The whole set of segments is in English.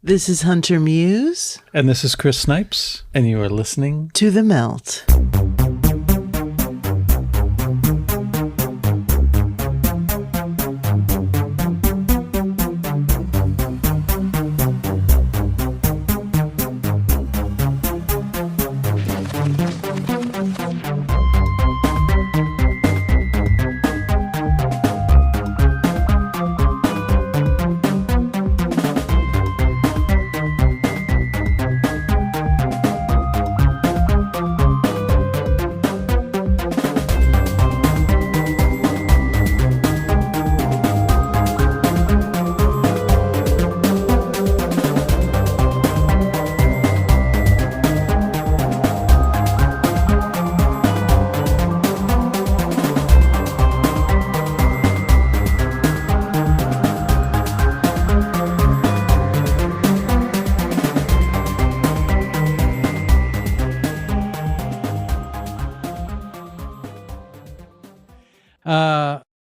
This is Hunter Muse. And this is Chris Snipes, and you are listening to The Melt.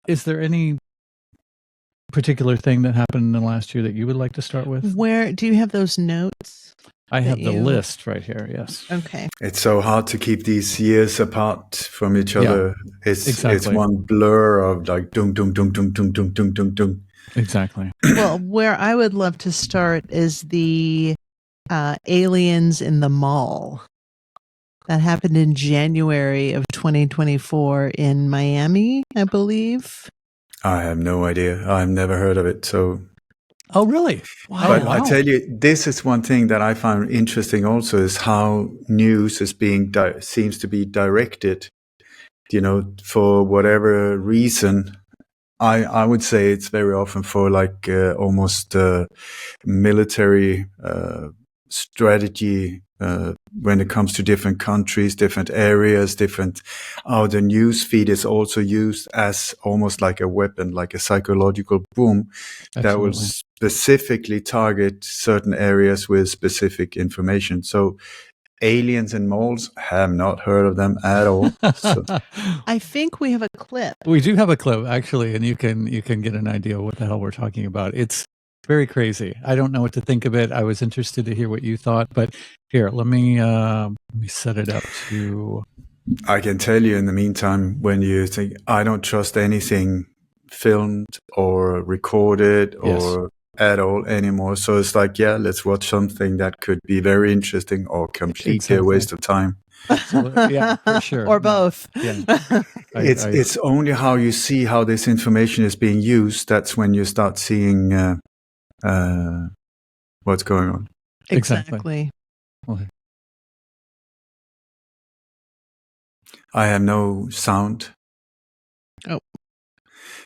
Is there any particular thing that happened in the last year that you would like to start with? Where do you have those notes? I have the list right here, yes. Okay. It's so hard to keep these years apart from each other. Yeah, It's one blur of like dung, dung, dung, dung, dung, dung, dung, dung, dung. Exactly. Well, where I would love to start is the aliens in the mall. That happened in January of 2024 in Miami, I believe. I have no idea. I've never heard of it. So, oh, really? Wow. But I tell you, this is one thing that I find interesting. Also, is how news is being seems to be directed. For whatever reason. I would say it's very often for like almost military strategy. When it comes to different countries, different areas, the news feed is also used as almost like a weapon, like a psychological boom. Absolutely. That will specifically target certain areas with specific information. So aliens in malls, have not heard of them at all. So. I think we have a clip. We do have a clip, actually, and you can get an idea of what the hell we're talking about. It's very crazy. I don't know what to think of it. I was interested to hear what you thought, but here, let me set it up to. I can tell you in the meantime, when you think, I don't trust anything filmed or recorded or at all anymore. So it's like, let's watch something that could be very interesting or completely a waste of time. Yeah, for sure. Or both. Yeah. It's only how you see how this information is being used. That's when you start seeing what's going on. Exactly. Okay. I have no sound. Oh.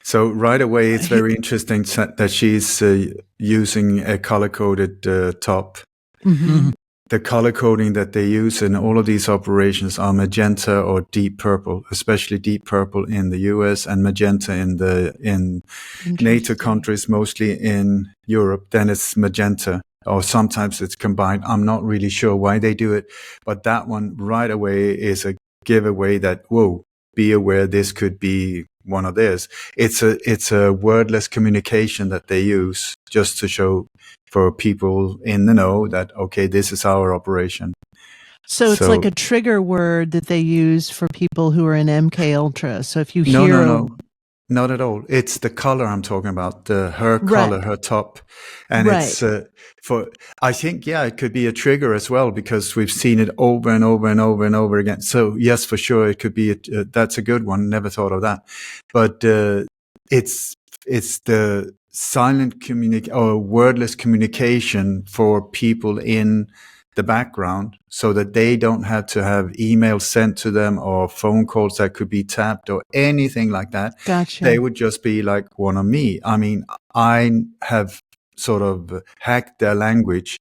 So right away, it's very interesting that she's using a color-coded top. Mm-hmm. The color coding that they use in all of these operations are magenta or deep purple, especially deep purple in the US and magenta in NATO countries, mostly in Europe. Then it's magenta, or sometimes it's combined. I'm not really sure why they do it, but that one right away is a giveaway that, whoa, be aware this could be one of theirs. It's a wordless communication that they use just to show for people in the know that, okay, this is our operation. So it's like a trigger word that they use for people who are in MK Ultra. So if you hear... No, not at all. It's the color I'm talking about, her color, her top. And it's I think, it could be a trigger as well, because we've seen it over and over and over and over again. So yes, for sure, it could be, that's a good one. Never thought of that. But it's the silent or wordless communication for people in the background, so that they don't have to have emails sent to them or phone calls that could be tapped or anything like that. Gotcha. They would just be like one of me. I mean, I have sort of hacked their language.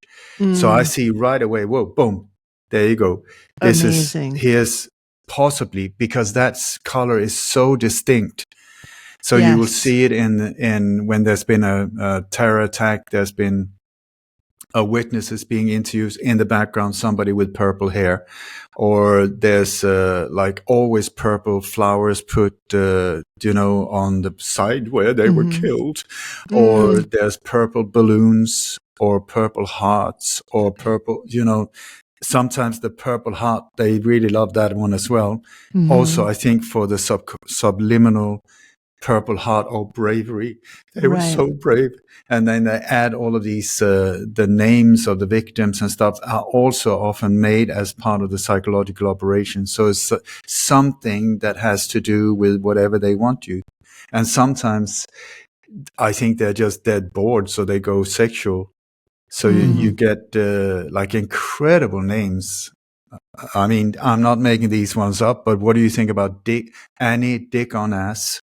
So I see right away, whoa, boom, there you go. Here's possibly, because that color is so distinct. So you will see it in when there's been a terror attack, there's been witnesses being interviewed in the background, somebody with purple hair, or there's like always purple flowers put, on the side where they were killed, or there's purple balloons or purple hearts or purple, sometimes the purple heart, they really love that one as well. Mhm. Also, I think for the subliminal purple heart or bravery, they were so brave. And then they add all of these, the names of the victims and stuff are also often made as part of the psychological operation. So it's something that has to do with whatever they want you. And sometimes I think they're just dead bored, so they go sexual. So you get like incredible names. I mean, I'm not making these ones up, but what do you think about Annie Dick on Ass?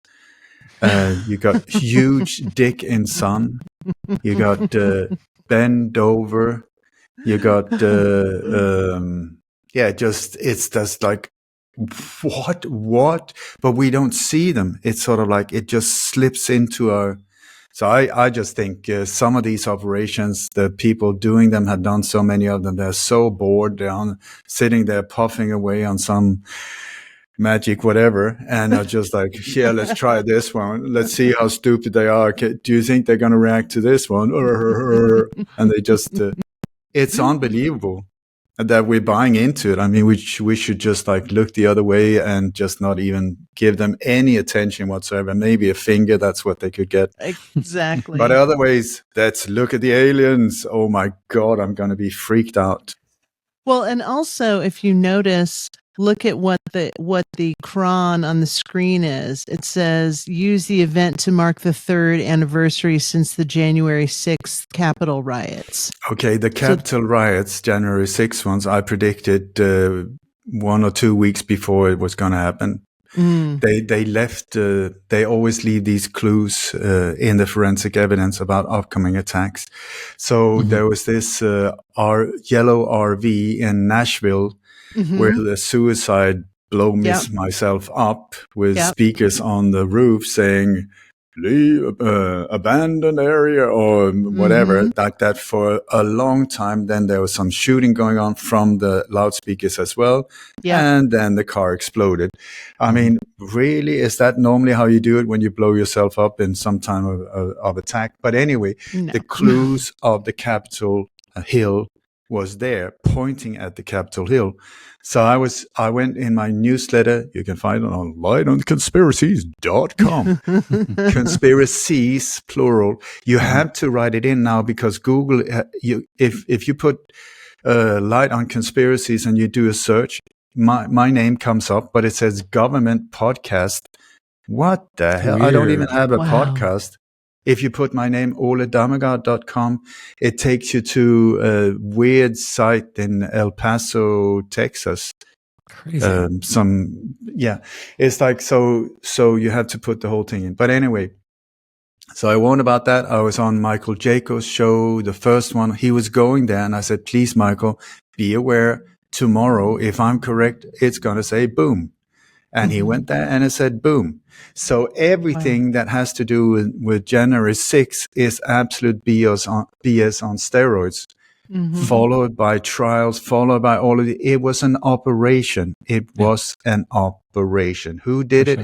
You got Huge Dick in Sun. You got Bend Over. You got it's just like what? But we don't see them. It's sort of like it just slips into our. So I just think some of these operations, the people doing them have done so many of them. They're so bored, they're sitting there puffing away on some magic whatever, and are just like, yeah, let's try this one. Let's see how stupid they are. Do you think they're going to react to this one? And they just, it's unbelievable that we're buying into it. I mean, we should just like look the other way and just not even give them any attention whatsoever. Maybe a finger, that's what they could get. Exactly. But otherwise, let's look at the aliens. Oh my God, I'm going to be freaked out. Well, and also if you notice, look at what the cron on the screen is. It says, use the event to mark the third anniversary since the January 6th Capitol riots. Okay, the Capitol riots, January 6th ones, I predicted 1 or 2 weeks before it was going to happen. They left, they always leave these clues in the forensic evidence about upcoming attacks. So there was this yellow RV in Nashville where the suicide blow missed myself up with speakers on the roof saying, abandoned area or whatever, like that for a long time. Then there was some shooting going on from the loudspeakers as well. And then the car exploded. I mean, really, is that normally how you do it when you blow yourself up in some time of attack? But anyway, the clues of the Capitol Hill was there, pointing at the Capitol Hill. So I went in my newsletter. You can find it on lightonconspiracies.com. Conspiracies, plural. You have to write it in now because Google, if you put light on conspiracies and you do a search, my name comes up, but it says government podcast. What the hell? Weird. I don't even have a podcast. If you put my name, oledammegard.com, it takes you to a weird site in El Paso, Texas. Crazy. It's like, so you have to put the whole thing in. But anyway, so I warned about that. I was on Michael Jacobs' show, the first one. He was going there, and I said, please, Michael, be aware. Tomorrow, if I'm correct, it's going to say boom. And he went there and it said boom. So everything that has to do with January 6th is absolute BS on steroids, followed by trials, followed by all of it. It was an operation. It was an operation. Who did it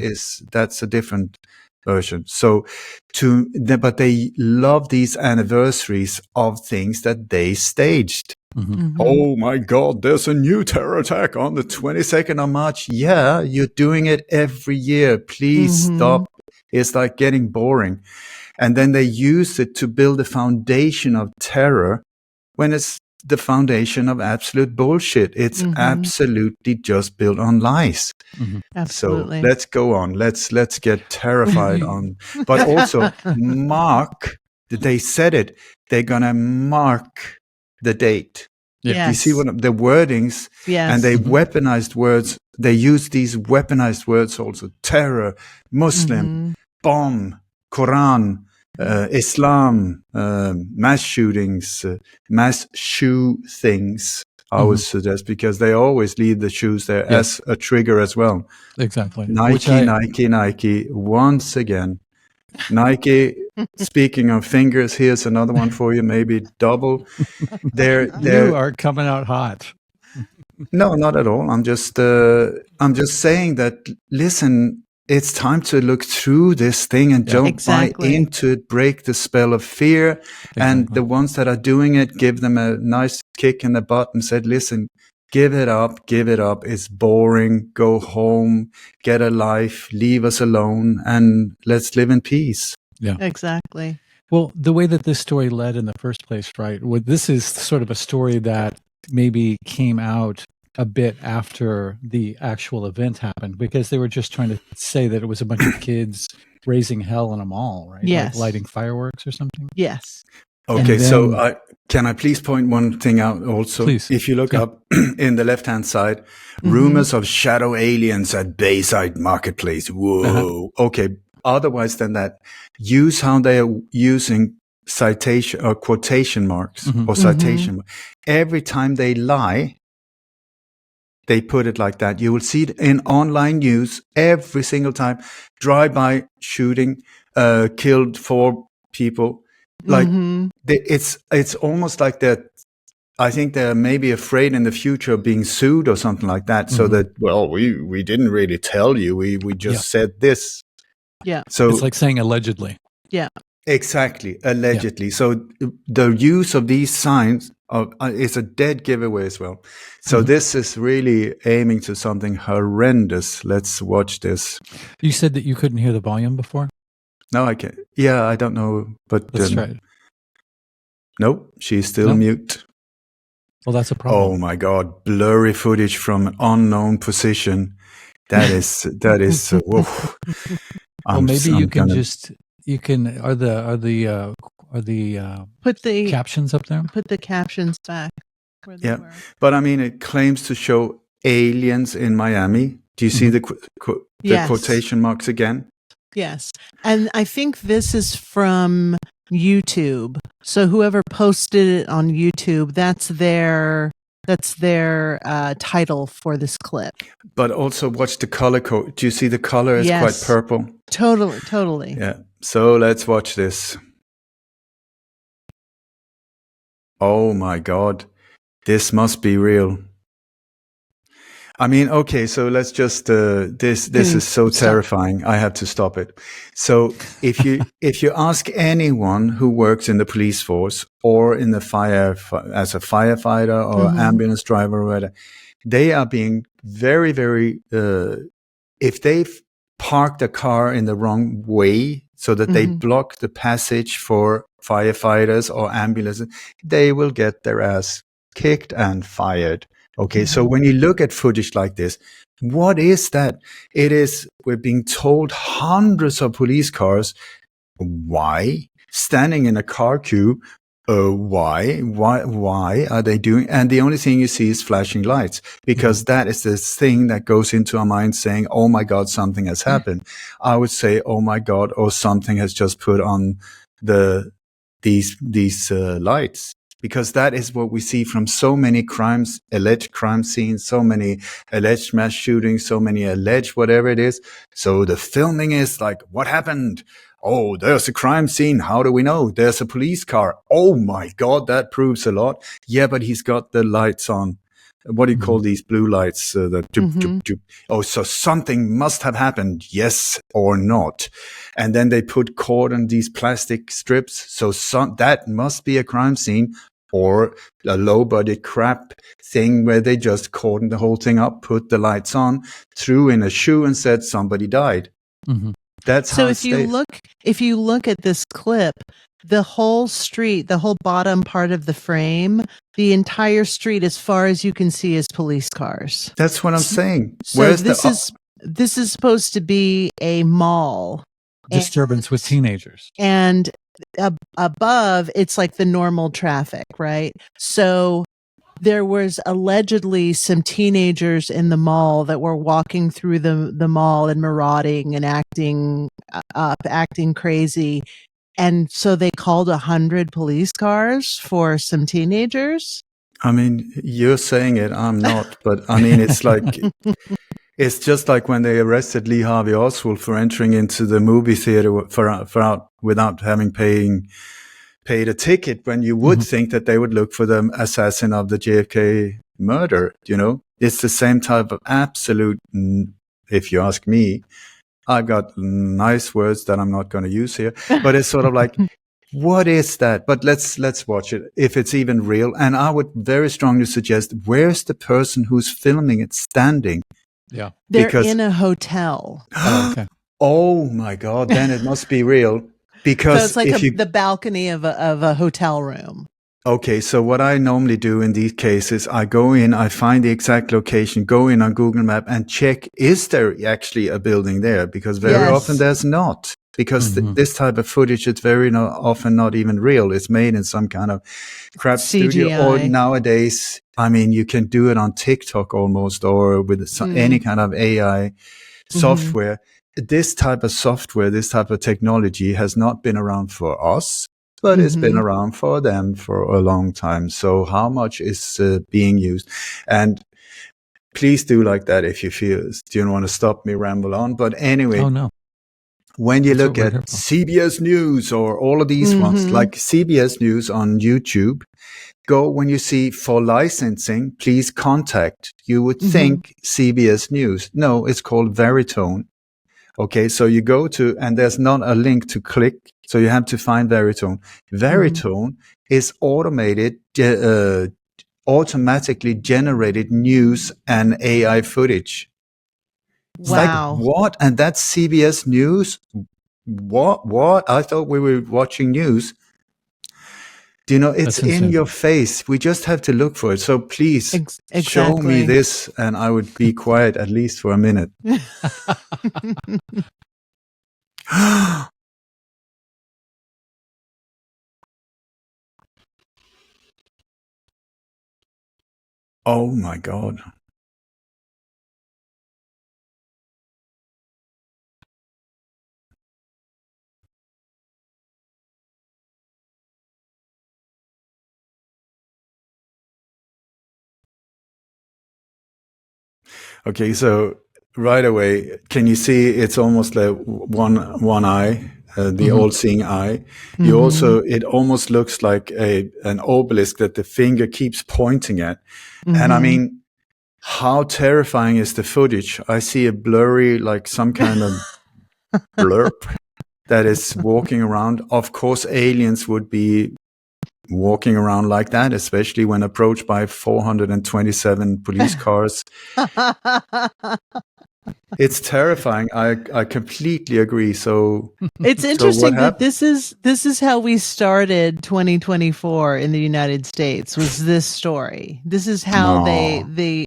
that's a different version. So but they love these anniversaries of things that they staged. Oh my God, there's a new terror attack on the 22nd of March. Yeah, you're doing it every year. Please stop. It's like getting boring. And then they use it to build a foundation of terror when it's the foundation of absolute bullshit. It's absolutely just built on lies. Absolutely. So let's go on. Let's get terrified on. But also mark, they said it, they're going to mark the date. Yeah. You see what the wordings, and they weaponized words. They use these weaponized words also: terror, Muslim, bomb, Quran, Islam, mass shootings, mass shoe things. I would suggest, because they always leave the shoes there as a trigger as well. Exactly. Nike. Once again, Nike. Speaking of fingers, here's another one for you. Maybe double. You are coming out hot. No, not at all. I'm just saying that. Listen, it's time to look through this thing and don't buy into it, break the spell of fear. And the ones that are doing it, give them a nice kick in the butt and said, listen, give it up. It's boring. Go home, get a life, leave us alone, and let's live in peace. Yeah, exactly. Well, the way that this story led in the first place, right? Well, this is sort of a story that maybe came out a bit after the actual event happened, because they were just trying to say that it was a bunch of kids raising hell in a mall, right? Yes. Like lighting fireworks or something. Yes. Okay, so can I please point one thing out also? Please. If you look up in the left-hand side, rumors of shadow aliens at Bayside Marketplace. Whoa. Okay, otherwise than that, use how they are using citation or quotation marks or citation. Every time they lie, they put it like that. You will see it in online news every single time. Drive-by shooting, killed 4 people. Like it's almost like that. I think they're maybe afraid in the future of being sued or something like that. So that, well, we didn't really tell you. We just said this. Yeah. So it's like saying allegedly. Yeah. Exactly. Allegedly. Yeah. So the use of these signs is a dead giveaway as well. So this is really aiming to something horrendous. Let's watch this. You said that you couldn't hear the volume before? No, I can't. Yeah, I don't know. But let's try it. Nope, she's still mute. Well, that's a problem. Oh my God. Blurry footage from an unknown position. That is, whoa. Well, maybe you can are the put the captions up there? Put the captions back. Where they were. But I mean, it claims to show aliens in Miami. Do you see the quotation marks again? Yes. And I think this is from YouTube. So whoever posted it on YouTube, that's their title for this clip. But also watch the color code. Do you see the color is quite purple? Totally. Yeah. So let's watch this. Oh my God. This must be real. I mean, okay, so let's just this is so terrifying. I have to stop it. So if you ask anyone who works in the police force or in the fire as a firefighter or ambulance driver or whatever, they are being very, very if they've parked a car in the wrong way so that they block the passage for firefighters or ambulances, they will get their ass kicked and fired. Okay, so when you look at footage like this, what is that? We're being told hundreds of police cars. Why? Standing in a car queue. Why are they doing? And the only thing you see is flashing lights, because that is this thing that goes into our mind saying, oh my God, something has happened. I would say, oh my God, or something has just put on these lights. Because that is what we see from so many crimes, alleged crime scenes, so many alleged mass shootings, so many alleged whatever it is. So the filming is like, what happened? Oh, there's a crime scene. How do we know? There's a police car. Oh my God, that proves a lot. Yeah, but he's got the lights on. What do you call these blue lights? Oh, so something must have happened, yes or not. And then they put cord on these plastic strips. So that must be a crime scene. Or a low-budget crap thing where they just cordoned the whole thing up, put the lights on, threw in a shoe and said somebody died. That's so how. If you look at this clip, the whole street, the whole bottom part of the frame, the entire street, as far as you can see, is police cars. That's what I'm saying. So this is supposed to be a mall. Disturbance with teenagers. And above, it's like the normal traffic, right? So there was allegedly some teenagers in the mall that were walking through the mall and marauding and acting crazy. And so they called 100 police cars for some teenagers. I mean, you're saying it, I'm not, but I mean, it's like, it's just like when they arrested Lee Harvey Oswald for entering into the movie theater without having paid a ticket, when you would think that they would look for the assassin of the JFK murder. You know, it's the same type of absolute, if you ask me, I've got nice words that I'm not going to use here, but it's sort of like, what is that? But let's watch it if it's even real. And I would very strongly suggest, where's the person who's filming it standing? Yeah. They're Because- in a hotel. Oh, okay. Oh my God, then it must be real. So Because it's like if you the balcony of a hotel room. Okay, so what I normally do in these cases, I go in, I find the exact location, go in on Google Map and check, is there actually a building there? Because very Yes. often there's not. Because Mhm. this type of footage, it's very often not even real. It's made in some kind of crap studio. Or CGI. nowadays, I mean, you can do it on TikTok almost, or with any kind of AI software. This type of software, this type of technology has not been around for us, but it's been around for them for a long time. So how much is being used? And please do like that if you feel, do you want to stop me ramble on? But anyway, Oh, no. when you That's look what we're at here for. CBS News or all of these ones, like CBS News on YouTube, go when you see for licensing, please contact. You would think CBS News. No, it's called Veritone. Okay, so you go to, and there's not a link to click, so you have to find Veritone. Veritone is automatically generated news and AI footage. It's like, Wow. what? And that's CBS News? What? I thought we were watching news. Do you know, it's That's insane. in your face. We just have to look for it. So please show me Exactly. this, and I would be quiet at least for a minute. Oh my God. Okay, so right away, can you see it's almost like one eye, the all-seeing eye. You also, it almost looks like an obelisk that the finger keeps pointing at. And I mean, how terrifying is the footage? I see a blurry, like some kind of blurb that is walking around. Of course, aliens would be walking around like that, especially when approached by 427 police cars. It's terrifying. I completely agree. So It's so interesting what that happened? this is how we started 2024 in the United States, was this story. This is how No. the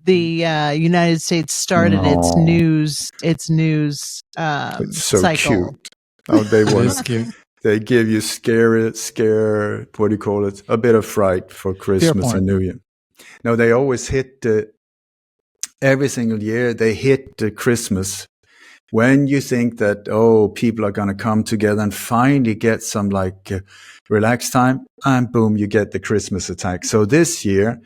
United States started its No. news It's so cycle. cute. Oh, they It want is cute. they give you scare, what do you call it? A bit of fright for Christmas porn. and New Year. No, they always hit every single year. They hit Christmas when you think that, oh, people are going to come together and finally get some like relaxed time, and boom, you get the Christmas attack. So this year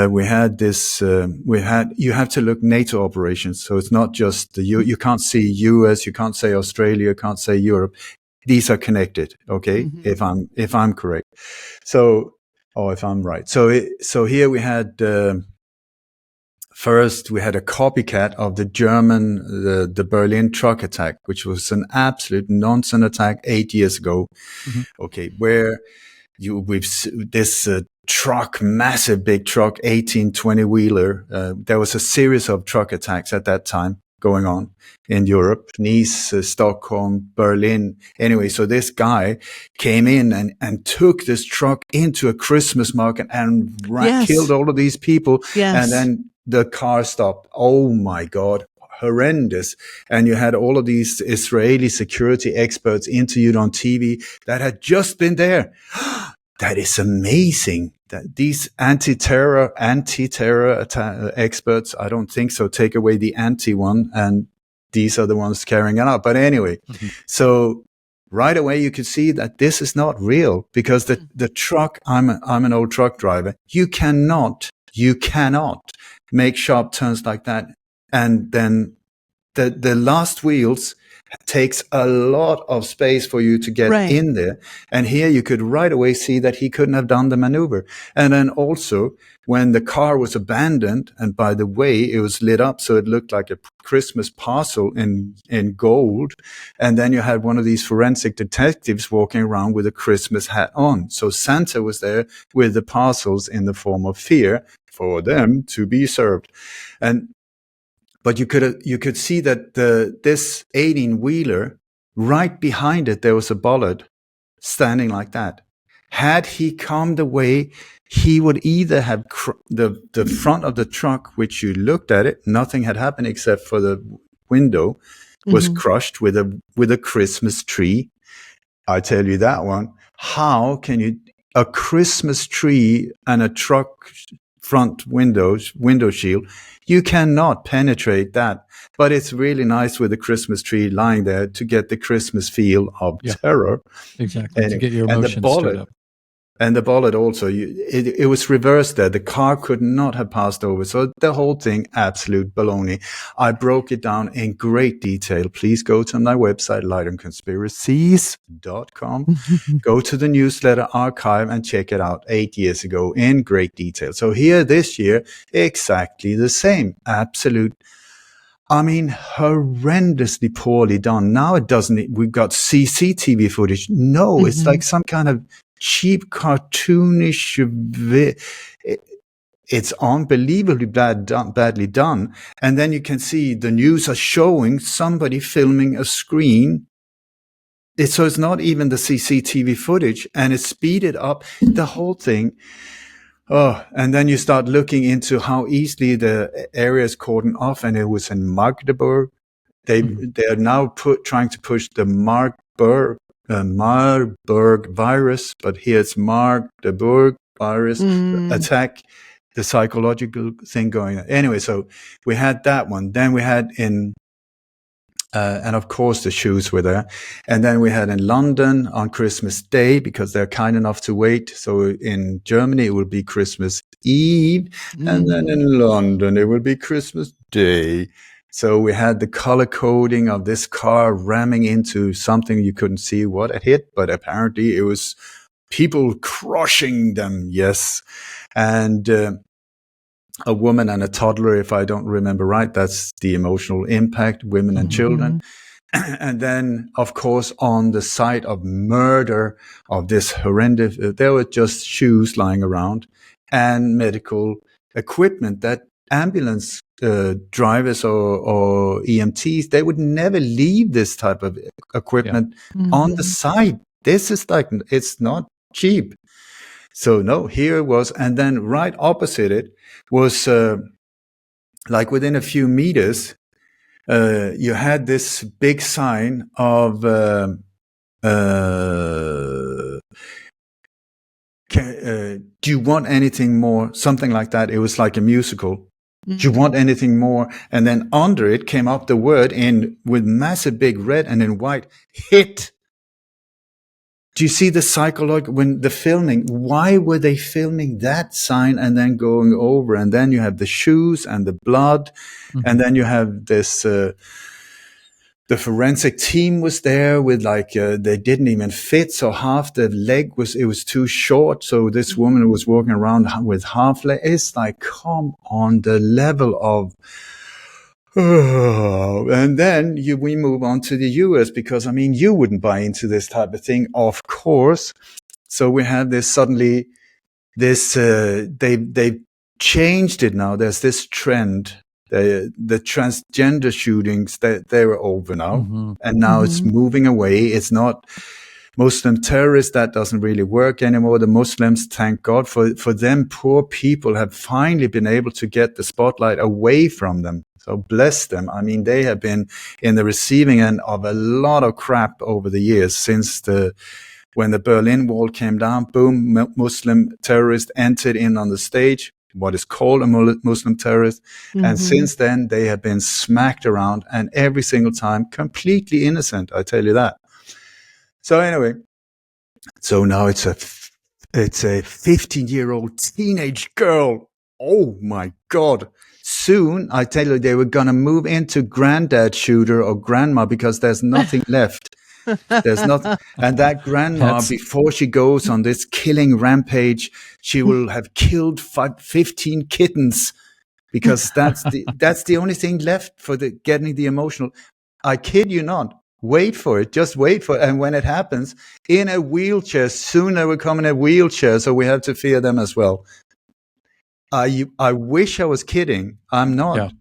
we had this. You have to look NATO operations. So it's not just you can't see US, you can't say Australia, you can't say Europe. These are connected. Okay, if I'm correct. So, if I'm right. So here we had. First, we had a copycat of the German, the Berlin truck attack, which was an absolute nonsense attack 8 years ago. Okay, where this truck, massive big truck, 18, 20 wheeler. There was a series of truck attacks at that time going on in Europe, Nice, Stockholm, Berlin. Anyway, so this guy came in and took this truck into a Christmas market and killed all of these people. Yes. And then the car stopped. Oh my God. Horrendous. And you had all of these Israeli security experts interviewed on TV that had just been there. That is amazing. That these anti-terror experts, I don't think so. Take away the anti one, and these are the ones carrying it out. But anyway, so right away you could see that this is not real, because the truck. I'm an old truck driver. You cannot make sharp turns like that, and then the last wheels takes a lot of space for you to get Right. in there. And here you could right away see that he couldn't have done the maneuver. And then also when the car was abandoned, and by the way, it was lit up so it looked like a Christmas parcel in gold. And then you had one of these forensic detectives walking around with a Christmas hat on. So Santa was there with the parcels in the form of fear for them to be served. But you could see that this 18-wheeler, right behind it, there was a bollard standing like that. Had he come the way, he would either have the front of the truck, which you looked at it, nothing had happened except for the window was crushed with a Christmas tree. I tell you that one. How can you a Christmas tree and a truck front window shield? You cannot penetrate that. But it's really nice with the Christmas tree lying there to get the Christmas feel of terror. Exactly. To get your emotions stirred up. And the bollard also, it was reversed there. The car could not have passed over. So the whole thing, absolute baloney. I broke it down in great detail. Please go to my website, lightonconspiracies.com. Go to the newsletter archive and check it out 8 years ago in great detail. So here this year, exactly the same. Absolute. I mean, horrendously poorly done. Now it doesn't, we've got CCTV footage. No, it's like some kind of cheap, cartoonish, it's unbelievably badly done. And then you can see the news are showing somebody filming a screen. So it's not even the CCTV footage, and it's speeded up the whole thing. Oh, and then you start looking into how easily the area is cordoned off, and it was in Magdeburg. They are now trying to push the Marburg virus, but here's Magdeburg virus attack, the psychological thing going on. Anyway, so we had that one. Then we had and of course the shoes were there. And then we had in London on Christmas Day, because they're kind enough to wait. So in Germany, it will be Christmas Eve. And then in London, it will be Christmas Day. So we had the color coding of this car ramming into something you couldn't see what it hit, but apparently it was people crushing them. Yes. And a woman and a toddler, if I don't remember right, that's the emotional impact, women and children. And then, of course, on the site of murder of this horrendous, there were just shoes lying around and medical equipment that ambulance drivers or EMTs, they would never leave this type of equipment on the site. This is like, it's not cheap. So no, here it was. And then right opposite it was like within a few meters, you had this big sign of do you want anything more? Something like that. It was like a musical. Do you want anything more? And then under it came up the word in with massive big red and in white, hit. Do you see the psychological, when the filming, why were they filming that sign and then going over? And then you have the shoes and the blood. And then you have this, the forensic team was there with like, they didn't even fit. So half the leg it was too short. So this woman was walking around with half leg. It's like, come on, the level of, and then we move on to the US, because I mean, you wouldn't buy into this type of thing, of course. So we have this suddenly, they changed it now. There's this trend, the transgender shootings, they were over now, and now it's moving away. It's not Muslim terrorists. That doesn't really work anymore. The Muslims, thank God for them, poor people have finally been able to get the spotlight away from them. So bless them. I mean, they have been in the receiving end of a lot of crap over the years since when the Berlin Wall came down. Boom, Muslim terrorists entered in on the stage, what is called a Muslim terrorist. And since then, they have been smacked around, and every single time completely innocent. I tell you that. So anyway, so now it's a 15-year-old teenage girl oh my God. Soon, I tell you, they were going to move into granddad shooter or grandma because there's nothing left. There's not, and that grandma, before she goes on this killing rampage, she will have killed 15 kittens because that's the only thing left for getting the emotional. I kid you not. Wait for it. Just wait for it. And when it happens, in a wheelchair, soon they will come in a wheelchair, so we have to fear them as well. I wish I was kidding. I'm not. Yeah.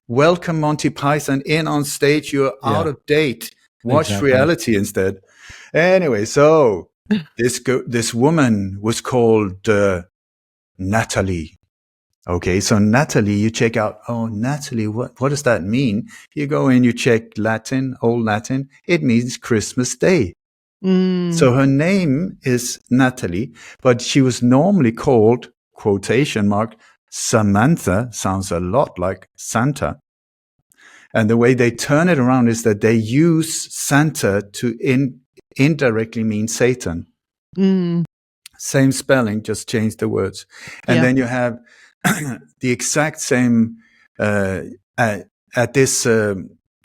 Welcome Monty Python in on stage. You're out of date. Watch reality instead. Anyway, so this woman was called Natalie. Okay, so Natalie, you check out, oh, Natalie, what does that mean? You go in, you check Latin, Old Latin. It means Christmas Day. So her name is Natalie, but she was normally called, quotation mark, Samantha. Sounds a lot like Santa. And the way they turn it around is that they use Santa to indirectly mean Satan. Same spelling, just change the words. And then you have the exact same at this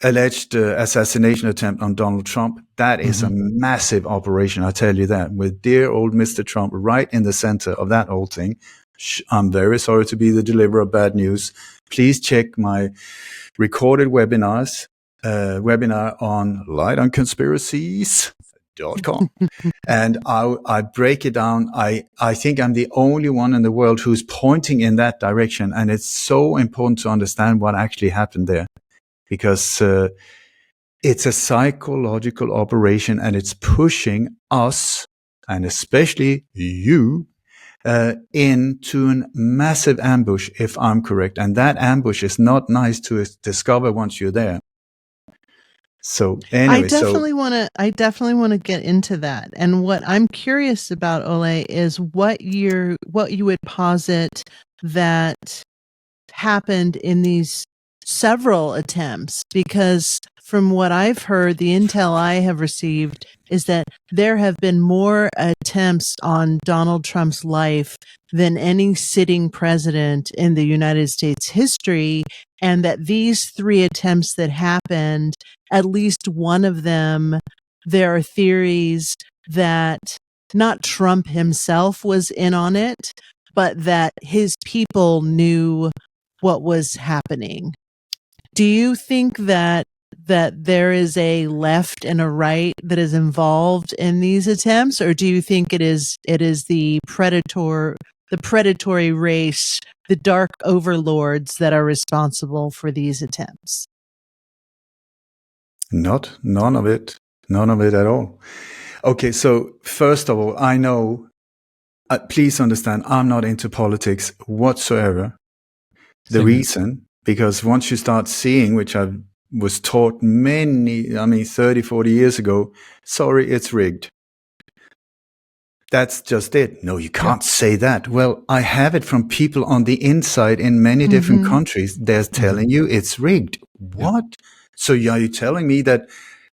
alleged assassination attempt on Donald Trump. That is a massive operation, I tell you that, with dear old Mr. Trump right in the center of that whole thing. I'm very sorry to be the deliverer of bad news. Please check my recorded webinar on lightonconspiracies.com. And I break it down. I think I'm the only one in the world who's pointing in that direction. And it's so important to understand what actually happened there, because it's a psychological operation and it's pushing us, and especially you, into a massive ambush, if I'm correct. And that ambush is not nice to discover once you're there. So anyway, I definitely want to get into that. And what I'm curious about, Ole, is what you would posit that happened in these several attempts, because from what I've heard, the intel I have received is that there have been more attempts on Donald Trump's life than any sitting president in the United States history, and that these 3 attempts that happened, at least one of them, there are theories that not Trump himself was in on it, but that his people knew what was happening. Do you think that there is a left and a right that is involved in these attempts, or do you think it is the predatory race, the dark overlords that are responsible for these attempts? None of it at all. Okay, so first of all, I know, please understand, I'm not into politics whatsoever. The reason, because once you start seeing, which I was taught 30, 40 years ago, sorry, it's rigged. That's just it. No, you can't say that. Well, I have it from people on the inside in many different countries. They're telling you it's rigged. What? So are you telling me that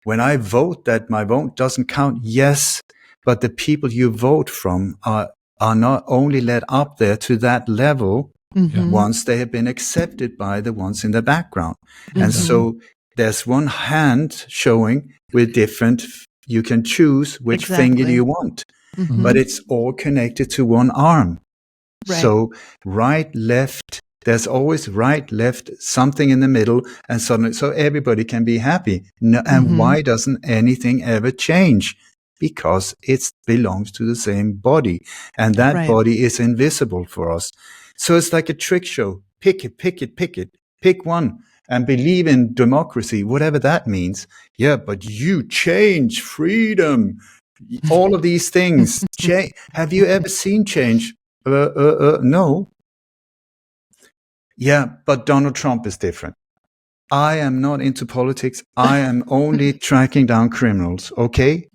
when I vote that my vote doesn't count? Yes, but the people you vote from are not only led up there to that level once they have been accepted by the ones in the background. And so there's one hand showing with different, you can choose which finger you want, but it's all connected to one arm. Right. So right, left, there's always right, left, something in the middle, and suddenly, so everybody can be happy. No, and why doesn't anything ever change? Because it belongs to the same body, and that body is invisible for us. So it's like a trick show. Pick it. Pick one and believe in democracy, whatever that means. Yeah, but you change, freedom, all of these things. Have you ever seen change? No. Yeah, but Donald Trump is different. I am not into politics. I am only tracking down criminals, okay?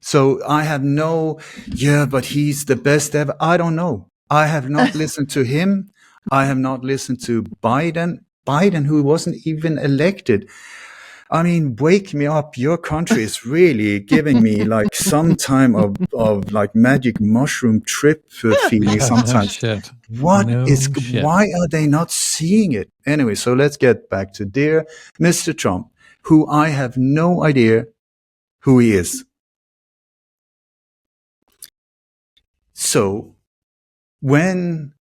So I have but he's the best ever. I don't know. I have not listened to him. I have not listened to Biden, who wasn't even elected. I mean, wake me up. Your country is really giving me some time of like magic mushroom trip feeling sometimes. shit. Why are they not seeing it? Anyway, so let's get back to dear Mr. Trump, who I have no idea who he is. So when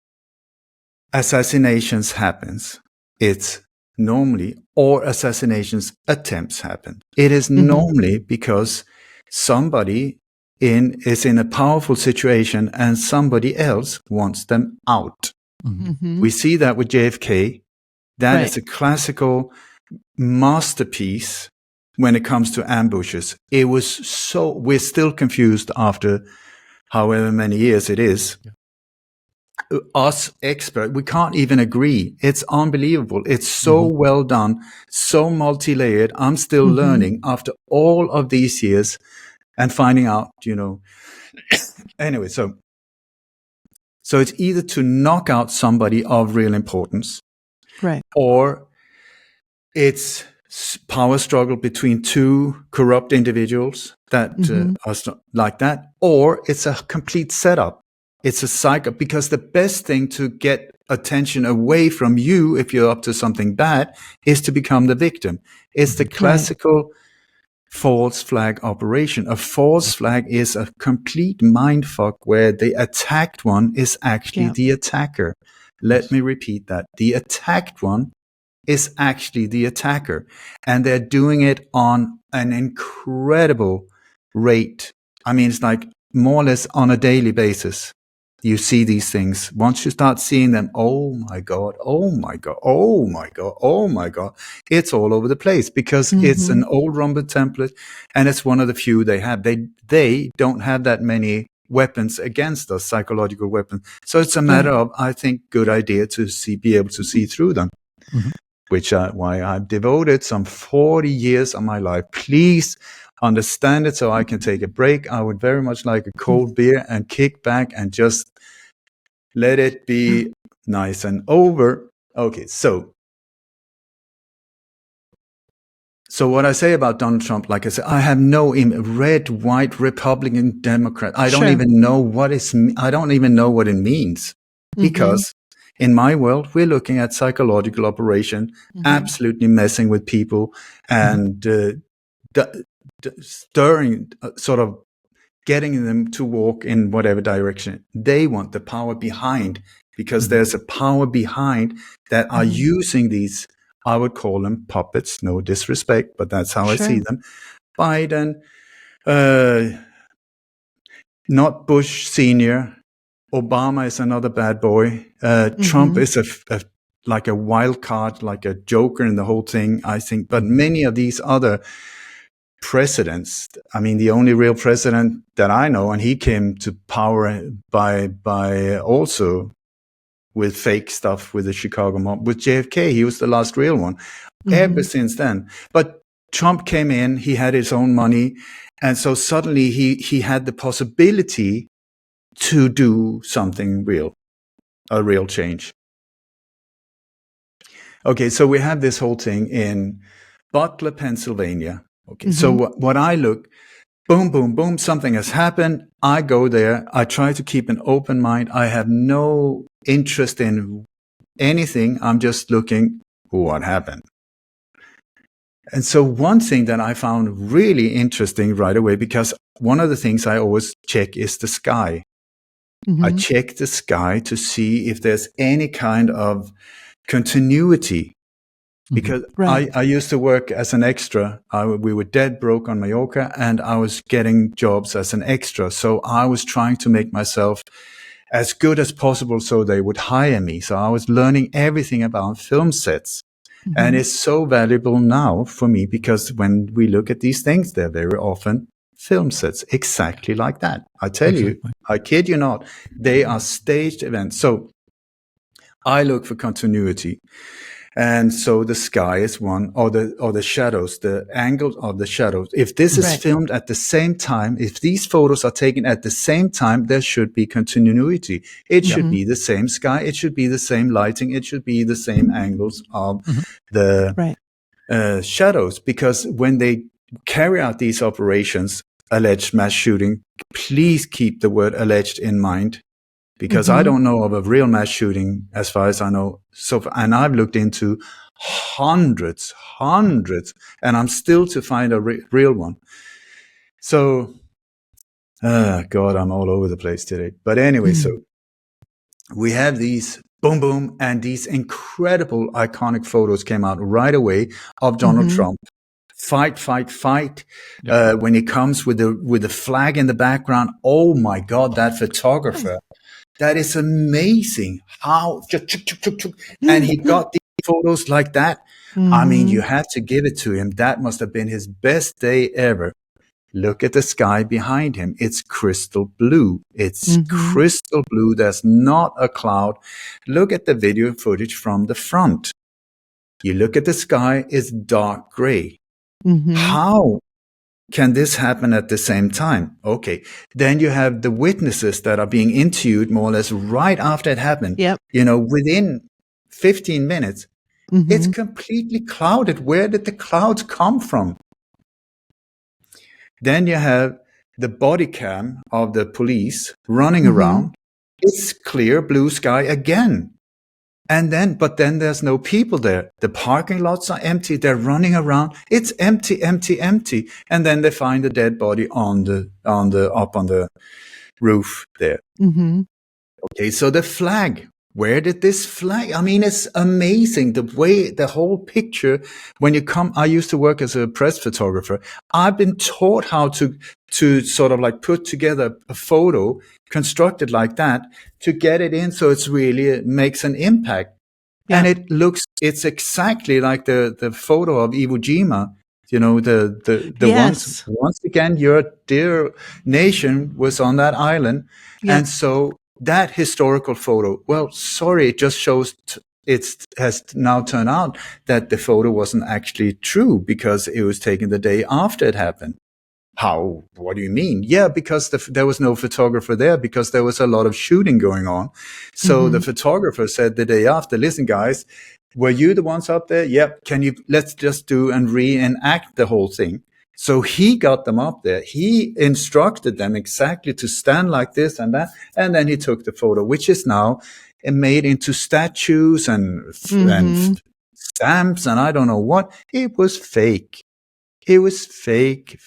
assassinations happens, it's normally, or assassinations attempts happen. It is normally because somebody is in a powerful situation and somebody else wants them out. We see that with JFK. That is a classical masterpiece when it comes to ambushes. It was so, we're still confused after however many years it is. Us expert, we can't even agree. It's unbelievable. It's so well done, so multi-layered. I'm still learning after all of these years and finding out, anyway, so it's either to knock out somebody of real importance, right, or it's power struggle between two corrupt individuals that are like that, or it's a complete setup. It's a cycle, because the best thing to get attention away from you if you're up to something bad is to become the victim. It's the classical false flag operation. A false flag is a complete mindfuck where the attacked one is actually the attacker. Let me repeat that. The attacked one is actually the attacker, and they're doing it on an incredible rate. I mean, it's like more or less on a daily basis. You see these things. Once you start seeing them, oh my God, oh my God, oh my God, oh my God. It's all over the place because it's an old romp template, and it's one of the few they have. They don't have that many weapons against us, psychological weapons. So it's a matter of, I think, good idea to be able to see through them, which why I've devoted some 40 years of my life. Please understand it so I can take a break. I would very much like a cold beer and kick back and just let it be nice and over. Okay, so what I say about Donald Trump, like I said, I have no red, white, Republican, Democrat. I don't even know what it means, because in my world, we're looking at psychological operation, absolutely messing with people and stirring, sort of getting them to walk in whatever direction. They want the power behind, because there's a power behind that are using these, I would call them puppets, no disrespect, but that's how I see them. Biden, not Bush Senior. Obama is another bad boy. Trump is like a wild card, like a joker in the whole thing, I think. But many of these other presidents, I mean, the only real president that I know, and he came to power by also with fake stuff with the Chicago mob. With JFK, he was the last real one. Ever since then. But Trump came in, he had his own money, and so suddenly he had the possibility to do something real, a real change. Okay, so we have this whole thing in Butler, Pennsylvania. Okay, so what I look, boom, boom, boom, something has happened. I go there. I try to keep an open mind. I have no interest in anything. I'm just looking, what happened? And so one thing that I found really interesting right away, because one of the things I always check is the sky. I check the sky to see if there's any kind of continuity. Because I used to work as an extra. We were dead broke on Mallorca, and I was getting jobs as an extra. So I was trying to make myself as good as possible so they would hire me. So I was learning everything about film sets. And it's so valuable now for me, because when we look at these things, they're very often film sets exactly like that. I tell you, I kid you not, they are staged events. So I look for continuity. And so the sky is one, or the shadows, the angle of the shadows. If this is filmed at the same time, if these photos are taken at the same time, there should be continuity. It should be the same sky. It should be the same lighting. It should be the same angles of the shadows. Because when they carry out these operations, alleged mass shooting, please keep the word alleged in mind. because I don't know of a real mass shooting as far as I know. So, and I've looked into hundreds, and I'm still to find a real one. So, God, I'm all over the place today. But anyway, so we have these boom, boom, and these incredible iconic photos came out right away of Donald Trump. Fight. Yep. When he comes with the flag in the background, oh my God, that photographer, that is amazing. How and he got these photos like that. I mean, you have to give it to him. That must have been his best day ever. Look at the sky behind him. It's crystal blue. It's crystal blue. There's not a cloud. Look at the video footage from the front. You look at the sky, it's dark gray. How can this happen at the same time? Okay. Then you have the witnesses that are being interviewed more or less right after it happened. Yep. You know, within 15 minutes, it's completely clouded. Where did the clouds come from? Then you have the body cam of the police running around. It's clear blue sky again. But then there's no people there. The parking lots are empty. They're running around. It's empty. And then they find a dead body on the roof there. Okay. So the flag, where did this flag? I mean, it's amazing the way the whole picture, when you come, I used to work as a press photographer. I've been taught how to sort of like put together a photo constructed like that to get it in. So it's really, it makes an impact. Yeah. And it's exactly like the photo of Iwo Jima. You know, the Yes. once again, your dear nation was on that island. Yeah. And so that historical photo, well, sorry, it just shows it has now turned out that the photo wasn't actually true because it was taken the day after it happened. How? What do you mean? Yeah, because there was no photographer there because there was a lot of shooting going on. So the photographer said the day after, listen, guys, were you the ones up there? Yep. Let's just do and reenact the whole thing. So he got them up there. He instructed them exactly to stand like this and that. And then he took the photo, which is now made into statues and stamps and I don't know what. It was fake. It was fake.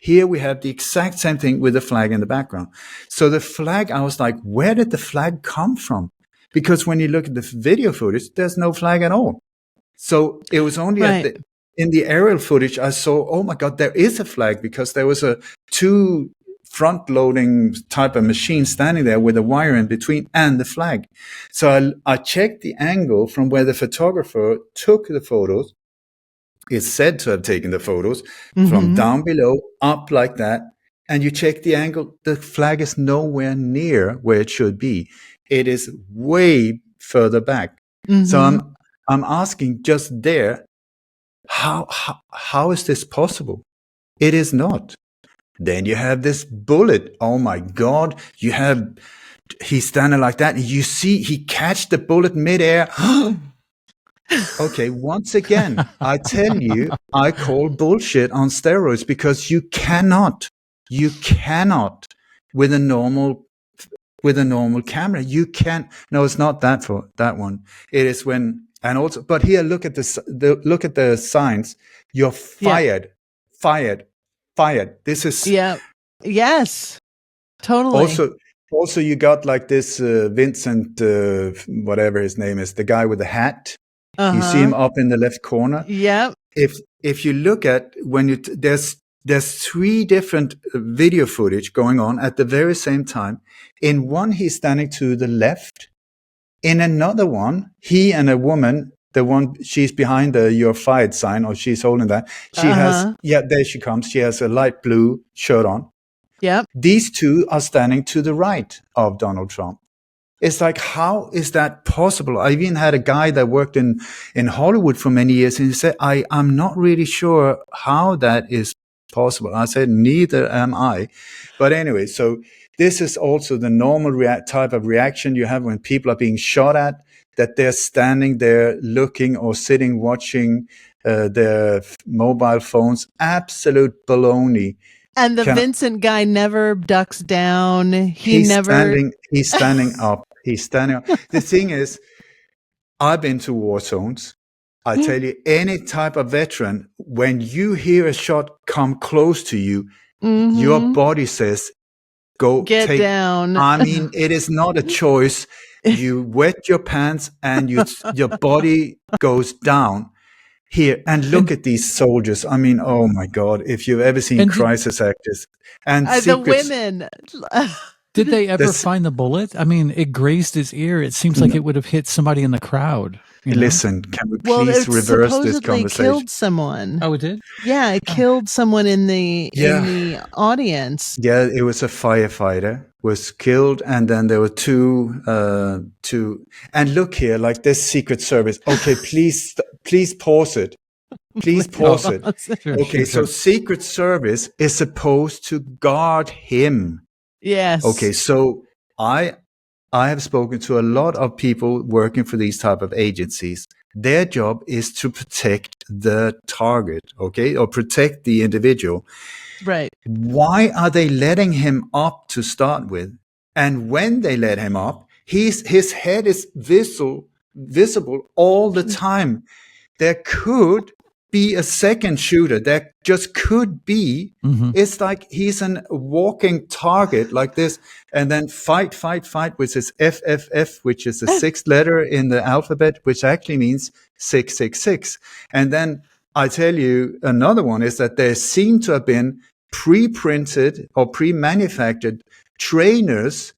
Here we have the exact same thing with the flag in the background. So the flag, I was like, where did the flag come from? Because when you look at the video footage, there's no flag at all. So it was only in the aerial footage, I saw, oh my God, there is a flag because there was a 2 front-loading type of machine standing there with a wire in between and the flag. So I checked the angle from where the photographer took the photos. It's said to have taken the photos from down below up like that. And you check the angle, the flag is nowhere near where it should be. It is way further back. So I'm asking just there, how is this possible? It is not. Then you have this bullet. Oh my God. He's standing like that. And you see, he catch the bullet midair. Okay. Once again, I tell you, I call bullshit on steroids because you cannot with a normal camera. You can't. No, it's not that one. It is when, and also, but here, look at look at the signs. You're fired. This is yes, totally. Also, you got like this Vincent, whatever his name is, the guy with the hat. You see him up in the left corner. Yep. If you look at there's 3 different video footage going on at the very same time. In one, he's standing to the left. In another one, he and a woman, the one she's behind the "You're fired" sign, or she's holding that. She has, there she comes. She has a light blue shirt on. Yep. These 2 are standing to the right of Donald Trump. It's like, how is that possible? I even had a guy that worked in Hollywood for many years, and he said, I'm not really sure how that is possible. I said, neither am I. But anyway, so this is also the normal type of reaction you have when people are being shot at, that they're standing there looking or sitting watching their mobile phones. Absolute baloney. And the Can I- Vincent guy never ducks down. He's standing up. He's standing up. The thing is, I've been to war zones. I tell you, any type of veteran, when you hear a shot come close to you, your body says, go Get down. I mean, it is not a choice. You wet your pants and your body goes down. Here, and look at these soldiers. I mean, oh my God, if you've ever seen crisis actors and the women. Did they ever find the bullet? I mean, it grazed his ear. It seems like it would have hit somebody in the crowd. You know? Listen, can we please reverse this conversation? Killed someone. Oh, it did? Yeah, it killed someone in the audience. Yeah, it was a firefighter was killed, and then there were two. And look here, like this Secret Service. Okay, please pause it. Please pause it. Okay, so Secret Service is supposed to guard him. Yes. Okay, so I have spoken to a lot of people working for these type of agencies. Their job is to protect the target, okay, or protect the individual. Right. Why are they letting him up to start with? And when they let him up, his head is visible all the time. There could be a second shooter. There just could be. Mm-hmm. It's like he's a walking target like this. And then fight, which is FFF, which is the sixth letter in the alphabet, which actually means 666. And then I tell you, another one is that there seem to have been pre-printed or pre-manufactured trainers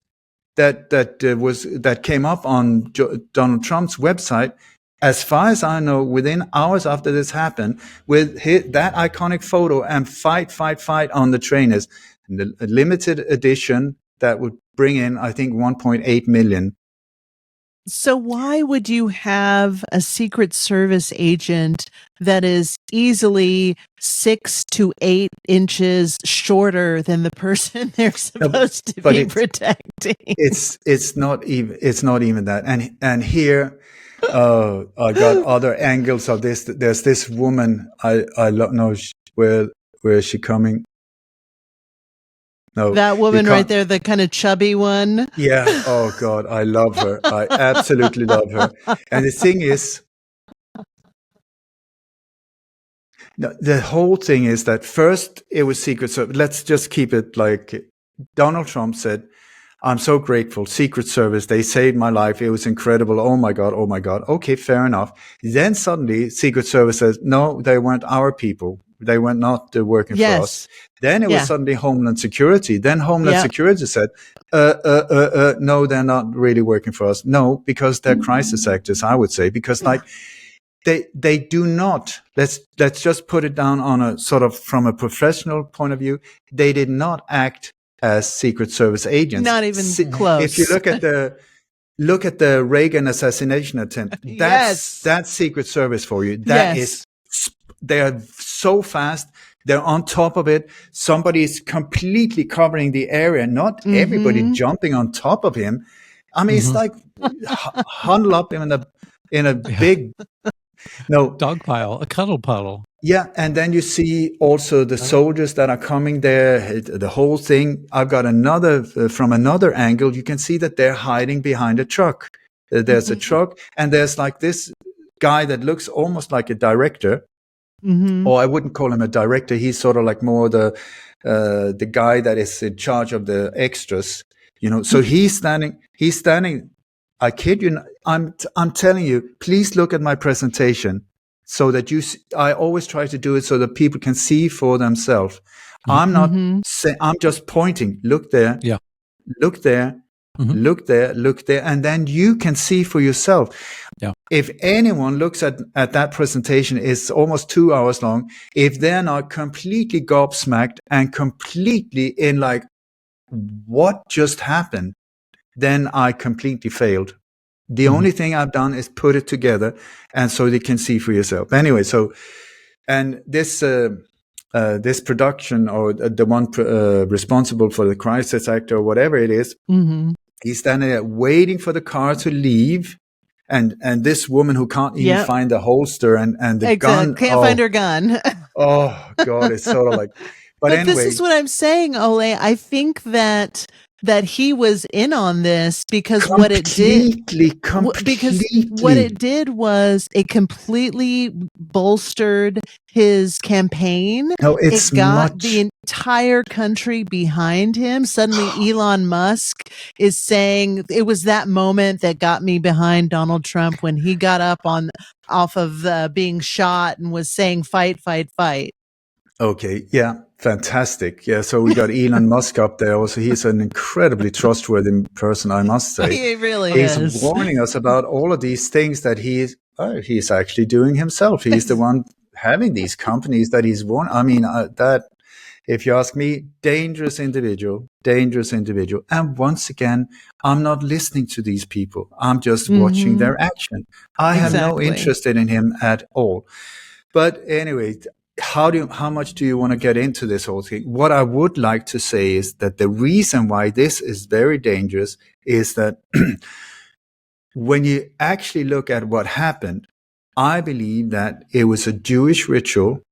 that came up on Donald Trump's website. As far as I know, within hours after this happened, with that iconic photo and fight on the trainers, the limited edition that would bring in, I think, 1.8 million. So why would you have a Secret Service agent that is easily 6 to 8 inches shorter than the person they're supposed to be protecting? It's not even that. And here, I got other angles of this. There's this woman. I don't know where is she coming? No, that woman right there, the kind of chubby one. Yeah. Oh God, I love her. I absolutely love her. And the thing is, the whole thing is that first it was Secret Service. Let's just keep it like Donald Trump said, I'm so grateful. Secret Service, they saved my life. It was incredible. Oh my God. Okay, fair enough. Then suddenly Secret Service says, no, they weren't our people. They were not working for us. Then it was suddenly Homeland Security. Then Homeland Security said, no, they're not really working for us. No, because they're crisis actors, I would say, because like they do not, let's just put it down on a sort of from a professional point of view. They did not act as Secret Service agents. Not even close. If you look at the Reagan assassination attempt, that's Secret Service for you. That is, they are so fast. They're on top of it. Somebody is completely covering the area, not everybody jumping on top of him. I mean, it's like huddle up in a big dog pile, a cuddle puddle. Yeah, and then you see also the soldiers that are coming there, the whole thing. I've got another, from another angle, you can see that they're hiding behind a truck. There's a truck, and there's like this guy that looks almost like a director. Or I wouldn't call him a director. He's sort of like more the guy that is in charge of the extras, you know. So he's standing. I kid you not, I'm telling you, please look at my presentation so that I always try to do it so that people can see for themselves. I'm not saying, I'm just pointing, look there, look there, look there, and then you can see for yourself. Yeah. If anyone looks at that presentation, it's almost 2 hours long. If they're not completely gobsmacked and completely in like, what just happened? Then I completely failed. The only thing I've done is put it together, and so they can see for yourself. Anyway, so, and this production, or the one responsible for the crisis actor or whatever it is, he's standing there waiting for the car to leave, and this woman who can't even find the holster and the gun. Can't find her gun. Oh God, it's sort of like, But This anyway, is what I'm saying, Ole. I think that he was in on this because what it did was it completely bolstered his campaign. No, It got the entire country behind him. Suddenly Elon Musk is saying it was that moment that got me behind Donald Trump when he got up off of being shot and was saying fight, fight, fight. Okay, yeah, fantastic. Yeah, so we got Elon Musk up there also. He's an incredibly trustworthy person, I must say. He really He's is. warning us about all of these things that he's actually doing himself. He's the one having these companies that he's warning. I mean, that, if you ask me, dangerous individual. And once again, I'm not listening to these people. I'm just watching their action. I have no interest in him at all. But anyway, how much do you want to get into this whole thing? What I would like to say is that the reason why this is very dangerous is that when you actually look at what happened, I believe that it was a Jewish ritual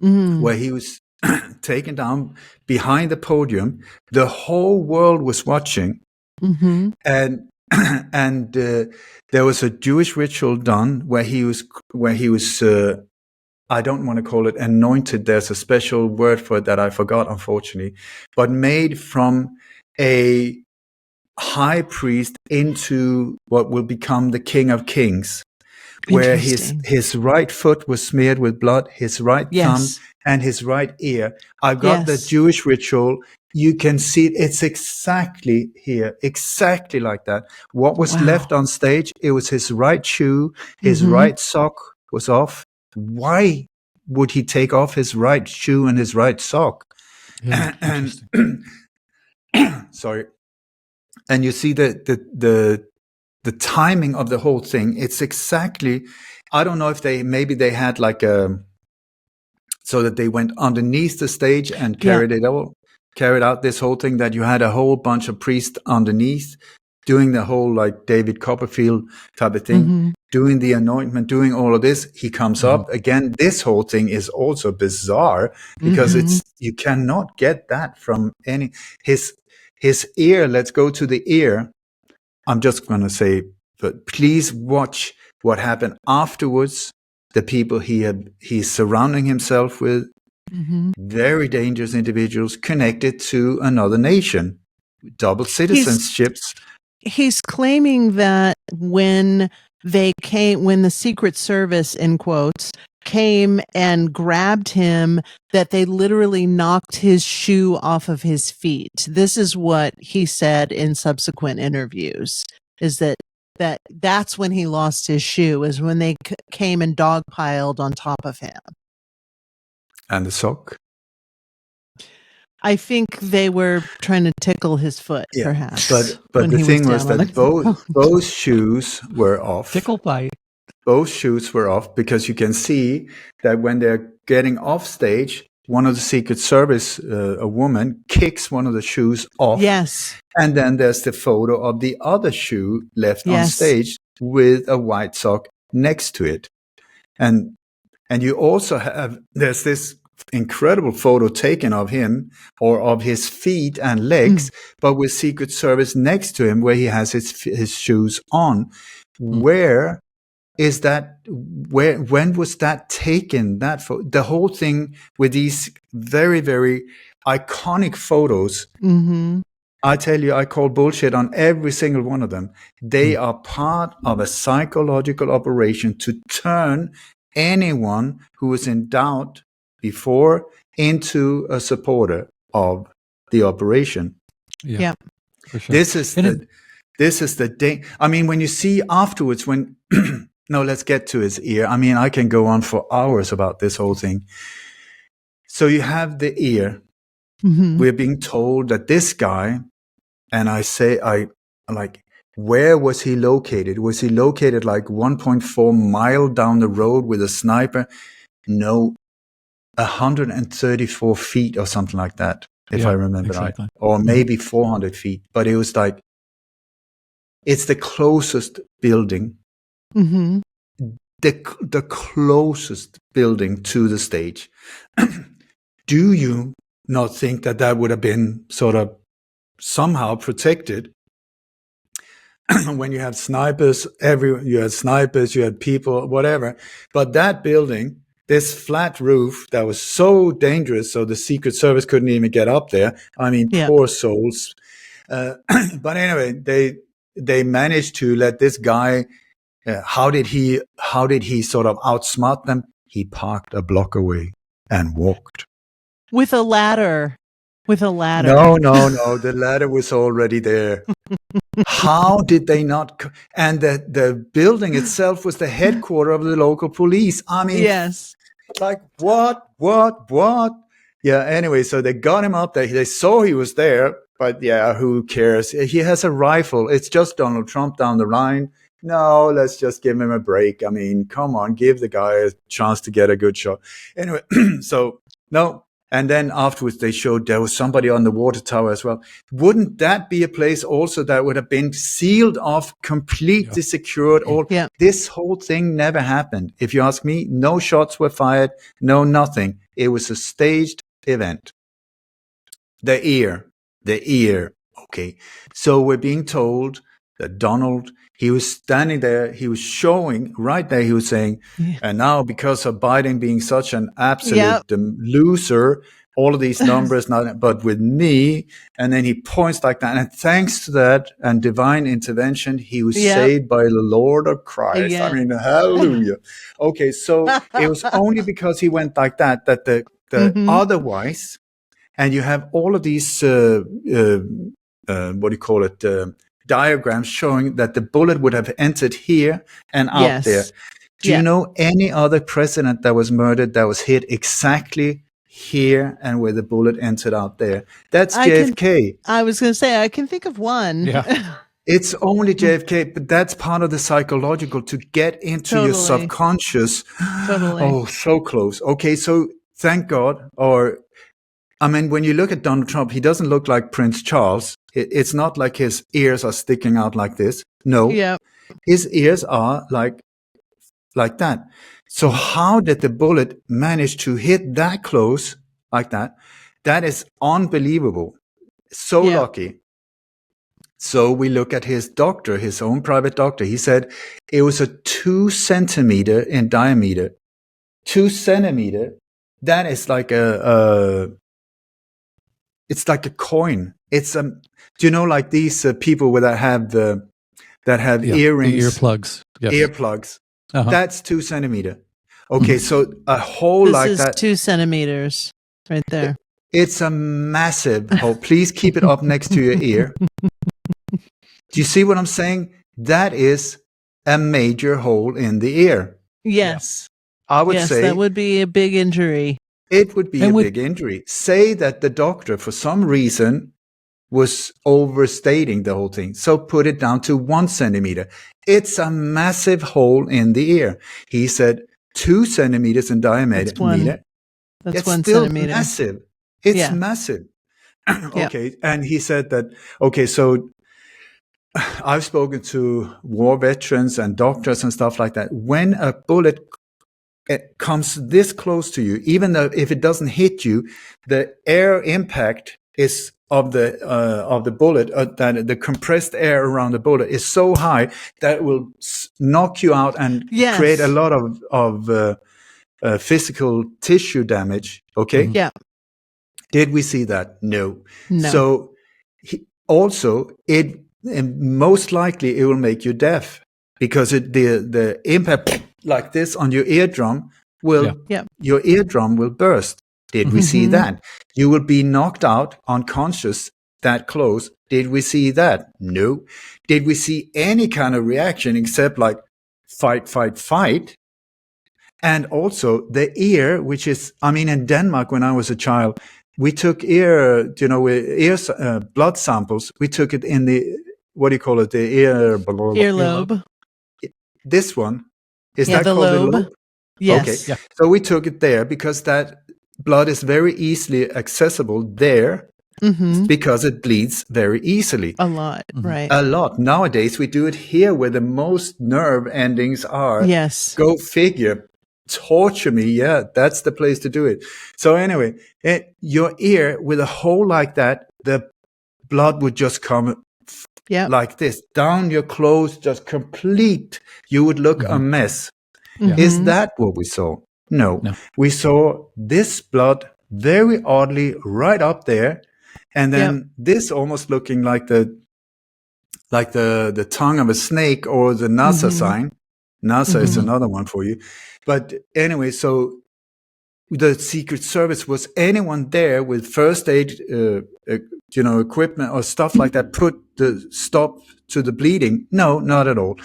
where he was taken down behind the podium. The whole world was watching, and there was a Jewish ritual done where he was I don't want to call it anointed. There's a special word for it that I forgot, unfortunately, but made from a high priest into what will become the King of Kings, where his right foot was smeared with blood, his right thumb, and his right ear. I've got the Jewish ritual. You can see it. It's exactly here, exactly like that. What was left on stage, it was his right shoe, his right sock was off. Why would he take off his right shoe and his right sock? Yeah, and sorry. And you see the timing of the whole thing. It's exactly, I don't know if maybe they had like so that they went underneath the stage and carried out this whole thing, that you had a whole bunch of priests underneath doing the whole like David Copperfield type of thing, doing the anointment, doing all of this. He comes up again. This whole thing is also bizarre because you cannot get that from his ear. Let's go to the ear. I'm just going to say, but please watch what happened afterwards. The people he's surrounding himself with, very dangerous individuals connected to another nation, double citizenships. He's claiming that when the Secret Service, in quotes, came and grabbed him, that they literally knocked his shoe off of his feet. This is what he said in subsequent interviews, is that's when he lost his shoe, is when they came and dogpiled on top of him. And the sock? I think they were trying to tickle his foot, perhaps. But the thing was that both shoes were off. Tickle bite. Both shoes were off, because you can see that when they're getting off stage, one of the Secret Service, a woman, kicks one of the shoes off. Yes. And then there's the photo of the other shoe left on stage with a white sock next to it. And you also there's this incredible photo taken of him, or of his feet and legs, but with Secret Service next to him, where he has his shoes on. Where is that? When was that taken? The whole thing with these very, very iconic photos. I tell you, I call bullshit on every single one of them. They are part of a psychological operation to turn anyone who is in doubt before into a supporter of the operation. Yeah. For sure. This is the I mean, when you see afterwards, when no, let's get to his ear. I mean, I can go on for hours about this whole thing. So you have the ear. We're being told that this guy, and where was he located? Was he located like 1.4 mile down the road with a sniper? No, 134 feet or something like that, if I remember right. Or maybe 400 feet. But it was like, it's the closest building. The closest building to the stage. Do you not think that that would have been sort of somehow protected. When you have snipers, you had people, whatever. But that building, this flat roof that was so dangerous, so the Secret Service couldn't even get up there. I mean, poor souls. But anyway, they managed to let this guy. How did he sort of outsmart them? He parked a block away and walked with a ladder. No. The ladder was already there. How did they not? And the building itself was the headquarters of the local police. I mean, yes. Like what? Yeah. Anyway, so they got him up there. They saw he was there, but yeah, who cares? He has a rifle. It's just Donald Trump down the line. No, let's just give him a break. I mean, come on, give the guy a chance to get a good shot. Anyway, so no. And then afterwards, they showed there was somebody on the water tower as well. Wouldn't that be a place also that would have been sealed off, completely secured? This whole thing never happened. If you ask me, no shots were fired, no nothing. It was a staged event. The ear. Okay. So we're being told that Donald, he was standing there, he was showing right there, he was saying, and now because of Biden being such an absolute loser, all of these numbers, but with me, and then he points like that. And thanks to that and divine intervention, he was saved by the Lord of Christ. I mean, hallelujah. Okay, so it was only because he went like that the otherwise, and you have all of these, diagrams showing that the bullet would have entered here and out there. Do you know any other president that was murdered that was hit exactly here and where the bullet entered out there? That's JFK. I was going to say, I can think of one. Yeah. It's only JFK, but that's part of the psychological to get into your subconscious. Totally. Oh, so close. Okay, so thank God. When you look at Donald Trump, he doesn't look like Prince Charles. It's not like his ears are sticking out like this. No. Yeah. His ears are like that. So how did the bullet manage to hit that close like that? That is unbelievable. So lucky. So we look at his doctor, his own private doctor. He said it was a 2 centimeter in diameter. 2 centimeter. That is like it's like a coin. It's do you know, like these people that have earrings, earplugs, earplugs. That's 2 centimeter. Okay, so a hole like that. This is 2 centimeters right there. It's a massive hole. Please keep it up next to your ear. Do you see what I'm saying? That is a major hole in the ear. Yes. I would say that would be a big injury. It would be a big injury. Say that the doctor, for some reason, was overstating the whole thing. So put it down to 1 centimeter. It's a massive hole in the ear. He said 2 centimeters in diameter. That's it's 1 still centimeter. Massive. It's massive. Okay. And he said that, okay, so I've spoken to war veterans and doctors and stuff like that. When a bullet comes this close to you, even though if it doesn't hit you, the air impact is of the bullet, that the compressed air around the bullet is so high that it will knock you out and create a lot of physical tissue damage. Okay. Yeah. Did we see that? No. So most likely it will make you deaf because the impact like this on your eardrum your eardrum will burst. Did we see that? You will be knocked out unconscious that close. Did we see that? No. Did we see any kind of reaction except like fight? And also the ear, which is, in Denmark when I was a child, we took blood samples. We took it in the, what do you call it? The ear. Earlobe. This one. Is that the called lobe? the lobe? Yes. Okay. Yeah. So we took it there because that blood is very easily accessible there because it bleeds very easily. A lot, right. A lot. Nowadays, we do it here where the most nerve endings are. Yes. Go figure. torture me, yeah, that's the place to do it. So anyway, your ear with a hole like that, the blood would just come like this down your clothes, just complete. You would look a mess. Is that what we saw? No. We saw this blood very oddly right up there, and then this almost looking like the tongue of a snake, or the NASA sign. NASA is another one for you. But anyway, so the Secret Service, was anyone there with first aid, equipment or stuff like that, put the stop to the bleeding? No, not at all.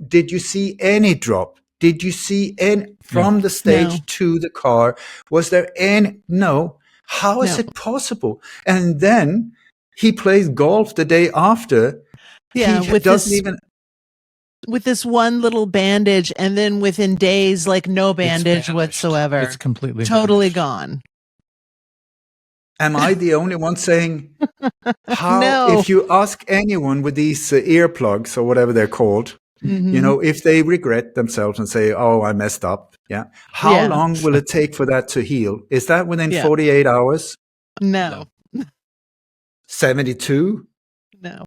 Did you see any drop? Did you see any from the stage to the car? Was there any? No. How is it possible? And then he plays golf the day after. Yeah, he doesn't even. With this one little bandage, and then within days, like no bandage whatsoever. It's completely totally vanished. gone. Am I the only one saying how? No. If you ask anyone with these earplugs or whatever they're called, if they regret themselves and say, "Oh, I messed up," how long will it take for that to heal? Is that within 48 hours? No. 72? No.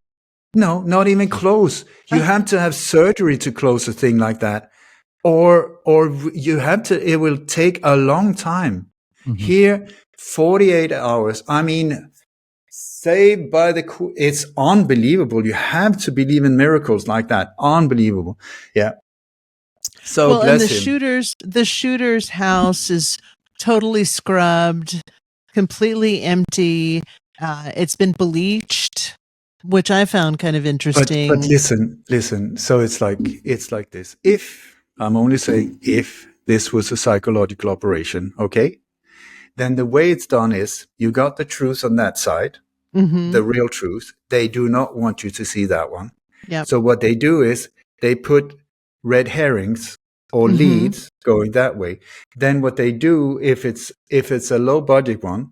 No, not even close. You have to have surgery to close a thing like that. Or you have to, it will take a long time. Here, 48 hours. I mean, saved by it's unbelievable. You have to believe in miracles like that. Unbelievable. Yeah. So well, bless and him. The shooter's house is totally scrubbed, completely empty. It's been bleached, which I found kind of interesting. But listen. So it's like this. If I'm only saying if this was a psychological operation, okay, then the way it's done is you got the truth on that side, the real truth. They do not want you to see that one. Yep. So what they do is they put red herrings or leads going that way. Then what they do, if it's a low budget one,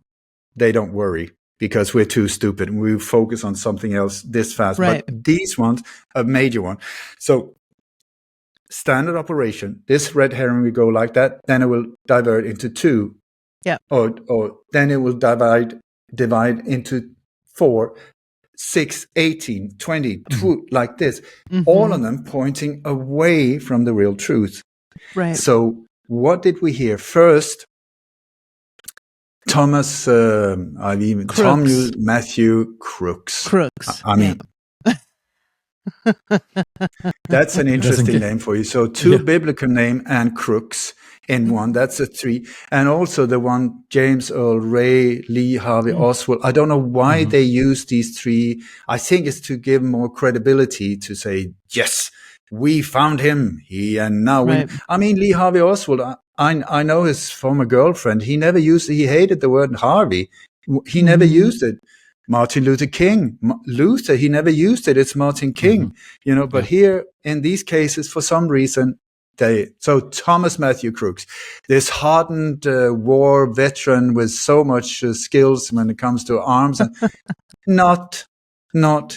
they don't worry, because we're too stupid and we focus on something else this fast. Right. But these ones, a major one. So standard operation, this red herring will go like that, then it will divert into 2. Yeah. Or then it will divide into 4, 6, 18, 20, 2, like this. All of them pointing away from the real truth. Right. So what did we hear first? Thomas, Matthew Crooks. I mean, that's an interesting name for you. So 2 biblical name and Crooks in one. That's a 3. And also the one, James Earl Ray, Lee Harvey Oswald. I don't know why they use these 3. I think it's to give more credibility, to say, yes, we found him. I mean, Lee Harvey Oswald, I know his former girlfriend. He never used it. He hated the word Harvey. He never used it. Martin Luther King, Luther, he never used it. It's Martin King, but here in these cases, for some reason, so Thomas Matthew Crooks, this hardened war veteran with so much skills when it comes to arms, and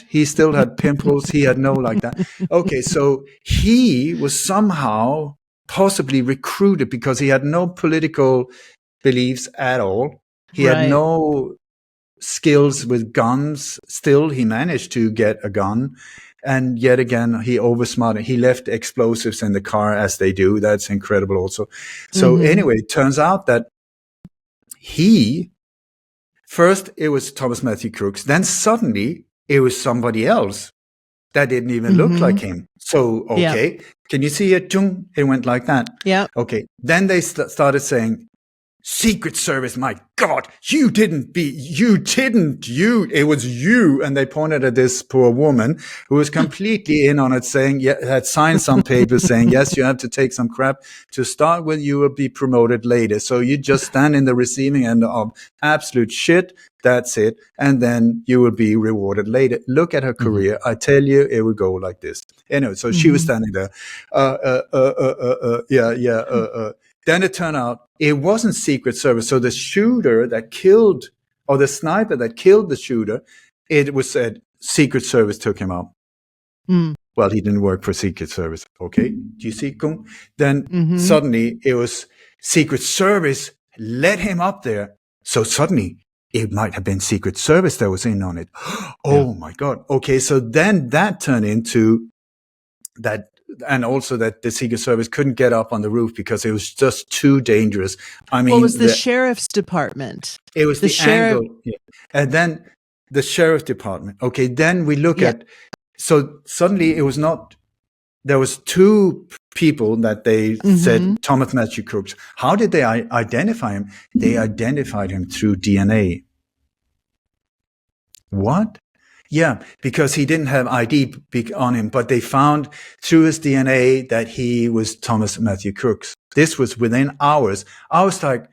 he still had pimples. He had no like that. Okay. So he was somehow possibly recruited because he had no political beliefs at all. He had no skills with guns. Still, he managed to get a gun. And yet again, he oversmarted. He left explosives in the car, as they do. That's incredible also. So anyway, it turns out that first it was Thomas Matthew Crooks. Then suddenly it was somebody else that didn't even look like him. So, okay. Can you see it? It went like that. Yeah. Okay. Then they started saying, Secret Service, my God, it was you. And they pointed at this poor woman who was completely in on it, saying, had signed some papers saying, yes, you have to take some crap to start with. You will be promoted later. So you just stand in the receiving end of absolute shit. That's it. And then you will be rewarded later. Look at her career. I tell you, it will go like this. Anyway, so she was standing there. Then it turned out it wasn't Secret Service. So the shooter that killed, or the sniper that killed the shooter, it was said Secret Service took him out. Well, he didn't work for Secret Service. Okay. Do you see? Then suddenly it was Secret Service let him up there. So suddenly it might have been Secret Service that was in on it. Oh my God. Okay. So then that turned into that. And also that the Secret Service couldn't get up on the roof because it was just too dangerous. I mean, it was the sheriff's department. It was the angle. Yeah. And then the sheriff department. Okay. Then we look at, so suddenly it was not, there was two people that they said Thomas Matthew Crooks. How did they identify him? They identified him through DNA. What? Yeah, because he didn't have ID on him, but they found through his DNA that he was Thomas Matthew Crooks. This was within hours. I was like,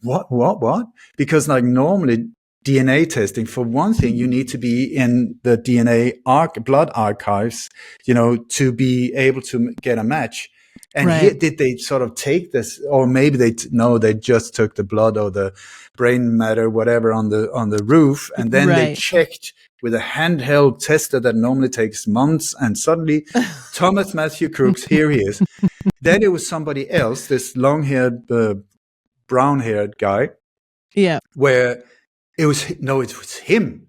what? Because like normally DNA testing, for one thing, you need to be in the DNA blood archives, to be able to get a match. And here, did they sort of take this, or maybe they just took the blood or the brain matter, whatever, on the roof, and then they checked with a handheld tester that normally takes months, and suddenly Thomas Matthew Crooks, here he is. Then it was somebody else, this long-haired, brown-haired guy. Yeah. Where it was him.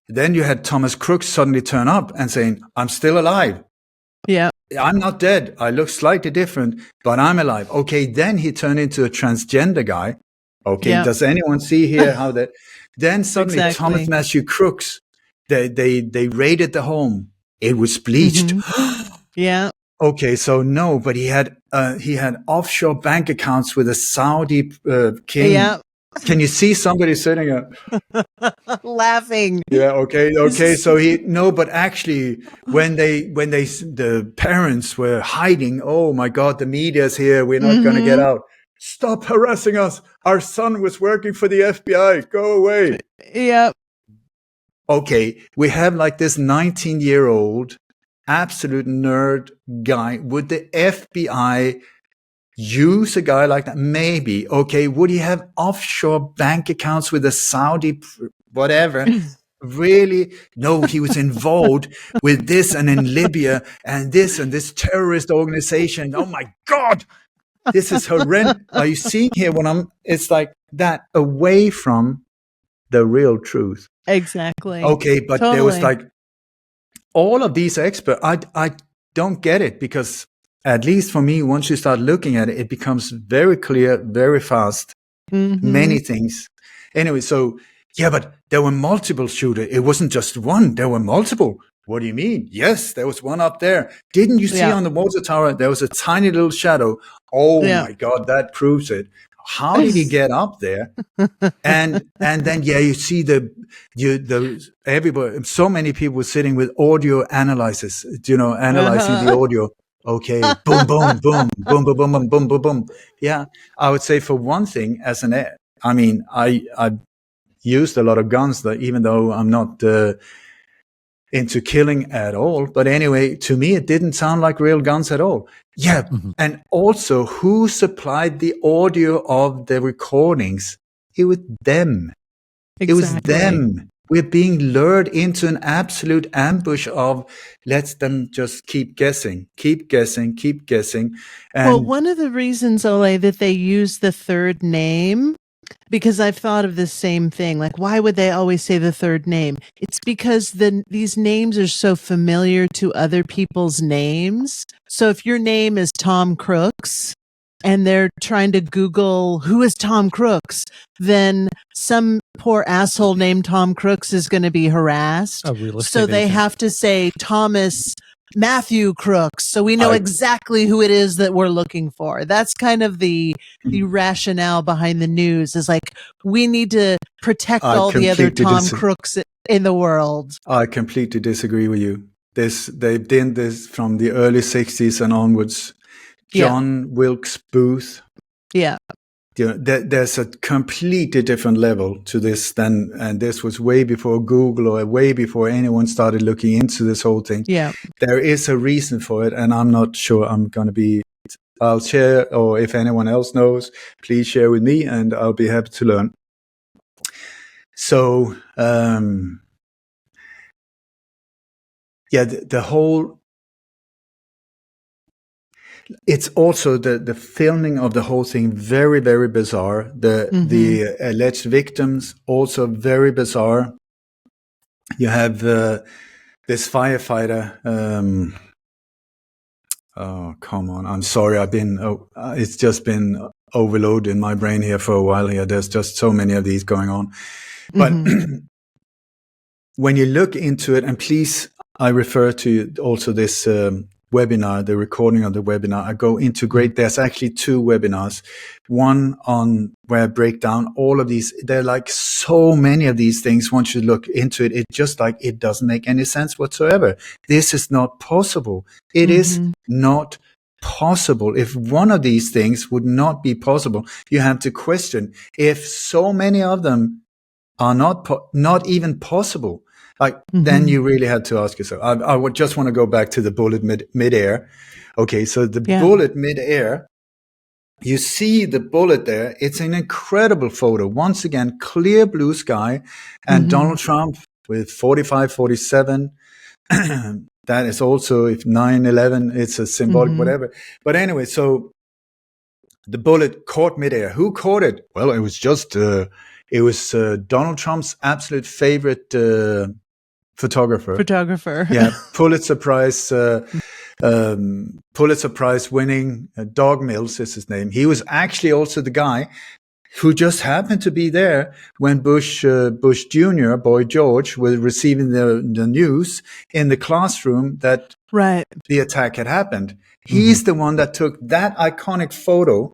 Then you had Thomas Crooks suddenly turn up and saying, I'm still alive. Yeah. I'm not dead. I look slightly different, but I'm alive. Okay, then he turned into a transgender guy. Okay, does anyone see here how that? Then suddenly Thomas Matthew Crooks, they raided the home. It was bleached. Yeah. Okay, so no, but he had offshore bank accounts with a Saudi king. Yeah. Can you see somebody sitting up? Laughing. Yeah. Okay. So but actually when the parents were hiding, oh my God, the media's here. We're not going to get out. Stop harassing us. Our son was working for the FBI. Go away. Yeah. Okay. We have like this 19-year-old absolute nerd guy. Would the FBI use a guy like that? Maybe. Okay. Would he have offshore bank accounts with a Saudi whatever? Really? No, he was involved with this and in Libya and this terrorist organization. Oh my God. This is horrendous. Are you seeing here it's like that, away from the real truth. Exactly. Okay. But There was like all of these experts. I don't get it, because at least for me, once you start looking at it, it becomes very clear, very fast, many things. Anyway, so, yeah, but there were multiple shooters. It wasn't just one. There were multiple. What do you mean? Yes, there was one up there. Didn't you see on the water tower, there was a tiny little shadow? Oh, my God, that proves it. How did he get up there? And then, you see everybody, so many people were sitting with audio analyzers, analyzing the audio. Okay, boom, boom, boom, boom, boom, boom, boom, boom, boom, boom. Yeah, I would say for one thing, I used a lot of guns, even though I'm not into killing at all. But anyway, to me, it didn't sound like real guns at all. Yeah, and also, who supplied the audio of the recordings? It was them. It was them. We're being lured into an absolute ambush of let's them just keep guessing. And one of the reasons, Ole, that they use the third name, because I've thought of the same thing. Like, why would they always say the third name? It's because these names are so familiar to other people's names. So if your name is Tom Crooks, and they're trying to Google who is Tom Crooks, then some poor asshole named Tom Crooks is going to be harassed. So they have to say Thomas Matthew Crooks, so we know exactly who it is that we're looking for. That's kind of the rationale behind the news, is like, we need to protect all the other Tom Crooks in the world. I completely disagree with you. They've done this from the early 60s and onwards. John Wilkes Booth. Yeah. There's a completely different level to this and this was way before Google or way before anyone started looking into this whole thing. Yeah. There is a reason for it, and I'm not sure I'll share, or if anyone else knows, please share with me and I'll be happy to learn. So, the whole, it's also the filming of the whole thing very, very bizarre. The alleged victims also very bizarre. You have this firefighter. Oh, come on! I'm sorry. It's just been overload in my brain here for a while. Here, there's just so many of these going on. But when you look into it, and please, I refer to also this webinar, the recording of the webinar. I go into there's actually 2 webinars. One on where I break down all of these. There are like so many of these things. Once you look into it, it just like, it doesn't make any sense whatsoever. This is not possible. It is not possible. If one of these things would not be possible, you have to question if so many of them are not even possible. Like, then you really have to ask yourself. I would just want to go back to the bullet midair. Okay, so the bullet midair, you see the bullet there. It's an incredible photo. Once again, clear blue sky, and Donald Trump with 45, 47. That is also, if 9/11, it's a symbolic whatever. But anyway, so the bullet caught midair. Who caught it? Well, it was just Donald Trump's absolute favorite photographer. Yeah, Pulitzer Prize winning Dog Mills is his name. He was actually also the guy who just happened to be there when Bush Jr., Boy George, was receiving the news in the classroom that the attack had happened. He's the one that took that iconic photo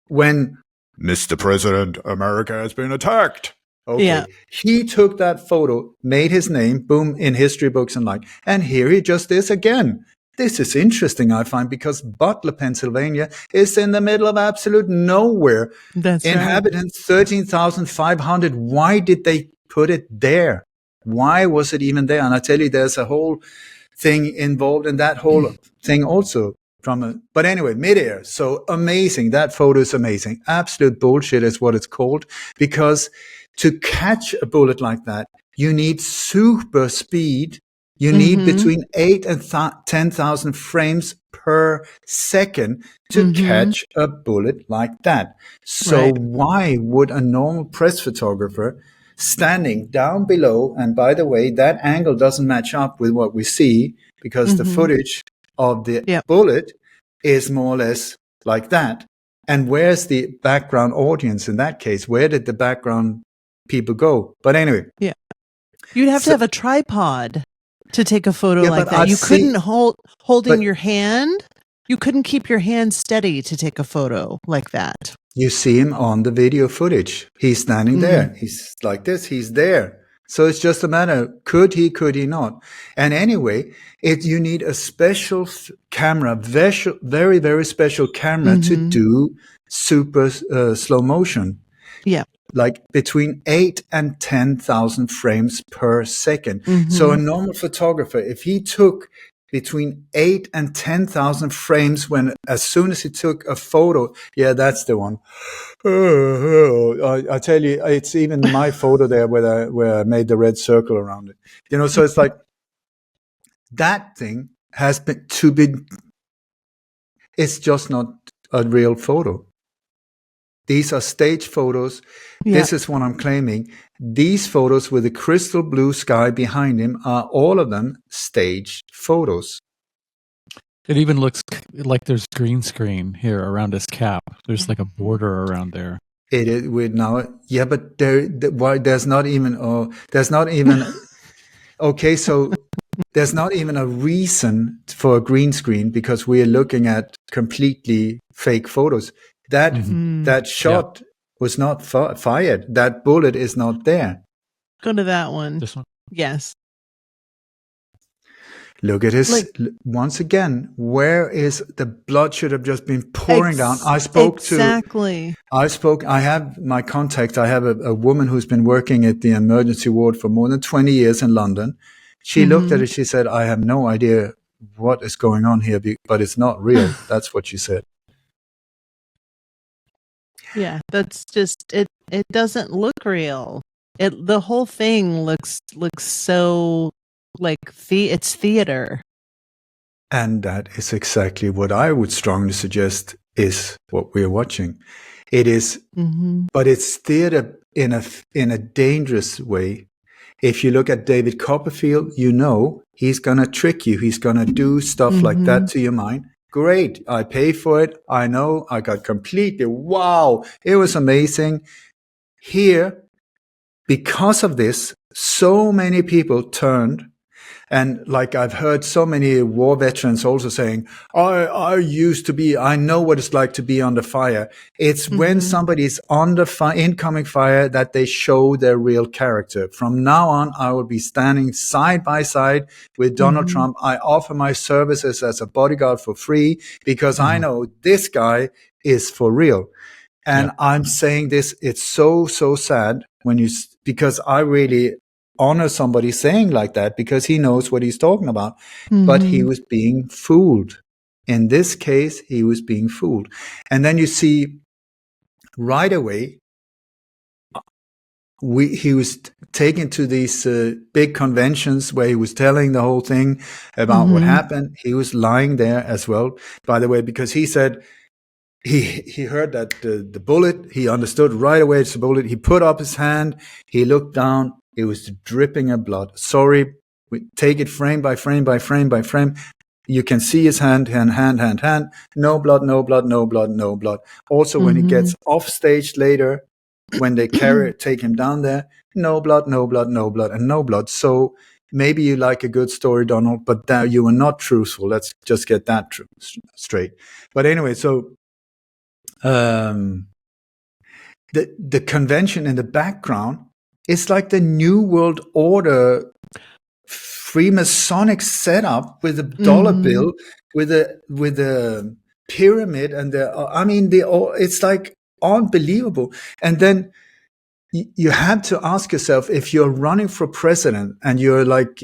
when Mr. President, America has been attacked. Okay. Yeah. He took that photo, made his name, boom, in history books and like, and here he just is again. This is interesting, I find, because Butler, Pennsylvania is in the middle of absolute nowhere. That's Inhabitants, 13,500. Why did they put it there? Why was it even there? And I tell you, there's a whole thing involved in that whole thing also. But anyway, midair. So amazing. That photo is amazing. Absolute bullshit is what it's called, because to catch a bullet like that, you need super speed. You need between 8 and 10,000 frames per second to catch a bullet like that. So why would a normal press photographer standing down below, and by the way, that angle doesn't match up with what we see, because the footage of the bullet is more or less like that. And where's the background audience in that case? Where did the background people go? But anyway. Yeah. You'd have to have a tripod to take a photo like that. You couldn't holding your hand. You couldn't keep your hand steady to take a photo like that. You see him on the video footage. He's standing there. He's like this. He's there. So it's just a matter, could he not? And anyway, you need a special camera, very, very special camera to do super slow motion. Yeah. Like between 8 and 10,000 frames per second. So a normal photographer, if he took between 8 and 10,000 frames as soon as he took a photo, that's the one. I tell you, it's even my photo there where I made the red circle around it. So it's like that thing has been it's just not a real photo. These are stage photos. Yeah. This is what I'm claiming. These photos with the crystal blue sky behind him are all of them staged photos. It even looks like there's green screen here around his cap. There's like a border around there. It is with now, but there's not even. Okay, so there's not even a reason for a green screen, because we are looking at completely fake photos. That shot was not fired. That bullet is not there. Go to that one. This one? Yes. Look at his, once again, where is the blood should have just been pouring down. I have my contact. I have a woman who's been working at the emergency ward for more than 20 years in London. She looked at it. She said, I have no idea what is going on here, but it's not real. That's what she said. Yeah, that's just it. It doesn't look real. The whole thing looks so like it's theater. And that is exactly what I would strongly suggest is what we're watching. It is, but it's theater in a dangerous way. If you look at David Copperfield, you know he's going to trick you. He's going to do stuff like that to your mind. Great. I pay for it. I know. I got completely, wow, it was amazing. Here, because of this, so many people turned. And like I've heard so many war veterans also saying, I know what it's like to be under fire. It's when somebody's under incoming fire that they show their real character. From now on, I will be standing side by side with Donald Trump. I offer my services as a bodyguard for free because I know this guy is for real. And I'm saying this, it's so sad because I really honor somebody saying like that because he knows what he's talking about. But he was being fooled. In this case, he was being fooled. And then you see right away, he was taken to these big conventions where he was telling the whole thing about what happened. He was lying there as well, by the way, because he said, he heard that the bullet, he understood right away it's a bullet. He put up his hand, he looked down, it was dripping of blood. Sorry, we take it frame by frame by frame by frame. You can see his hand. No blood, no blood, no blood, no blood. Also, when he gets off stage later, when they take him down there, no blood, no blood, no blood, and no blood. So maybe you like a good story, Donald, but that you were not truthful. Let's just get that straight. But anyway, so the convention in the background is like the New World Order Freemasonic setup with a dollar bill, with a pyramid, and it's like unbelievable. And then you have to ask yourself, if you're running for president and you're like,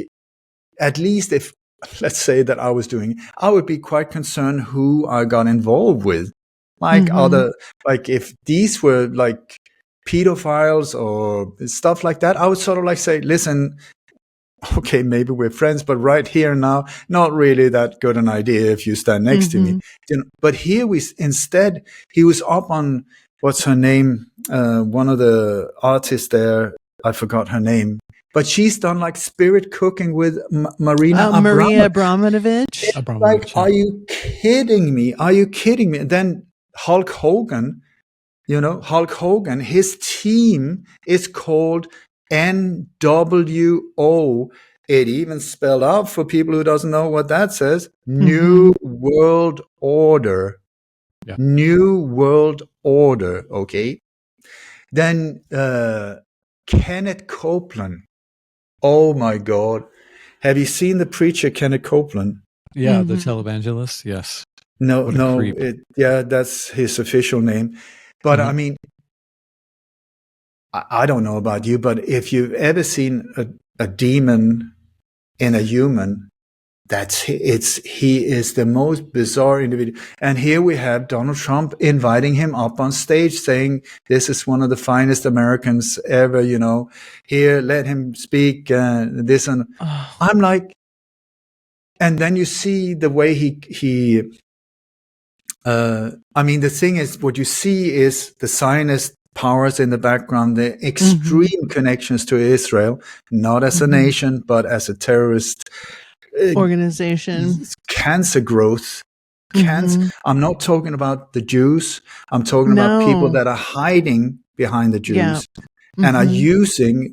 at least if, let's say that I was doing, I would be quite concerned who I got involved with. Like if these were like pedophiles or stuff like that, I would sort of like say, listen, okay, maybe we're friends, but right here now, not really that good an idea if you stand next to me. But here instead, he was up on, what's her name? One of the artists there, I forgot her name. But she's done like spirit cooking with Maria Abramovich. Like, are you kidding me? Are you kidding me? And then Hulk Hogan, his team is called NWO. It even spelled out for people who doesn't know what that says. New World Order. Yeah. New World Order. Okay. Then Kenneth Copeland. Oh my God. Have you seen the preacher Kenneth Copeland? Yeah, the televangelist. Yes. No, that's his official name. But I mean, I don't know about you, but if you've ever seen a demon in a human, he is the most bizarre individual. And here we have Donald Trump inviting him up on stage saying, this is one of the finest Americans ever, here, let him speak, this and I'm like, and then you see the way the thing is, what you see is the Zionist powers in the background, the extreme connections to Israel, not as a nation, but as a terrorist organization. Cancer growth. I'm not talking about the Jews. I'm talking about people that are hiding behind the Jews and are using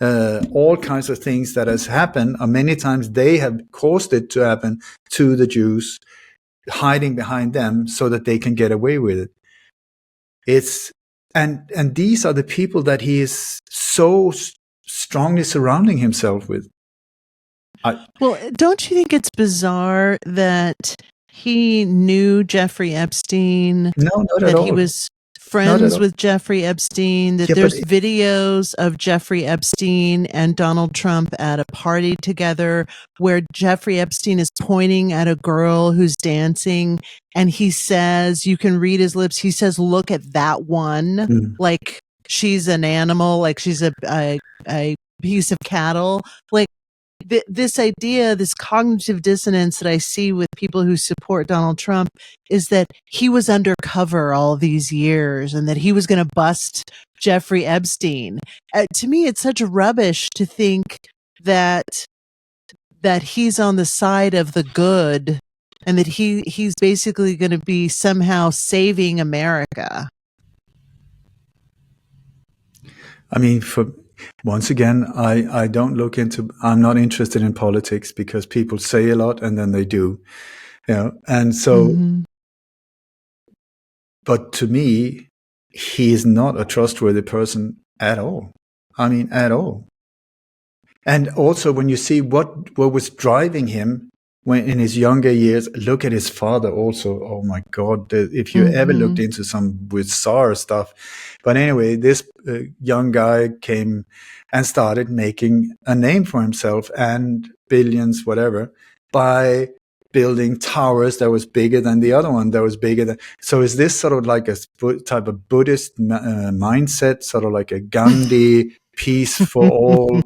all kinds of things that has happened. Many times they have caused it to happen to the Jews, hiding behind them so that they can get away with it. And these are the people that he is so strongly surrounding himself with. Well, don't you think it's bizarre that he knew Jeffrey Epstein? No, not that at all. He was friends with Jeffrey Epstein, that there's videos of Jeffrey Epstein and Donald Trump at a party together where Jeffrey Epstein is pointing at a girl who's dancing and he says, you can read his lips, he says, look at that one, like she's an animal, like she's a piece of cattle. Like, this idea, this cognitive dissonance that I see with people who support Donald Trump is that he was undercover all these years and that he was going to bust Jeffrey Epstein. To me, it's such rubbish to think that he's on the side of the good and that he's basically going to be somehow saving America. I mean, once again, I don't look into, I'm not interested in politics because people say a lot and then they do, and so, but to me, he is not a trustworthy person at all. I mean, at all. And also when you see what was driving him when in his younger years, look at his father also. Oh my God, if you ever looked into some bizarre stuff. But anyway, this young guy came and started making a name for himself and billions, whatever, by building towers that was bigger than the other one that was bigger than. So is this sort of like a type of Buddhist mindset, sort of like a Gandhi, peace for all,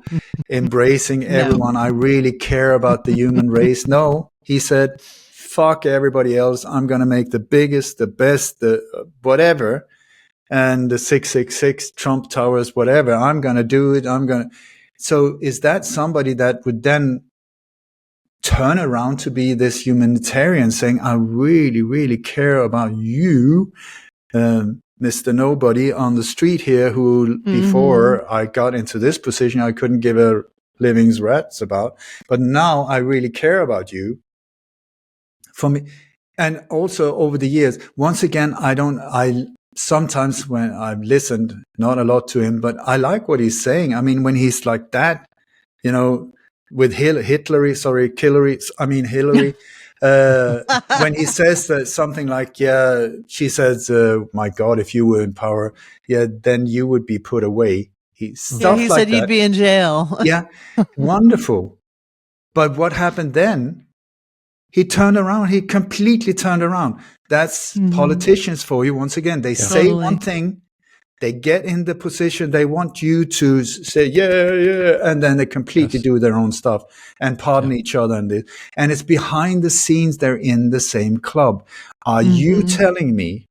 embracing everyone? I really care about the human race. No, he said, fuck everybody else. I'm going to make the biggest, the best, the whatever. And the 666 Trump towers, whatever. I'm going to do it. So is that somebody that would then turn around to be this humanitarian saying, I really, really care about you, Mr. Nobody on the street here who before I got into this position, I couldn't give a living's rat's about, but now I really care about you. For me, and also over the years, once again, sometimes when I've listened, not a lot to him, but I like what he's saying. I mean, when he's like that, with Hillary, when he says something like, she says, my God, if you were in power, then you would be put away. He said you'd be in jail. Yeah, wonderful. But what happened then? He turned around. He completely turned around. That's politicians for you. Once again, they say one thing, they get in the position, they want you to say, and then they completely do their own stuff and pardon each other. And it's behind the scenes, they're in the same club. Are you telling me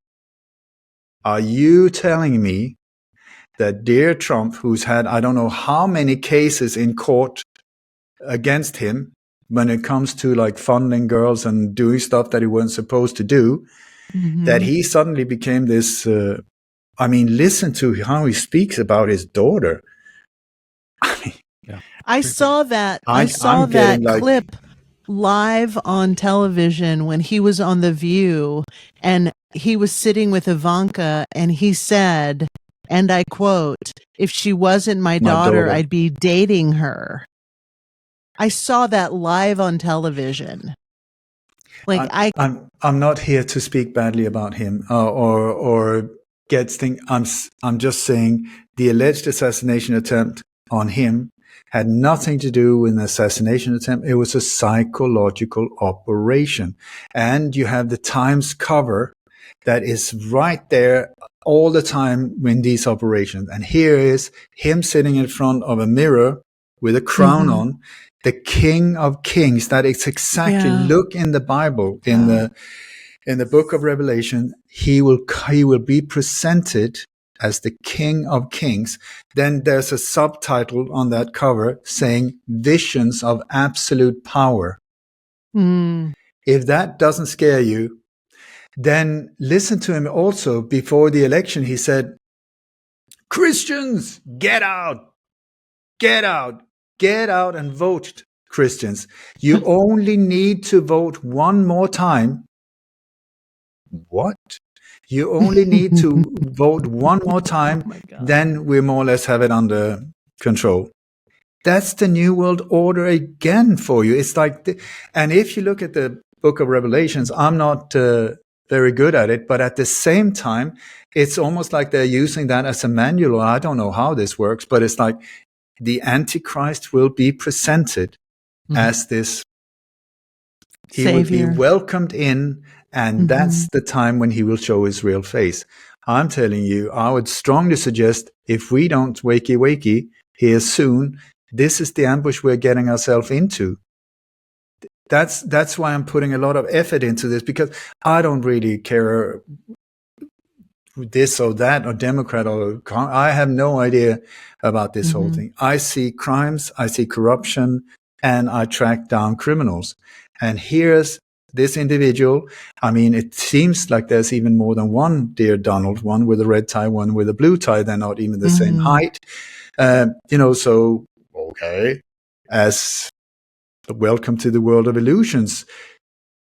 that dear Trump, who's had, I don't know how many cases in court against him when it comes to like funding girls and doing stuff that he wasn't supposed to do, that he suddenly became this, listen to how he speaks about his daughter. I saw that clip live on television when he was on The View and he was sitting with Ivanka and he said, and I quote, "If she wasn't my daughter, I'd be dating her." I saw that live on television. Like I'm not here to speak badly about him or get things. I'm just saying the alleged assassination attempt on him had nothing to do with an assassination attempt. It was a psychological operation. And you have the Times cover that is right there all the time in these operations. And here is him sitting in front of a mirror with a crown on, the King of Kings. That is exactly, look in the Bible, in the book of Revelation, he will be presented as the King of Kings. Then there's a subtitle on that cover saying visions of absolute power. If that doesn't scare you, then listen to him also. Before the election, he said, Christians, get out, get out, get out and vote, Christians. You only need to vote one more time. What? You only need to vote one more time, then we more or less have it under control. That's the New World Order again for you. It's like, and if you look at the book of Revelations, I'm not very good at it, but at the same time, it's almost like they're using that as a manual. I don't know how this works, but it's like the Antichrist will be presented as this. He Savior. will be welcomed in, and that's the time when he will show his real face. I'm telling you, I would strongly suggest if we don't wakey here soon, This is the ambush we're getting ourselves into. That's why I'm putting a lot of effort into this, because I don't really care this or that or Democrat or I have no idea about this whole thing. I see crimes, I see corruption, and I track down criminals. And here's this individual. I mean, it seems like there's even more than one Dear Donald, one with a red tie, one with a blue tie. They're not even the same height. So, okay, as welcome to the world of illusions.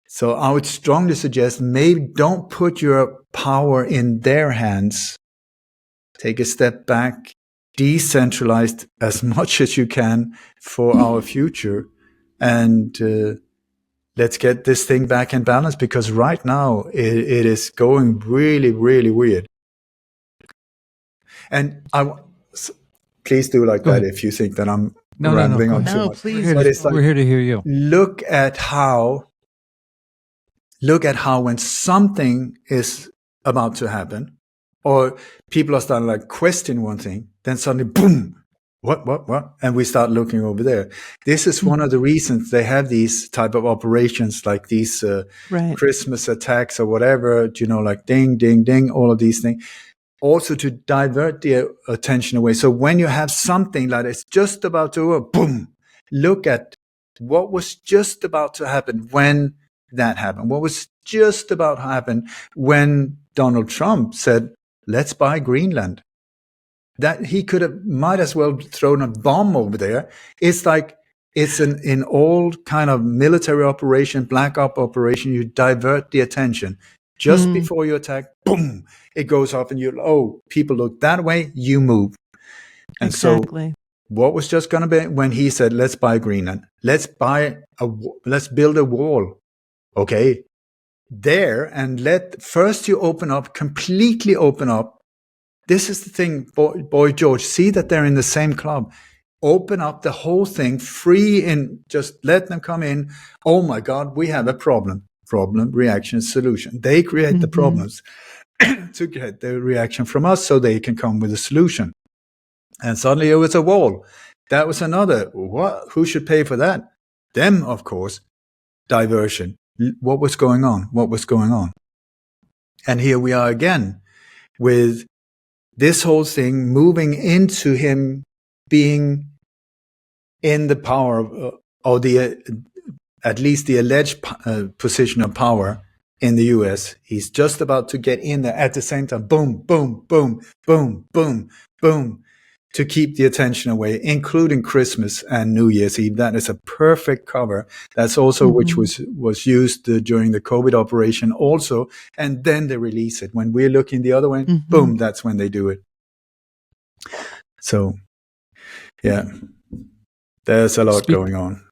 So I would strongly suggest maybe don't put your power in their hands. Take a step back, decentralize as much as you can for our future, and let's get this thing back in balance, because right now it is going really, really weird. And please do like Go that ahead. if you think that I'm No, rambling on go too ahead. much. Please. We're here to hear you. Look at how when something is about to happen, or people are starting like question one thing, then suddenly boom, what, and we start looking over there. This is one of the reasons they have these type of operations, like these Christmas attacks or whatever, like ding, ding, ding, all of these things, also to divert the attention away. So when you have something like it's just about to boom, look at what was just about to happen when that happened. What was just about to happen when Donald Trump said, let's buy Greenland? That he might as well thrown a bomb over there. It's like, it's an old kind of military operation, black op operation. You divert the attention. Just before you attack, boom, it goes off and people look that way, you move. And exactly. So what was just going to be when he said, let's buy Greenland, let's build a wall. Okay, there, and first you completely open up. This is the thing, boy George, see that they're in the same club. Open up the whole thing free and just let them come in. Oh my God, we have a problem, reaction, solution. They create the problems to get the reaction from us so they can come with a solution. And suddenly it was a wall. That was another. What? Who should pay for that? Them, of course. Diversion. What was going on? And here we are again with this whole thing moving into him being in the power or at least the alleged position of power in the US. He's just about to get in there at the same time. Boom, boom, boom, boom, boom, boom. To keep the attention away, including Christmas and New Year's Eve. That is a perfect cover. That's also which was used during the COVID operation also. And then they release it. When we're looking the other way, boom, that's when they do it. So, yeah, there's a lot going on.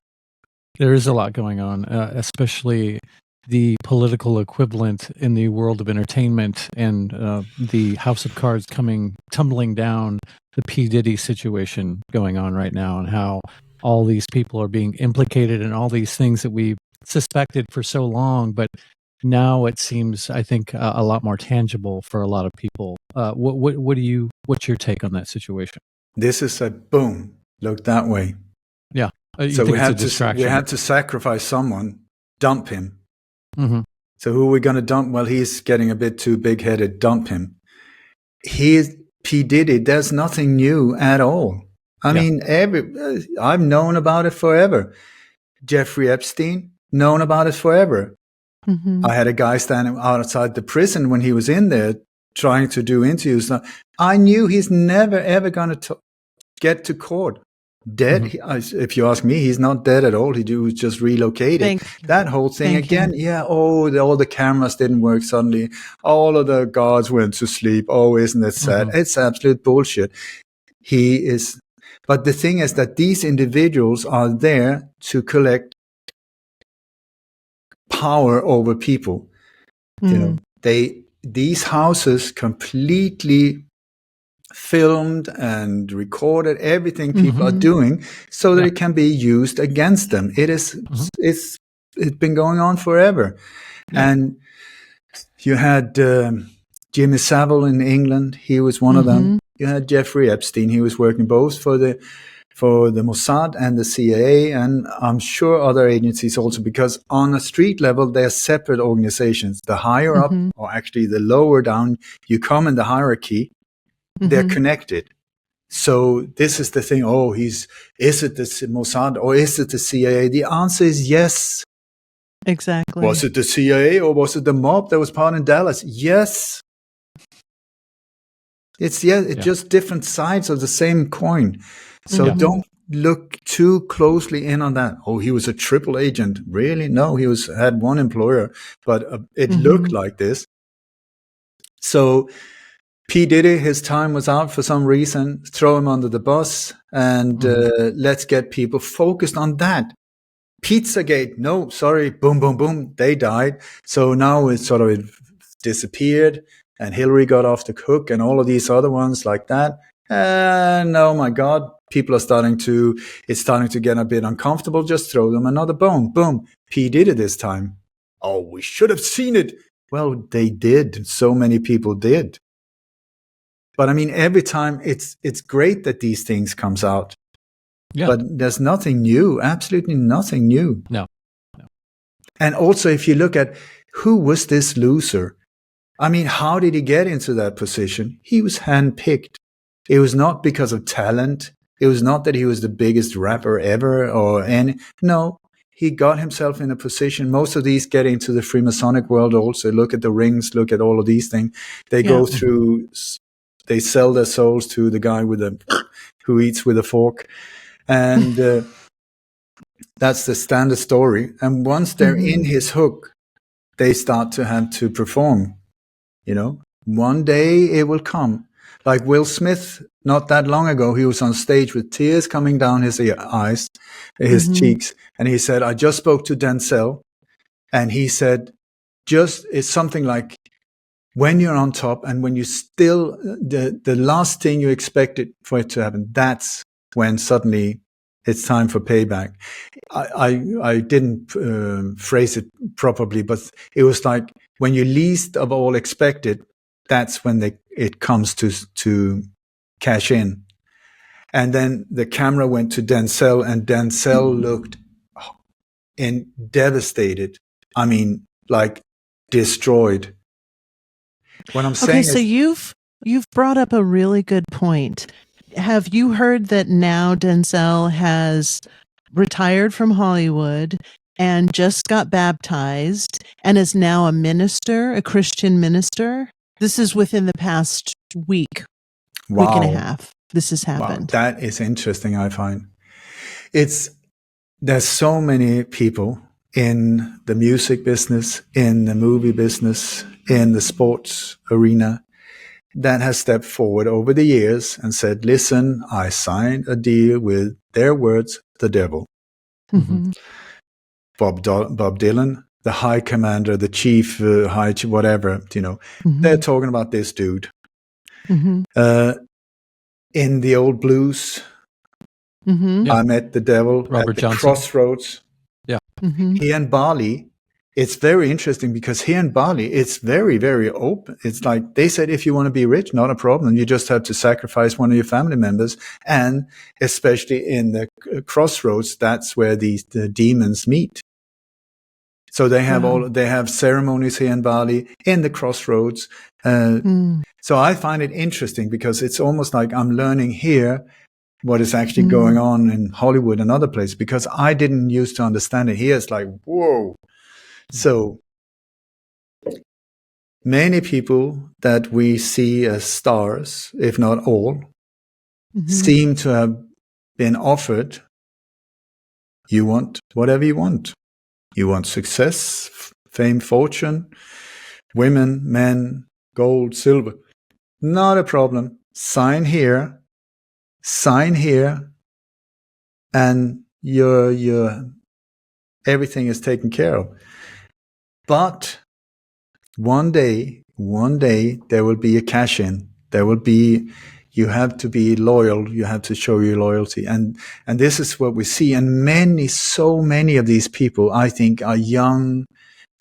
There is a lot going on, especially the political equivalent in the world of entertainment and the House of Cards tumbling down, the P. Diddy situation going on right now, and how all these people are being implicated in all these things that we suspected for so long, but now it seems, I think, a lot more tangible for a lot of people. What's your take on that situation? This is a boom. Look that way. Yeah. So we had to sacrifice someone, dump him. So who are we going to dump? Well, he's getting a bit too big-headed. Dump him. P. Diddy. There's nothing new at all. I mean, I've known about it forever. Jeffrey Epstein, known about it forever. I had a guy standing outside the prison when he was in there trying to do interviews. I knew he's never, ever going to get to court. Dead. If you ask me, he's not dead at all. He was just relocated. That whole thing again. Yeah. Oh, all the cameras didn't work suddenly. All of the guards went to sleep. Oh, isn't it sad? It's absolute bullshit. But the thing is that these individuals are there to collect power over people. These houses completely filmed and recorded everything people are doing so that it can be used against them. It's been going on forever. And you had Jimmy Savile in England. He was one of them. You had Jeffrey Epstein. He was working both for for the Mossad and the CIA, and I'm sure other agencies also, because on a street level, they're separate organizations. The higher up, or actually the lower down you come in the hierarchy, they're connected. So this is the thing. Oh, is it the Mossad or is it the CIA? The answer is yes. Exactly. Was it the CIA or was it the mob that was part in Dallas? Yes. It's just different sides of the same coin. So don't look too closely in on that. Oh, he was a triple agent. Really? No, he had one employer, but it looked like this. So P. Diddy, his time was out for some reason. Throw him under the bus and let's get people focused on that. Pizzagate, no, sorry, boom, boom, boom, they died. So now it disappeared, and Hillary got off the hook, and all of these other ones like that. And oh my God, people are starting to get a bit uncomfortable. Just throw them another bone. Boom, P did it this time. Oh, we should have seen it. Well, they did. So many people did. But I mean, every time it's great that these things comes out. Yeah. But there's nothing new, absolutely nothing new. No. And also, if you look at who was this loser, I mean, how did he get into that position? He was handpicked. It was not because of talent. It was not that he was the biggest rapper ever no, he got himself in a position. Most of these get into the Freemasonic world also. Look at the rings, look at all of these things. They go through, they sell their souls to the guy who eats with a fork. And that's the standard story. And once they're in his hook, they start to have to perform. You know, one day it will come. Like Will Smith, not that long ago, he was on stage with tears coming down his eyes, his cheeks. And he said, I just spoke to Denzel. And he said, it's something like, when you're on top and when you still, the last thing you expected for it to happen, that's when suddenly it's time for payback. I didn't phrase it properly, but it was like when you least of all expect it, that's when it comes to cash in. And then the camera went to Denzel, and Denzel looked devastated. I mean, like destroyed. What I'm saying so you've brought up a really good point. Have you heard that now Denzel has retired from Hollywood and just got baptized and is now a minister, a Christian minister? This is within the past week and a half. This has happened. Wow, that is interesting, I find. There's so many people in the music business, in the movie business, in the sports arena that has stepped forward over the years and said, listen, I signed a deal with, their words, the devil. Bob Dylan, the high commander, the chief, whatever, they're talking about this dude. In the old blues, I met the devil Robert at the Johnson. Crossroads. Yeah. Here in Bali, it's very interesting because here in Bali, it's very, very open. It's like they said, if you want to be rich, not a problem. You just have to sacrifice one of your family members. And especially in the Crossroads, that's where the demons meet. So they have ceremonies here in Bali in the Crossroads. So I find it interesting because it's almost like I'm learning here what is actually going on in Hollywood and other places, because I didn't used to understand it. Here it's like, whoa. So many people that we see as stars, if not all, seem to have been offered, you want whatever you want. You want success, fame, fortune, women, men, gold, silver. Not a problem. Sign here, and your everything is taken care of. But one day there will be a cash in. You have to be loyal. You have to show your loyalty. And this is what we see. And so many of these people, I think, are young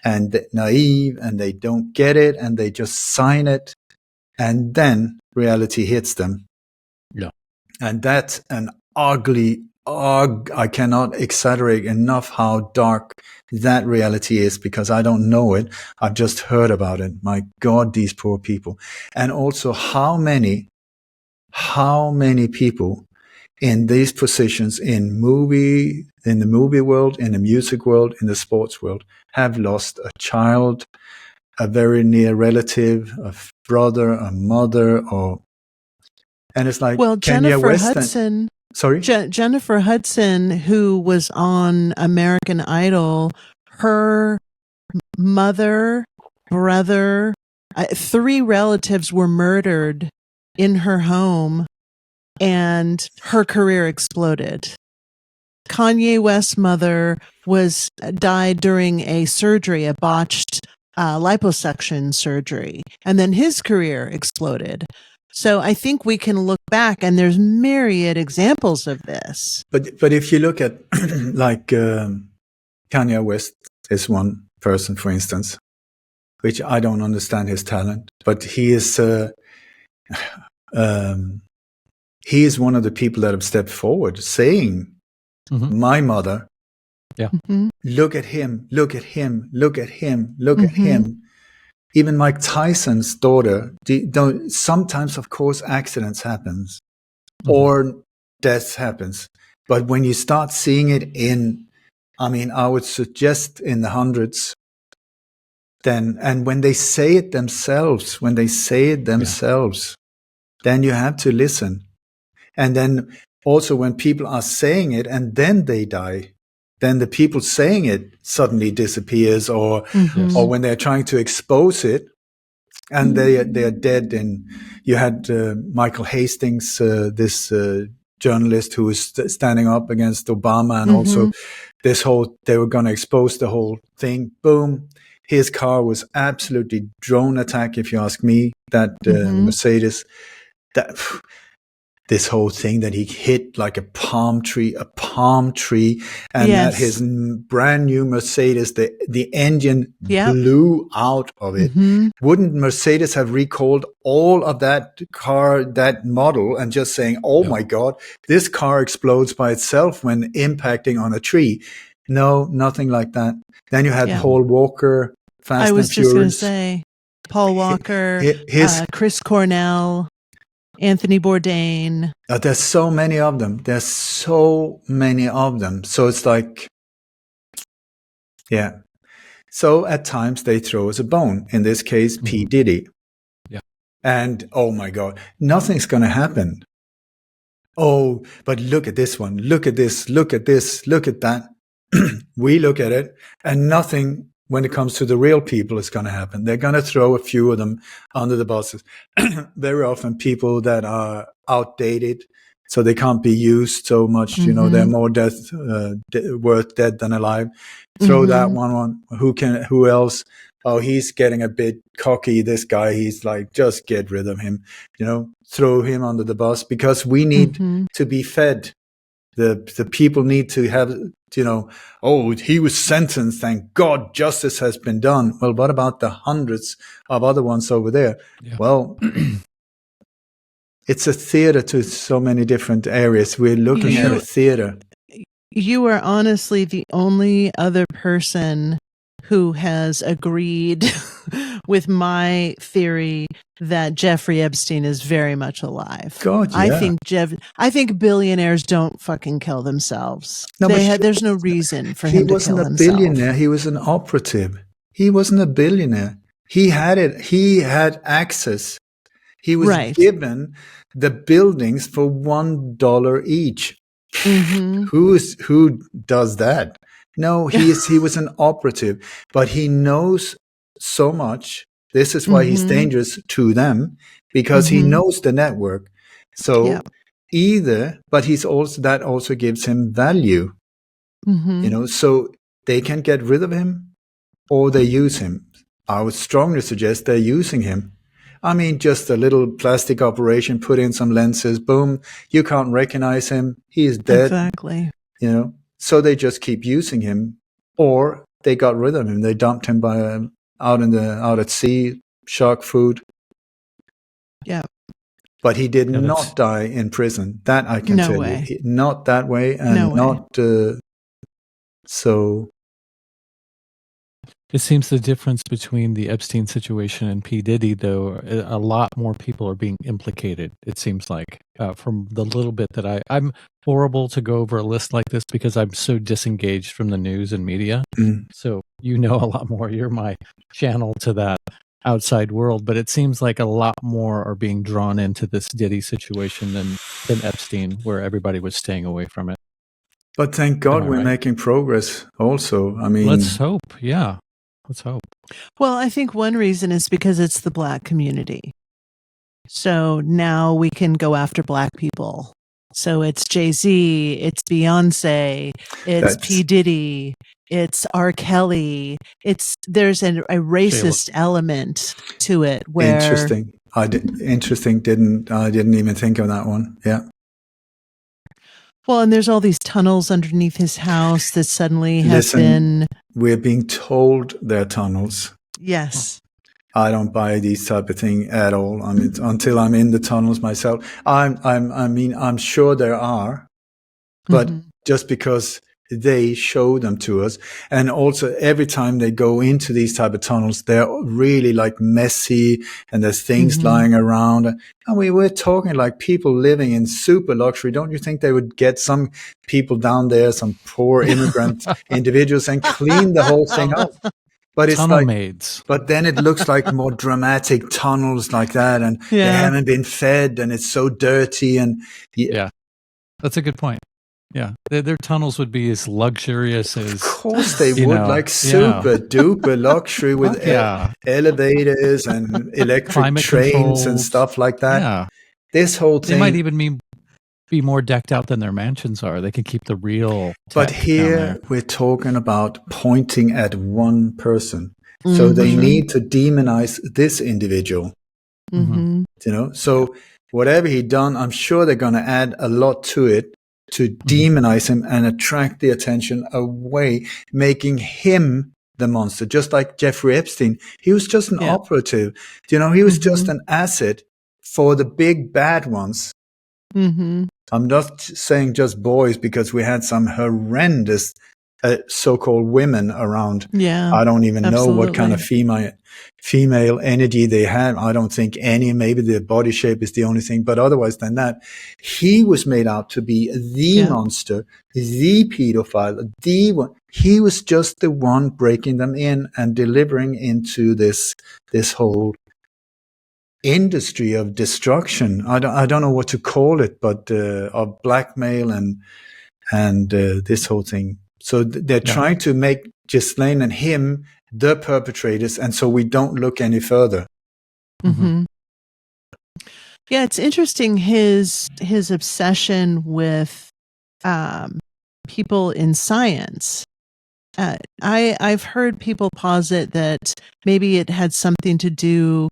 and naive, and they don't get it, and they just sign it. And then reality hits them. Yeah. And that's an ugly. I cannot exaggerate enough how dark that reality is, because I don't know it. I've just heard about it. My God, these poor people. And also how many people in these positions in the movie world, in the music world, in the sports world, have lost a child, a very near relative, a brother, a mother, and it's like, well, Kenya Jennifer West. Hudson. Sorry? Jennifer Hudson, who was on American Idol, her mother, brother, 3 relatives were murdered in her home, and her career exploded. Kanye West's mother died during a surgery, a botched liposuction surgery, and then his career exploded. So I think we can look back, and there's myriad examples of this. But if you look at like Kanye West is one person, for instance, which I don't understand his talent, but he is one of the people that have stepped forward, saying, "My mother, look at him, look at him, look at him, look at him." Even Mike Tyson's daughter. Sometimes, of course, accidents happens or death happens, but when you start seeing it I would suggest in the hundreds, then, and when they say it themselves, then you have to listen. And then also when people are saying it and then they die, then the people saying it suddenly disappears, or when they're trying to expose it and they are dead. And you had Michael Hastings, this journalist who was standing up against Obama, and also they were going to expose the whole thing. Boom. His car was absolutely drone attack, if you ask me. That Mercedes, this whole thing that he hit like a palm tree, and that his brand new Mercedes, the engine blew out of it. Wouldn't Mercedes have recalled all of that car, that model, and just saying, "Oh my God, this car explodes by itself when impacting on a tree"? No, nothing like that. Then you had Paul Walker, Fast and Furious. I was just going to say, Paul Walker, Chris Cornell, Anthony Bourdain. There's so many of them. So it's like, So at times they throw us a bone. In this case, P. Diddy. Yeah. And oh my God, nothing's going to happen. Oh, but look at this one. Look at this. Look at this. Look at that. We look at it, and nothing, when it comes to the real people, is going to happen. They're going to throw a few of them under the buses. Very often people that are outdated, so they can't be used so much. You know, they're more worth dead than alive. Throw that one on. Who else? Oh, he's getting a bit cocky, this guy. He's like, just get rid of him. You know, throw him under the bus, because we need to be fed. The people need to have, oh, he was sentenced. Thank God justice has been done. Well, what about the hundreds of other ones over there? Yeah. Well, it's a theater to so many different areas. We're looking at a theater. You are honestly the only other person who has agreed with my theory that Jeffrey Epstein is very much alive. God, yeah. I think billionaires don't fucking kill themselves. No, there's no reason for him to kill himself. He wasn't a billionaire. He was an operative. He wasn't a billionaire. He had it. He had access. He was given the buildings for $1 each. Who does that? No, he was an operative, but he knows so much. This is why he's dangerous to them, because he knows the network. So but that also gives him value. So they can get rid of him or they use him. I would strongly suggest they're using him. I mean, just a little plastic operation, put in some lenses, boom, you can't recognize him. He is dead. Exactly. So they just keep using him, or they got rid of him. They dumped him out at sea, shark food. Yeah. But he did Yeah, not die in prison. That I can No tell way. you. Not that way, and No way. not so. it seems the difference between the Epstein situation and P. Diddy, though, a lot more people are being implicated, it seems like, from the little bit that I'm horrible to go over a list like this because I'm so disengaged from the news and media. So you know a lot more. You're my channel to that outside world, but it seems like a lot more are being drawn into this Diddy situation than Epstein, where everybody was staying away from it. But thank God we're making progress also. I mean, let's hope. Yeah. Let's hope. Well, I think one reason is because it's the Black community. So now we can go after Black people. So it's Jay-Z, it's Beyonce, it's P. Diddy, it's R. Kelly. There's a racist element to it. Where interesting. I didn't even think of that one. Yeah. Well, and there's all these tunnels underneath his house that suddenly have been. We're being told they're tunnels. Yes. I don't buy these type of thing at all. I mean, until I'm in the tunnels myself. I'm sure there are, but just because they show them to us, and also every time they go into these type of tunnels, they're really like messy, and there's things lying around. And we're talking like people living in super luxury. Don't you think they would get some people down there, some poor immigrant individuals, and clean the whole thing up? But it's tunnel maids. But then it looks like more dramatic tunnels like that, and they haven't been fed, and it's so dirty. And yeah, that's a good point. Yeah, their tunnels would be as luxurious as. Of course they would, like super duper luxury with elevators and electric climate trains controls and stuff like that. Yeah, this whole thing. They might even be more decked out than their mansions are. They can keep the real. But here we're talking about pointing at one person, so they need to demonize this individual. You know, so whatever he done, I'm sure they're going to add a lot to it to demonize him and attract the attention away, making him the monster. Just like Jeffrey Epstein, he was just an operative. You know, he was just an asset for the big bad ones. I'm not saying just boys, because we had some horrendous so-called women around. Yeah, I don't even know what kind of female energy they had. I don't think any. Maybe their body shape is the only thing, but otherwise than that, he was made out to be the monster, the pedophile, the one. He was just the one breaking them in and delivering into this whole industry of destruction. I don't know what to call it, but of blackmail and this whole thing. So they're trying to make Ghislaine and him the perpetrators, and so we don't look any further. Yeah, it's interesting his obsession with people in science. I've heard people posit that maybe it had something to do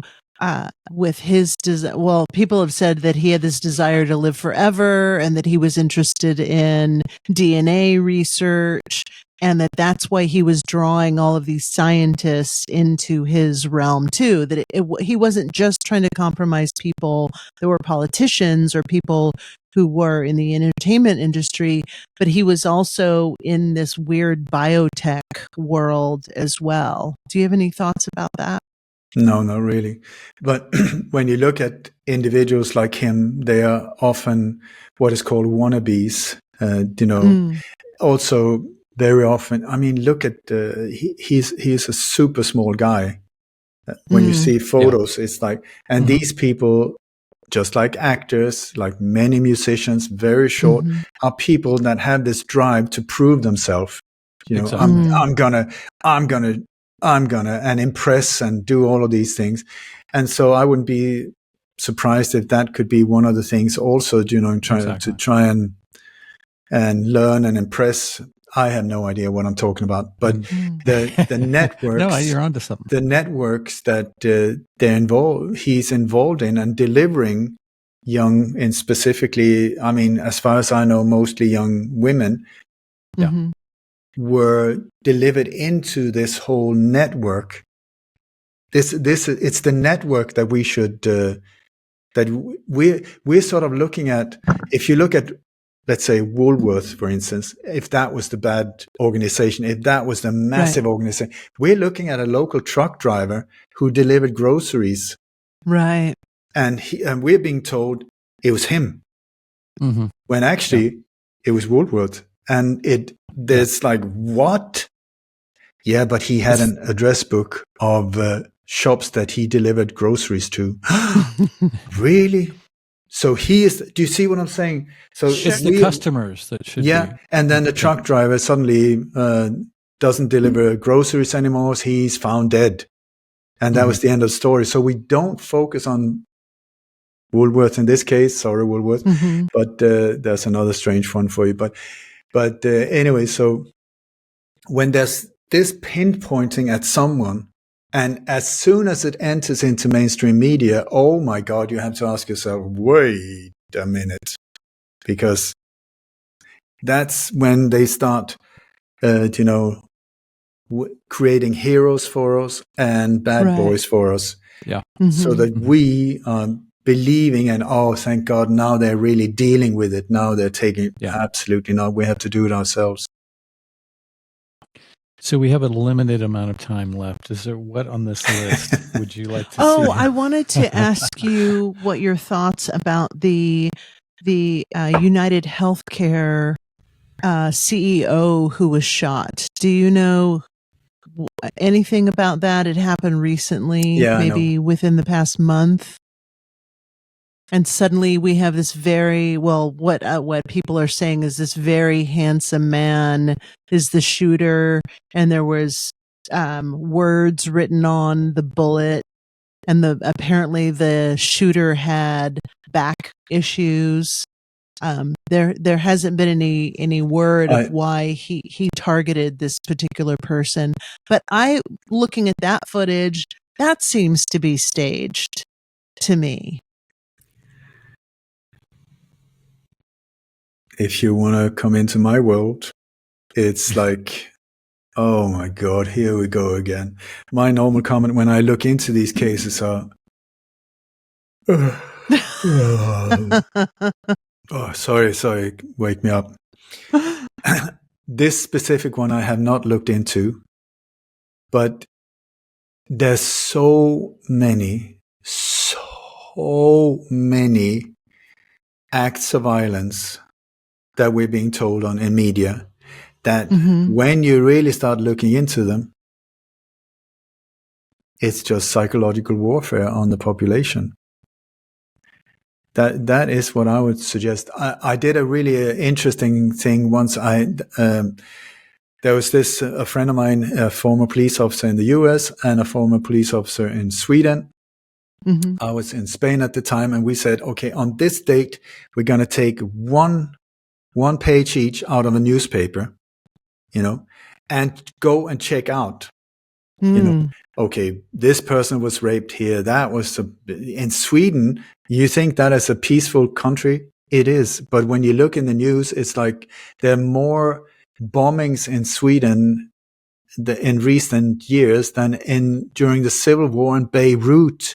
with his well, people have said that he had this desire to live forever, and that he was interested in DNA research, and that's why he was drawing all of these scientists into his realm too. That he wasn't just trying to compromise people that were politicians or people who were in the entertainment industry, but he was also in this weird biotech world as well. Do you have any thoughts about that? No, not really. But when you look at individuals like him, they are often what is called wannabes. Also very often. I mean, look at he's a super small guy. When you see photos, it's like, and these people, just like actors, like many musicians, very short, are people that have this drive to prove themselves. You know, I'm gonna and impress and do all of these things. And so I wouldn't be surprised if that could be one of the things also, to try and learn and impress. I have no idea what I'm talking about, but the networks, no, you're onto something. The networks that he's involved in and delivering young, and specifically, I mean, as far as I know, mostly young women, were delivered into this whole network. It's the network that we should that we're sort of looking at, if you look at, let's say, Woolworth, for instance, if that was the bad organization, if that was the massive organization, we're looking at a local truck driver who delivered groceries. Right. And we're being told it was him. Mm-hmm. When actually it was Woolworth. And there's like, what? Yeah, but he had an address book of shops that he delivered groceries to. Really? So he is, do you see what I'm saying? So it's the customers that should be. And then the truck driver suddenly doesn't deliver groceries anymore. He's found dead. And that was the end of the story. So we don't focus on Woolworth in this case. Sorry, Woolworth. Mm-hmm. But there's another strange one for you. But anyway, so when there's this pinpointing at someone, and as soon as it enters into mainstream media, oh my God, you have to ask yourself, wait a minute. Because that's when they start, creating heroes for us and bad boys for us. Yeah. Mm-hmm. So that we believing and, oh, thank God, now they're really dealing with it. Now they're taking absolutely not. We have to do it ourselves. So we have a limited amount of time left. Is there what on this list would you like to see? I wanted to ask you what your thoughts about the United Healthcare CEO who was shot. Do you know anything about that? It happened recently, maybe within the past month. And suddenly we have this what people are saying is this very handsome man is the shooter, and there was words written on the bullet, and apparently the shooter had back issues. There hasn't been any word of why he targeted this particular person, but looking at that footage, that seems to be staged to me. If you want to come into my world, it's like, oh my God, here we go again. My normal comment when I look into these cases are, sorry, wake me up. This specific one I have not looked into, but there's so many acts of violence that we're being told on in media that when you really start looking into them, it's just psychological warfare on the population. That is what I would suggest. I did a really interesting thing once. There was a friend of mine, a former police officer in the US and a former police officer in Sweden. Mm-hmm. I was in Spain at the time, and we said, okay, on this date, we're going to take one page each out of a newspaper, and go and check out, okay, this person was raped here. That was in Sweden. You think that is a peaceful country? It is. But when you look in the news, it's like there are more bombings in Sweden in recent years than during the civil war in Beirut.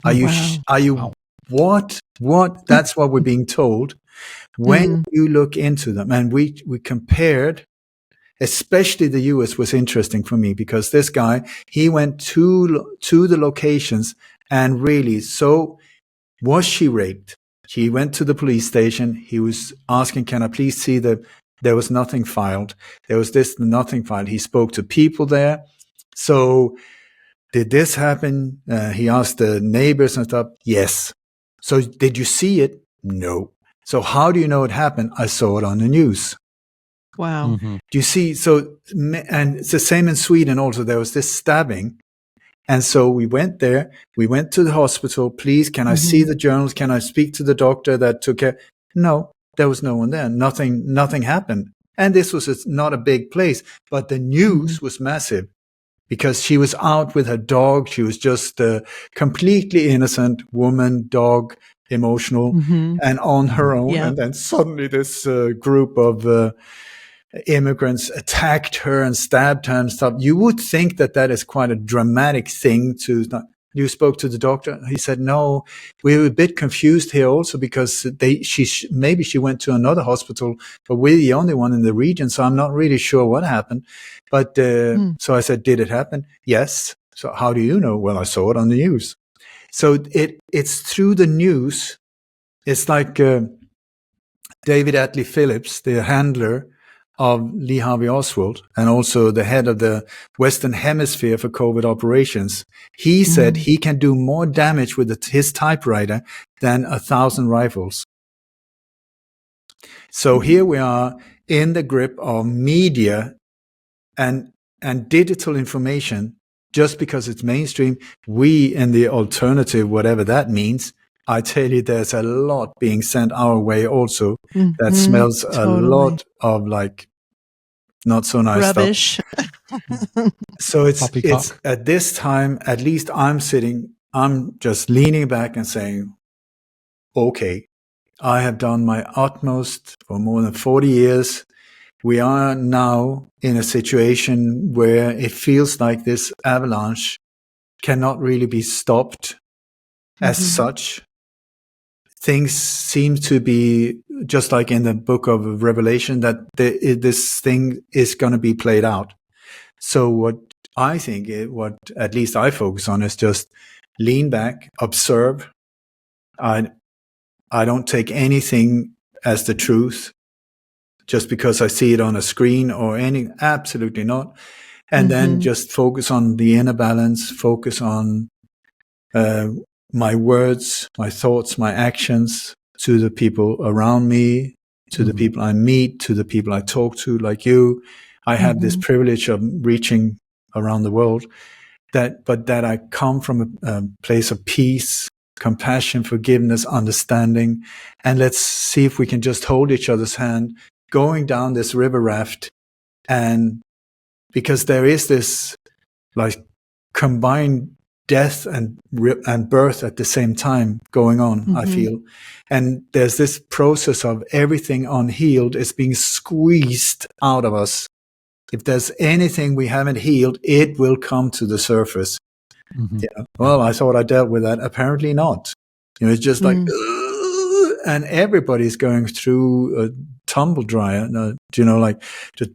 Are you, what? That's what we're being told. When you look into them, and we compared, especially the US was interesting for me because this guy, he went to the locations and really, so was she raped? He went to the police station. He was asking, can I please see there was nothing filed. There was nothing filed. He spoke to people there. So did this happen? He asked the neighbors and stuff. Yes. So did you see it? No. So how do you know it happened? I saw it on the news. Wow. Mm-hmm. Do you see? So, and it's the same in Sweden also. There was this stabbing. And so we went there. We went to the hospital. Please, can I see the journals? Can I speak to the doctor that took care? No, there was no one there. Nothing happened. And this was not a big place, but the news was massive because she was out with her dog. She was just a completely innocent woman, dog, emotional, and on her own. Yeah. And then suddenly this group of immigrants attacked her and stabbed her and stuff. You would think that is quite a dramatic thing to. You spoke to the doctor? He said, no, we were a bit confused here also because maybe she went to another hospital, but we're the only one in the region. So I'm not really sure what happened. But so I said, did it happen? Yes. So how do you know? Well, I saw it on the news. So it's through the news. It's like David Atlee Phillips, the handler of Lee Harvey Oswald, and also the head of the Western Hemisphere for COVID operations. He said he can do more damage with his typewriter than 1,000 rifles. So here we are in the grip of media and digital information. Just because it's mainstream, we in the alternative, whatever that means, I tell you, there's a lot being sent our way also that smells a lot of like not so nice rubbish stuff. So it's at this time, at least I'm just leaning back and saying, okay, I have done my utmost for more than 40 years. We are now in a situation where it feels like this avalanche cannot really be stopped as such. Things seem to be just like in the book of Revelation, that this thing is going to be played out. So what I think, what at least I focus on, is just lean back, observe. I don't take anything as the truth just because I see it on a screen or absolutely not. And then just focus on the inner balance, focus on my words, my thoughts, my actions to the people around me, to the people I meet, to the people I talk to, like you. I have this privilege of reaching around the world, but that I come from a place of peace, compassion, forgiveness, understanding. And let's see if we can just hold each other's hand going down this river raft. And because there is this like combined death and birth at the same time going on, I feel. And there's this process of everything unhealed is being squeezed out of us. If there's anything we haven't healed, it will come to the surface. Yeah. Well, I thought I dealt with that. Apparently not. It's just like, and everybody's going through a tumble dryer, like just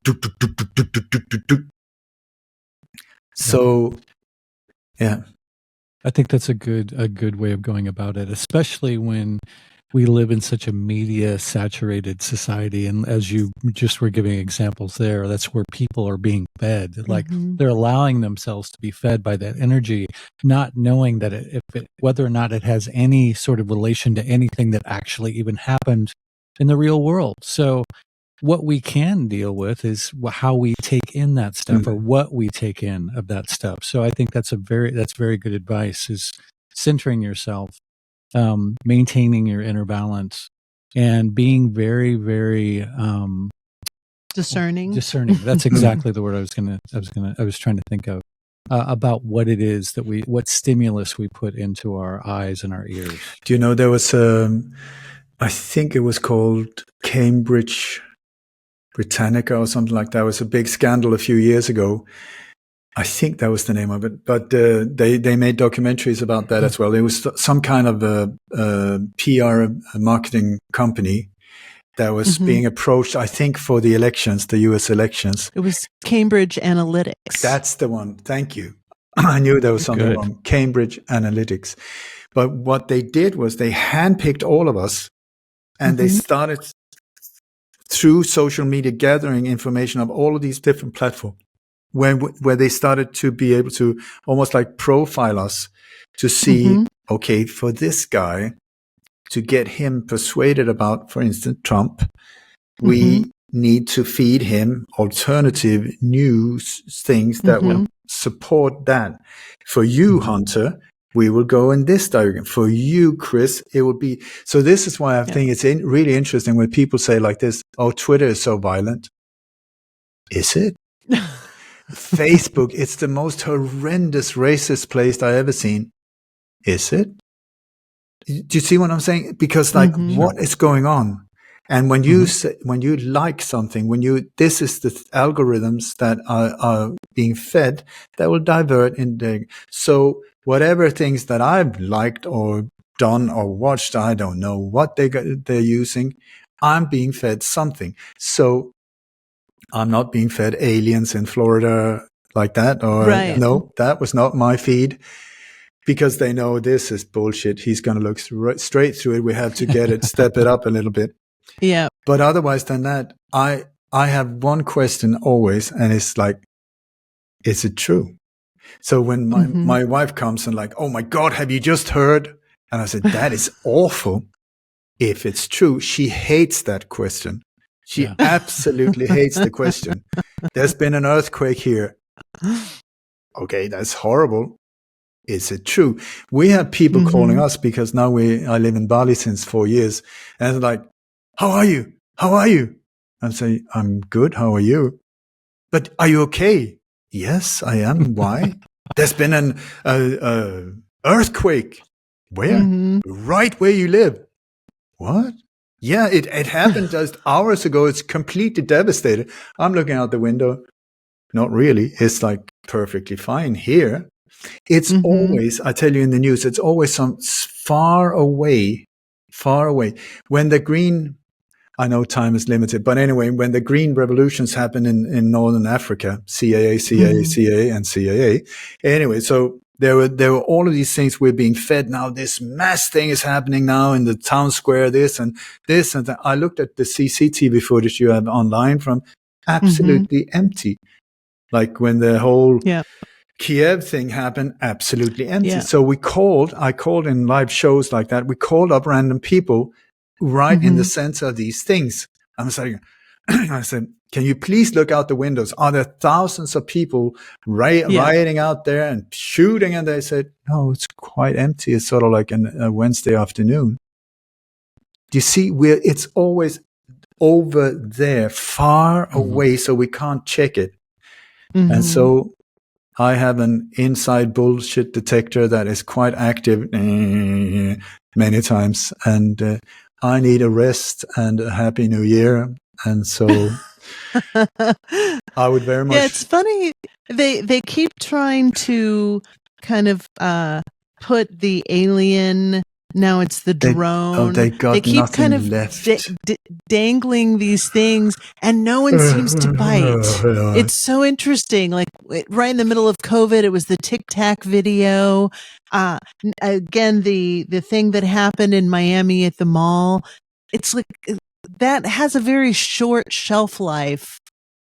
so, yeah. I think that's a good way of going about it, especially when we live in such a media saturated society. And as you just were giving examples there, that's where people are being fed. Like they're allowing themselves to be fed by that energy, not knowing that whether or not it has any sort of relation to anything that actually even happened in the real world. So what we can deal with is how we take in that stuff or what we take in of that stuff. So I think that's very good advice, is centering yourself, maintaining your inner balance, and being very, very discerning. That's exactly the word I was trying to think of, about what it is what stimulus we put into our eyes and our ears. Do you know there was I think it was called Cambridge Britannica or something like that. It was a big scandal a few years ago. I think that was the name of it. But they made documentaries about that as well. It was some kind of a PR marketing company that was being approached, I think, for the elections, the US elections. It was Cambridge Analytics. That's the one. Thank you. I knew there was something wrong. Cambridge Analytics. But what they did was they handpicked all of us, and they started through social media gathering information of all of these different platforms, where they started to be able to almost like profile us to see, okay, for this guy, to get him persuaded about, for instance, Trump, we need to feed him alternative news things that will support that. For you, Hunter, we will go in this direction. For you, Chris, it will be. So this is why I think it's really interesting when people say like this, oh, Twitter is so violent. Is it? Facebook, it's the most horrendous racist place I ever seen. Is it? Do you see what I'm saying? Because what is going on? And when you say, when you like something, this is the algorithms that are being fed that will divert in the. So whatever things that I've liked or done or watched, I don't know what they're using. I'm being fed something. So I'm not being fed aliens in Florida like that. Or Right. no, that was not my feed, because they know this is bullshit. He's going to look straight through it. We have to get it, step it up a little bit. Yeah. But otherwise than that, I have one question always, and it's like, is it true? So when my wife comes and like, oh my God, have you just heard? And I said, that is awful. If it's true, she hates that question. She absolutely hates the question. There's been an earthquake here. Okay, that's horrible. Is it true? We have people calling us because now I live in Bali since 4 years, and they're like, how are you? How are you? I'm saying, I'm good. How are you? But are you okay? Yes, I am. Why? There's been an earthquake. Where? Right where you live. What? Yeah, it happened just hours ago. It's completely devastated. I'm looking out the window. Not really. It's like perfectly fine here. It's always, I tell you in the news, it's always some far away. When the green, I know time is limited, but anyway, when the green revolutions happened in Northern Africa, CAA, and CAA. Anyway, so there were all of these things we're being fed now. This mass thing is happening now in the town square, this and that. I looked at the CCTV footage you have online from absolutely empty. Like when the whole Kiev thing happened, absolutely empty. Yeah. So I called in live shows like that. We called up random people right in the center of these things. I was like, I said, can you please look out the windows? Are there thousands of people rioting out there and shooting? And they said, no, it's quite empty. It's sort of like a Wednesday afternoon. Do you see? It's always over there, far away, so we can't check it. And so I have an inside bullshit detector that is quite active many times, and I need a rest and a happy new year. And so I would very much. Yeah, it's funny. They keep trying to kind of put the alien. Now it's the drone. They keep nothing kind of left. dangling these things, and no one seems to bite. It's so interesting. Like right in the middle of COVID, it was the Tic Tac video. Again, the thing that happened in Miami at the mall. It's like that has a very short shelf life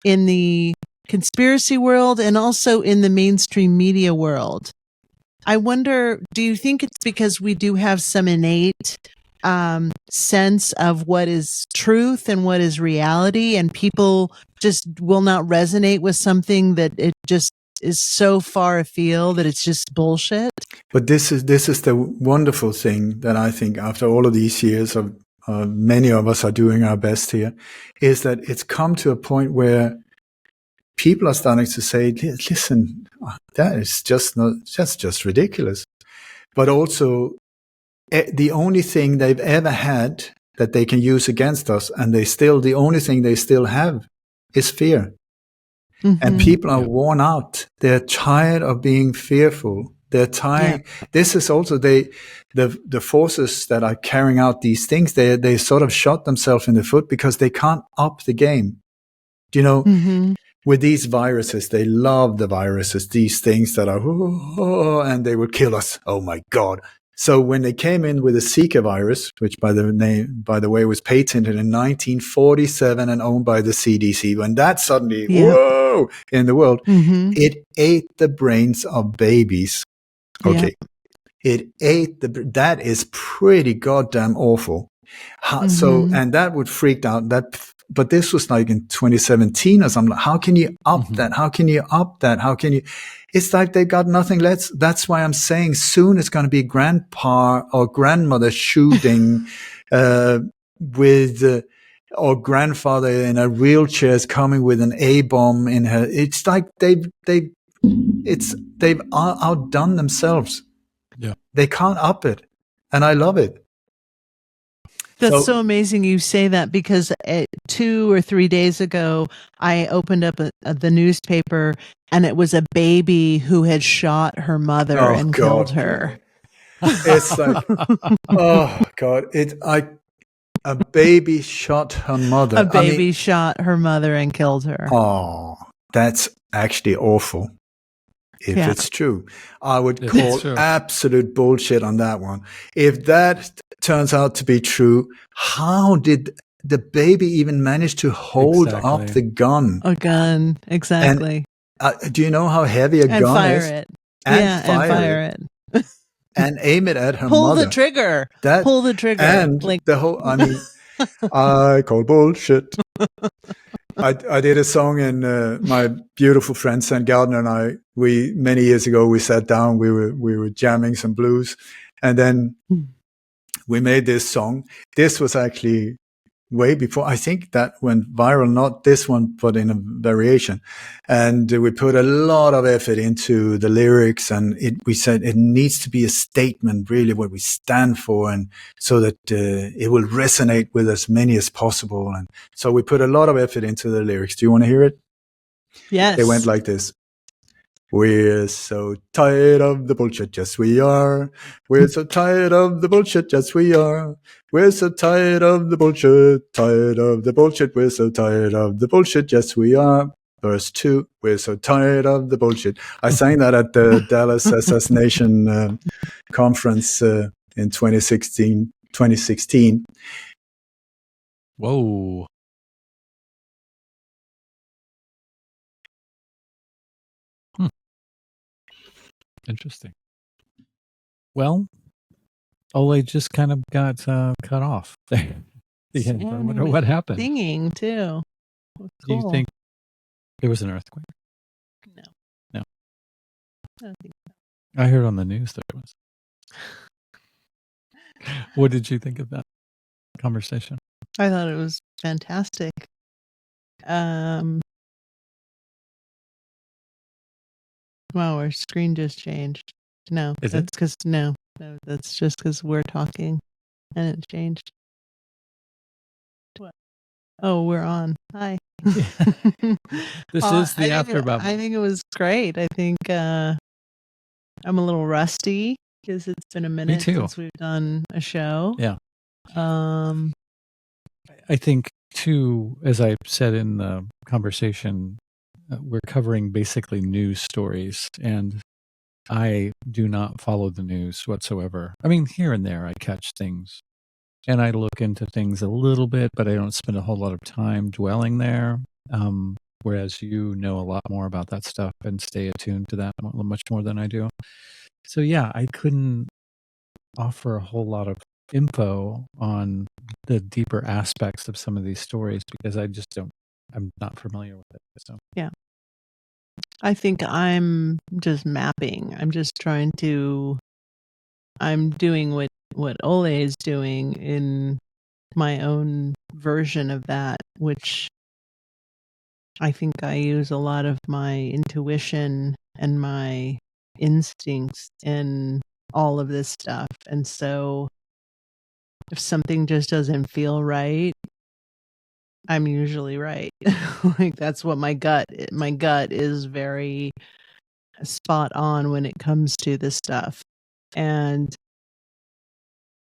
in the conspiracy world and also in the mainstream media world. I wonder, do you think it's because we do have some innate sense of what is truth and what is reality, and people just will not resonate with something that it just is so far afield that it's just bullshit? But this is the wonderful thing that I think after all of these years of many of us are doing our best here, is that it's come to a point where people are starting to say, listen, that's just ridiculous. But also, the only thing they've ever had that they can use against us, and the only thing they still have is fear. And people are worn out. They're tired of being fearful. They're tired. This is also the forces that are carrying out these things. They sort of shot themselves in the foot because they can't up the game. You know, with these viruses, they love the viruses, these things that are, and they will kill us. Oh my God. So when they came in with the Zika virus, which by the way, was patented in 1947 and owned by the CDC, when that suddenly, whoa, in the world, it ate the brains of babies. Okay. It ate that is pretty goddamn awful. So, and that would freak out but this was like in 2017 or something. How can you up that? How can you up that? How can you? It's like they got nothing less. That's why I'm saying soon it's going to be grandpa or grandmother shooting with or grandfather in a wheelchair is coming with an A-bomb in her. It's like they've outdone themselves. Yeah, they can't up it, and I love it. That's so amazing you say that, because 2 or 3 days ago, I opened up the newspaper and it was a baby who had shot her mother and killed her. It's like, oh God, a baby shot her mother. A baby shot her mother and killed her. Oh, that's actually awful. If it's true, I would call absolute bullshit on that one. If that turns out to be true, how did the baby even manage to hold up the gun? A gun, exactly. And, do you know how heavy a gun fire is? It. And fire it. And aim it at her Pull mother. The trigger. Pull the trigger. And the whole, I mean, I call bullshit. I did a song, and my beautiful friend Sam Gardner and I, many years ago, we sat down, we were jamming some blues, and then we made this song. This was actually way before, I think that went viral, not this one, but in a variation. And we put a lot of effort into the lyrics, and we said it needs to be a statement, really what we stand for, and so that it will resonate with as many as possible. And so we put a lot of effort into the lyrics. Do you want to hear it? Yes. They went like this. We're so tired of the bullshit, yes we are. We're so tired of the bullshit, yes we are. We're so tired of the bullshit, tired of the bullshit. We're so tired of the bullshit, yes we are. Verse 2, we're so tired of the bullshit. I sang that at the Dallas Assassination conference in 2016. Whoa. Interesting. Well, Ole just kind of got cut off there. I wonder what happened. Singing too. Cool. Do you think there was an earthquake? No. No. I don't think so. I heard on the news there was. What did you think of that conversation? I thought it was fantastic. Wow, our screen just changed. No, that's because that's just because we're talking, and it changed. What? Oh, we're on. Hi. This is the after bubble. I think it was great. I think I'm a little rusty because it's been a minute since we've done a show. Yeah. I think too, as I said in the conversation, we're covering basically news stories, and I do not follow the news whatsoever. I mean, here and there I catch things, and I look into things a little bit, but I don't spend a whole lot of time dwelling there. Whereas you know a lot more about that stuff and stay attuned to that much more than I do. So yeah, I couldn't offer a whole lot of info on the deeper aspects of some of these stories because I'm not familiar with it. So yeah, I think I'm just mapping. I'm doing what Ole is doing in my own version of that, which I think I use a lot of my intuition and my instincts in all of this stuff. And so if something just doesn't feel right, I'm usually right. Like that's what my gut is very spot on when it comes to this stuff. And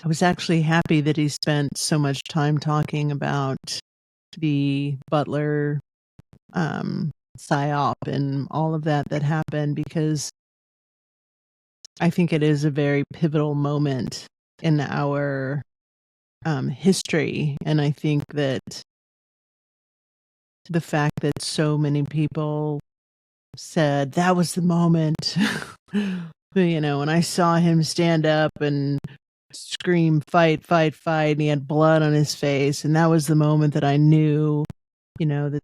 I was actually happy that he spent so much time talking about the Butler psyop and all of that happened, because I think it is a very pivotal moment in our history. And I think that the fact that so many people said that was the moment, and I saw him stand up and scream, fight, fight, fight, and he had blood on his face. And that was the moment that I knew,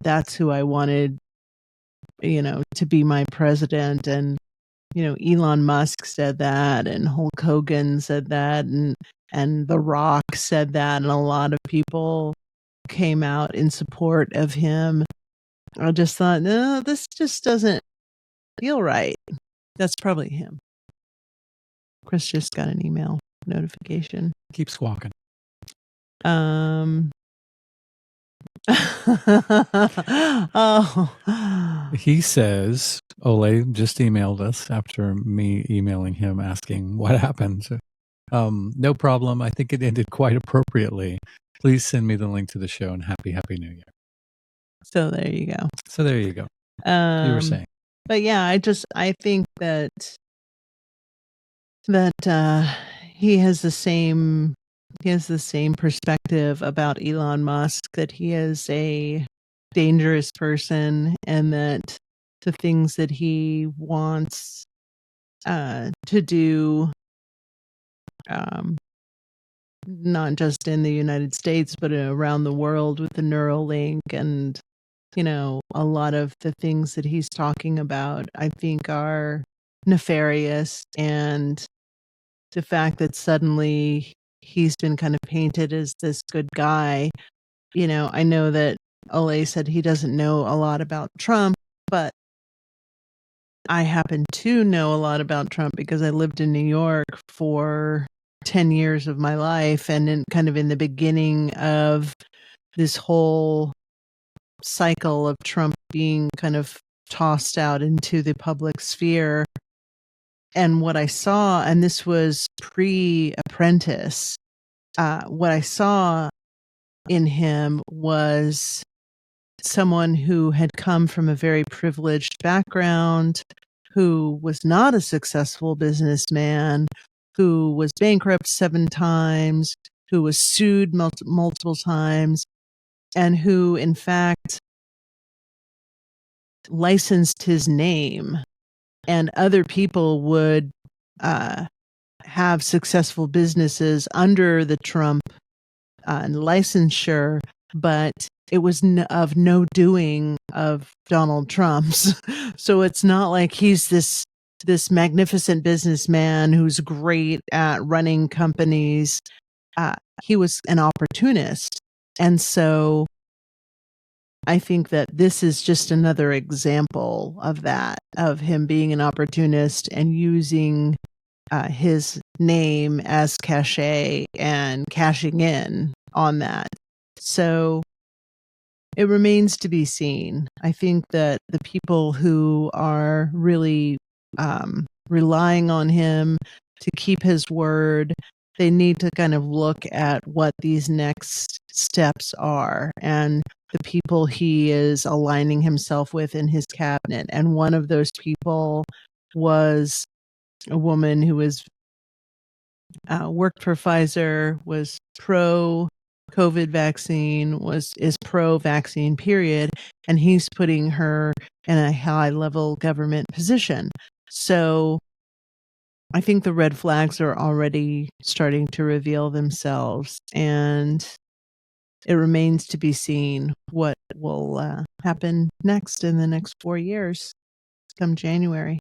that's who I wanted, to be my president. And, Elon Musk said that, and Hulk Hogan said that, and The Rock said that, and a lot of people came out in support of him. I just thought, no, this just doesn't feel right. That's probably him. Chris just got an email notification. Keep squawking. Um. Oh. He says, Ole just emailed us after me emailing him asking what happened. No problem. I think it ended quite appropriately. Please send me the link to the show and happy New Year. So there you go. So there you go. You were saying. But yeah, I think that he has the same perspective about Elon Musk, that he is a dangerous person, and that the things that he wants to do, not just in the United States but around the world with the Neuralink, and a lot of the things that he's talking about, I think, are nefarious. And the fact that suddenly he's been kind of painted as this good guy, I know that Ole said he doesn't know a lot about Trump, but I happen to know a lot about Trump because I lived in New York for 10 years of my life, and in the beginning of this whole cycle of Trump being kind of tossed out into the public sphere. And what I saw, and this was pre-Apprentice, what I saw in him was someone who had come from a very privileged background, who was not a successful businessman, who was bankrupt 7 times, who was sued multiple times, and who, in fact, licensed his name, and other people would have successful businesses under the Trump licensure, but it was of no doing of Donald Trump's. So it's not like he's this magnificent businessman who's great at running companies. He was an opportunist. And so I think that this is just another example of that, of him being an opportunist and using his name as cachet and cashing in on that. So it remains to be seen. I think that the people who are really relying on him to keep his word, they need to kind of look at what these next steps are and the people he is aligning himself with in his cabinet. And one of those people was a woman who was worked for Pfizer, was pro COVID vaccine, is pro vaccine period, and he's putting her in a high level government position. So I think the red flags are already starting to reveal themselves, and it remains to be seen what will happen next in the next 4 years come January.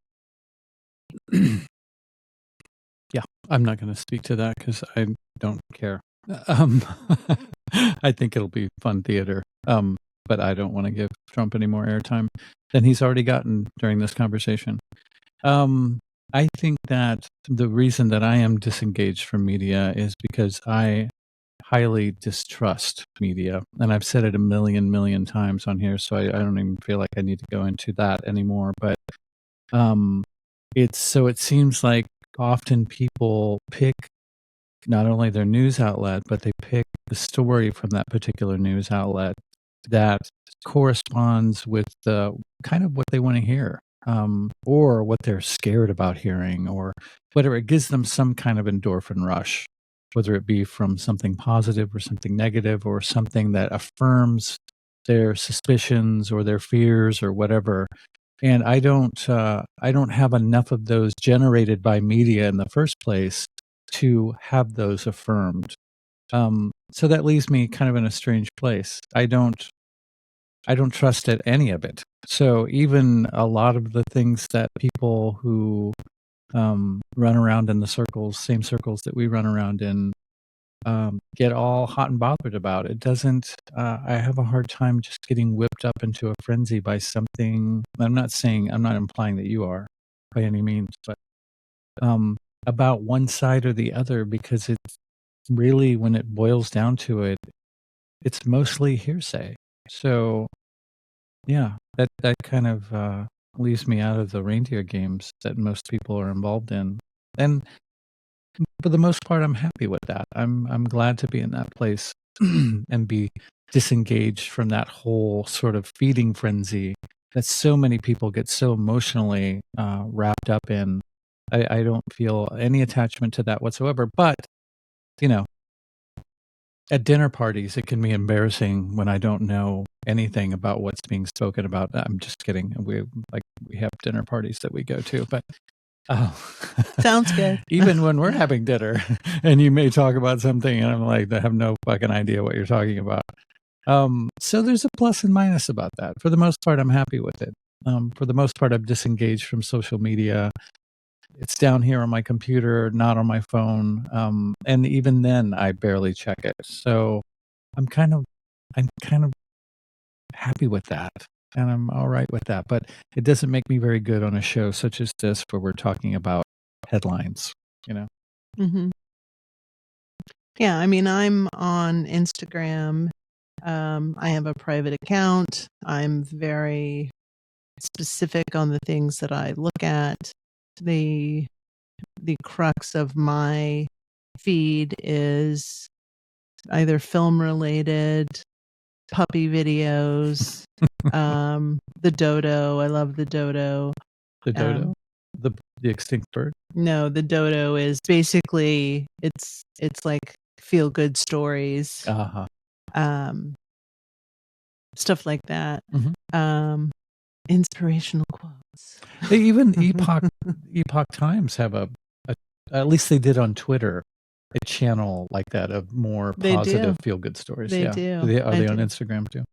Yeah, I'm not going to speak to that because I don't care. I think it'll be fun theater, but I don't want to give Trump any more airtime than he's already gotten during this conversation. I think that the reason that I am disengaged from media is because I highly distrust media, and I've said it a million times on here, so I don't even feel like I need to go into that anymore. But it seems like often people pick not only their news outlet, but they pick the story from that particular news outlet that corresponds with the kind of what they want to hear, or what they're scared about hearing, or whatever. It gives them some kind of endorphin rush, whether it be from something positive or something negative, or something that affirms their suspicions or their fears or whatever. And I don't have enough of those generated by media in the first place to have those affirmed. So that leaves me kind of in a strange place. I don't trust any of it. So even a lot of the things that people who run around in the same circles that we run around in, get all hot and bothered about, it doesn't. I have a hard time just getting whipped up into a frenzy by something. I'm not implying that you are by any means, but about one side or the other, because really, when it boils down to it, it's mostly hearsay. So, yeah, that kind of leaves me out of the reindeer games that most people are involved in. And for the most part, I'm happy with that. I'm glad to be in that place and be disengaged from that whole sort of feeding frenzy that so many people get so emotionally wrapped up in. I don't feel any attachment to that whatsoever. But, you know, at dinner parties, it can be embarrassing when I don't know anything about what's being spoken about. I'm just kidding. We have dinner parties that we go to, but sounds good. Even when we're having dinner, and you may talk about something, and I'm like, I have no fucking idea what you're talking about. So there's a plus and minus about that. For the most part, I'm happy with it. For the most part, I'm disengaged from social media. It's down here on my computer, not on my phone. And even then I barely check it. So I'm kind of happy with that. And I'm all right with that. But it doesn't make me very good on a show such as this where we're talking about headlines, you know? Mm-hmm. Yeah, I mean, I'm on Instagram. I have a private account. I'm very specific on the things that I look at. The crux of my feed is either film related, puppy videos, the dodo. I love the dodo. The dodo? The extinct bird? No, the dodo is basically it's like feel good stories. Stuff like that. Mm-hmm. Inspirational quotes. They even Epoch Times have at least they did on Twitter, a channel like that of more positive feel good stories. They yeah. do. Are they on Instagram too?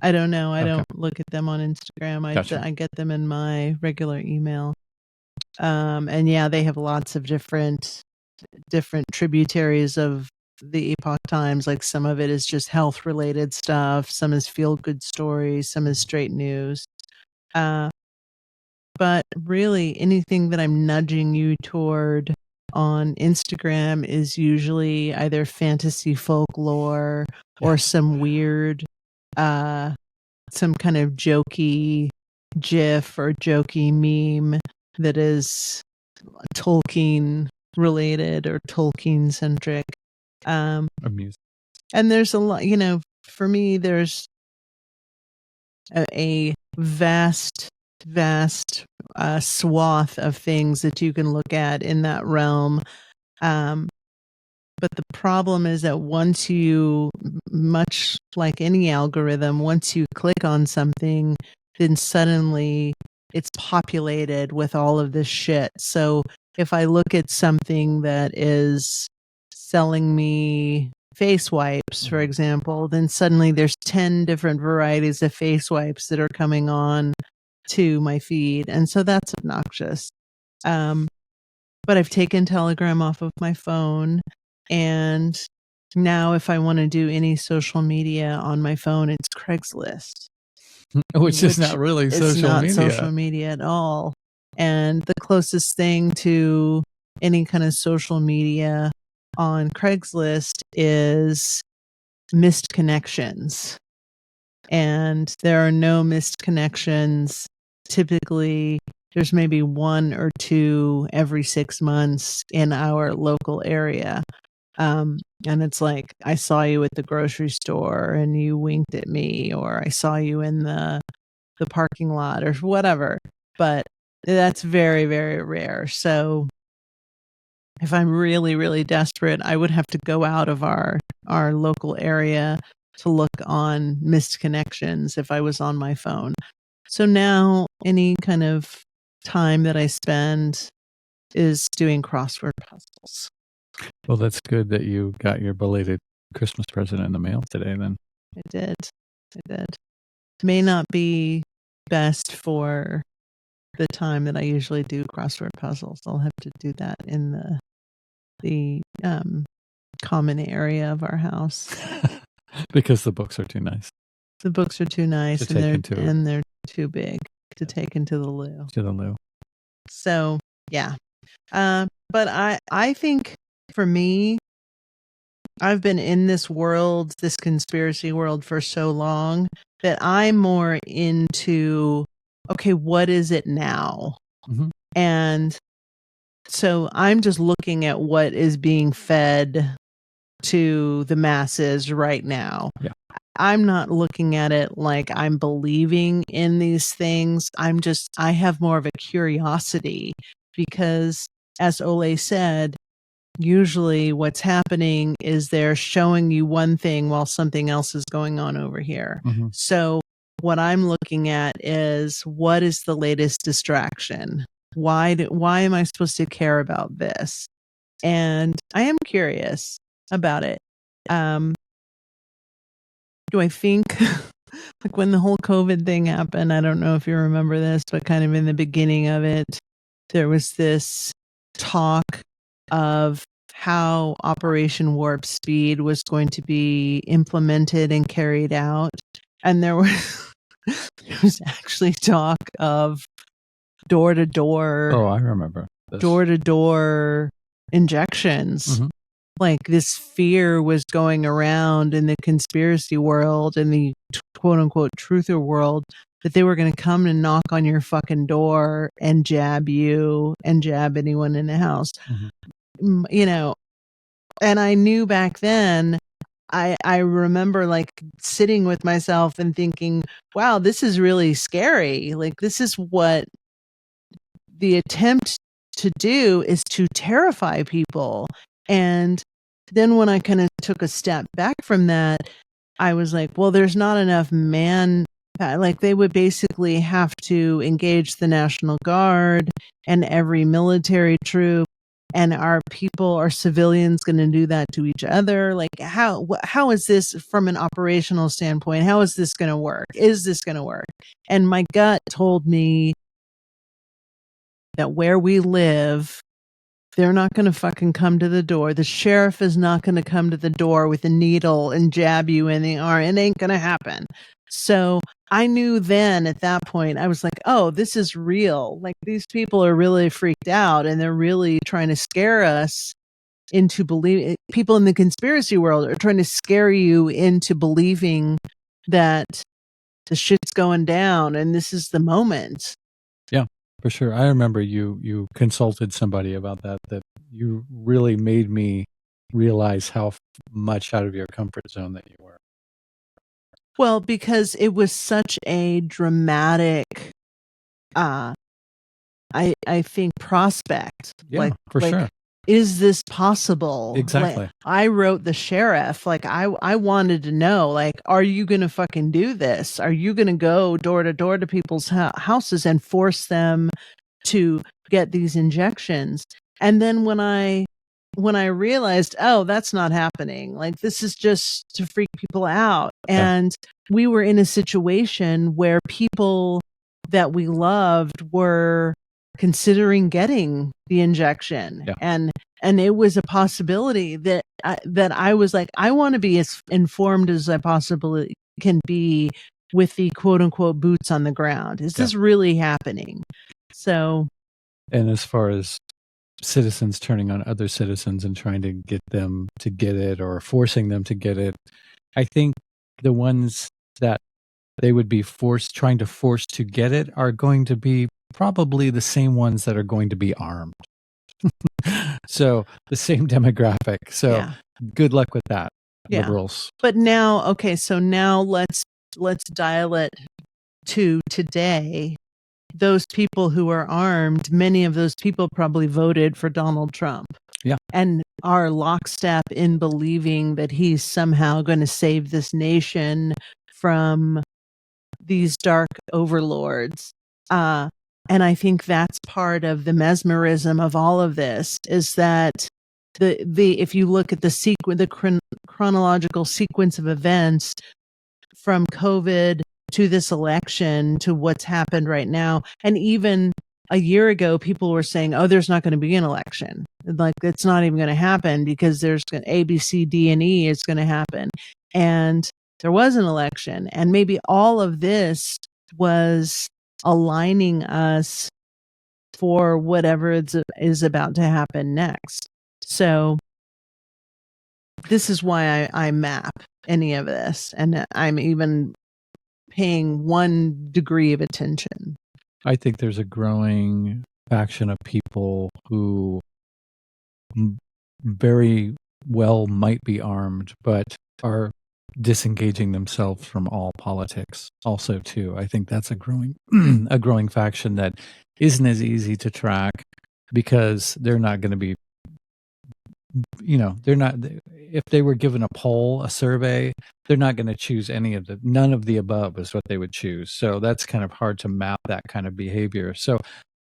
I don't know. I don't look at them on Instagram. Gotcha. I get them in my regular email. And yeah, they have lots of different tributaries of the Epoch Times. Like some of it is just health related stuff, some is feel good stories, some is straight news. But really anything that I'm nudging you toward on Instagram is usually either fantasy folklore or some weird some kind of jokey GIF or jokey meme that is Tolkien related or Tolkien centric. Amusing. And there's a lot, for me, there's a vast swath of things that you can look at in that realm. But the problem is that once you, much like any algorithm, once you click on something, then suddenly it's populated with all of this shit. So if I look at something that is selling me face wipes, for example, then suddenly there's 10 different varieties of face wipes that are coming on to my feed. And so that's obnoxious. But I've taken Telegram off of my phone. And now if I want to do any social media on my phone, it's Craigslist. Which is not really social media. It's not social media at all. And the closest thing to any kind of social media on Craigslist is missed connections. And there are no missed connections. Typically, there's maybe 1 or 2 every 6 months in our local area. And it's like, I saw you at the grocery store and you winked at me, or I saw you in the parking lot or whatever. But that's very, very rare. So if I'm really, really desperate, I would have to go out of our local area to look on missed connections if I was on my phone. So now any kind of time that I spend is doing crossword puzzles. Well, that's good that you got your belated Christmas present in the mail today then. I did. May not be best for the time that I usually do crossword puzzles. I'll have to do that in the common area of our house. Because the books are too nice. The books are too nice and they're too big to take into the loo. To the loo. So, yeah. But I think for me, I've been in this world, this conspiracy world, for so long that I'm more into, okay, what is it now? Mhm. And so I'm just looking at what is being fed to the masses right now. Yeah. I'm not looking at it like I'm believing in these things. I have more of a curiosity because, as Ole said, usually what's happening is they're showing you one thing while something else is going on over here. Mhm. So what I'm looking at is, what is the latest distraction? Why am I supposed to care about this? And I am curious about it. Do I think like when the whole COVID thing happened, I don't know if you remember this, but kind of in the beginning of it, there was this talk of how Operation Warp Speed was going to be implemented and carried out. And there was actually talk of door to Oh, I remember this. injections. Mhm. Like this fear was going around in the conspiracy world and the quote unquote truther world that they were going to come and knock on your fucking door and jab you and jab anyone in the house. Mhm. You know, and I knew back then, I remember like sitting with myself and thinking, wow, this is really scary. Like this is what the attempt to do is to terrify people. And then when I kind of took a step back from that, I was like, well, there's not enough like they would basically have to engage the National Guard and every military troop. And are civilians going to do that to each other? Like how is this from an operational standpoint? How is this going to work? Is this going to work? And my gut told me that where we live, they're not going to fucking come to the door. The sheriff is not going to come to the door with a needle and jab you in the arm. It ain't going to happen. So I knew then at that point, I was like, oh, this is real. Like these people are really freaked out and they're really trying to scare us into believing. People in the conspiracy world are trying to scare you into believing that the shit's going down and this is the moment. Yeah, for sure. I remember you consulted somebody about that you really made me realize how much out of your comfort zone that you were. Well, because it was such a dramatic, I think prospect. Yeah, for sure. Is this possible? Exactly. Like, I wrote the sheriff. Like I wanted to know, like, are you going to fucking do this? Are you going to go door to door to people's houses and force them to get these injections? And then when I realized, oh, that's not happening. Like this is just to freak people out. And we were in a situation where people that we loved were considering getting the injection. Yeah. And it was a possibility that I was like, I want to be as informed as I possibly can be with the quote unquote boots on the ground. Is this really happening? So, and as far as citizens turning on other citizens and trying to get them to get it or forcing them to get it, I think the ones that they would be trying to force to get it are going to be probably the same ones that are going to be armed. So the same demographic. So good luck with that, liberals. But now, okay, so now let's dial it to today. Those people who are armed, many of those people probably voted for Donald Trump. Yeah. And are lockstep in believing that he's somehow going to save this nation from these dark overlords. And I think that's part of the mesmerism of all of this, is that if you look at the chronological sequence of events from COVID to this election to what's happened right now, and even a year ago, people were saying, oh, there's not going to be an election. Like it's not even going to happen because there's A, B, C, D, and E is going to happen. And there was an election, and maybe all of this was aligning us for whatever is about to happen next. So This is why I map any of this, and I'm even paying 1 degree of attention. I think there's a growing faction of people who very well might be armed, but are disengaging themselves from all politics also too. I think that's a growing a growing faction that isn't as easy to track because they're not going to be, they're not, if they were given a poll, a survey, they're not going to choose none of the above is what they would choose. So that's kind of hard to map that kind of behavior. So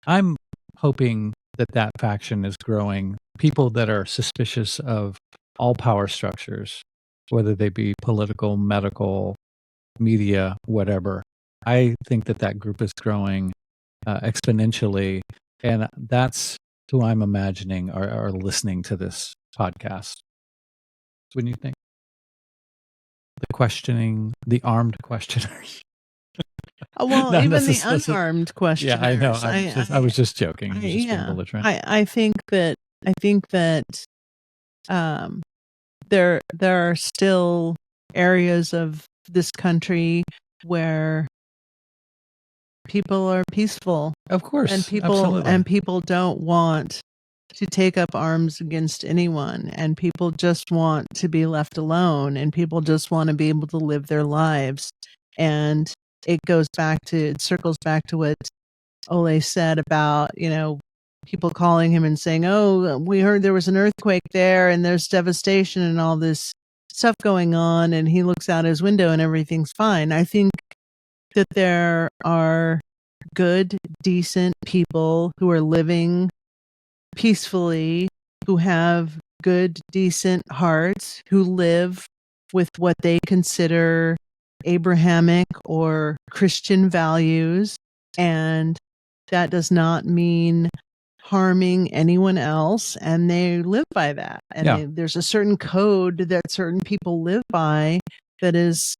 I'm hoping that faction is growing. People that are suspicious of all power structures, whether they be political, medical, media, whatever. I think that group is growing exponentially, and that's who I'm imagining are listening to this podcast. What do you think? The armed questioners. Well, even the unarmed questioners. Yeah, I know. I was just joking. Being belligerent. I think that there are still areas of this country where people are peaceful. Of course, and people don't want to take up arms against anyone, and people just want to be left alone, and people just want to be able to live their lives. And it circles back to what Ole said about, people calling him and saying, "Oh, we heard there was an earthquake there and there's devastation and all this stuff going on." And he looks out his window and everything's fine. I think that there are good, decent people who are living peacefully, who have good, decent hearts, who live with what they consider Abrahamic or Christian values. And that does not mean harming anyone else, and they live by that. And there's a certain code that certain people live by that is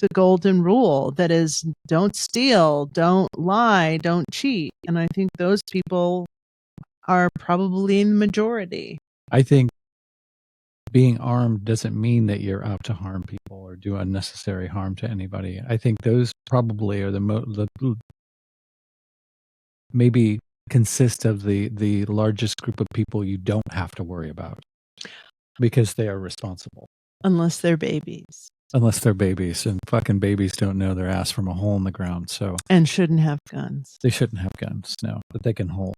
the golden rule, that is, don't steal, don't lie, don't cheat. And I think those people are probably in the majority. I think being armed doesn't mean that you're out to harm people or do unnecessary harm to anybody. I think those probably are maybe consist of the largest group of people you don't have to worry about because they are responsible. Unless they're babies. And fucking babies don't know their ass from a hole in the ground. So and shouldn't have guns. They shouldn't have guns, no, but they can hold.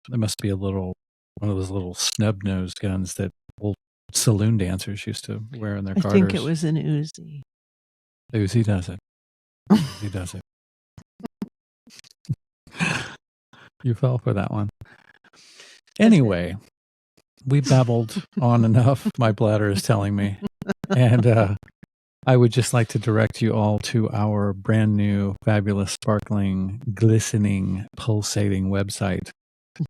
There must be one of those little snub-nosed guns that old saloon dancers used to wear in their garters. I think it was an Uzi. Uzi does it. Uzi does it. You fell for that one. Anyway, we babbled on enough, my bladder is telling me. And I would just like to direct you all to our brand new, fabulous, sparkling, glistening, pulsating website,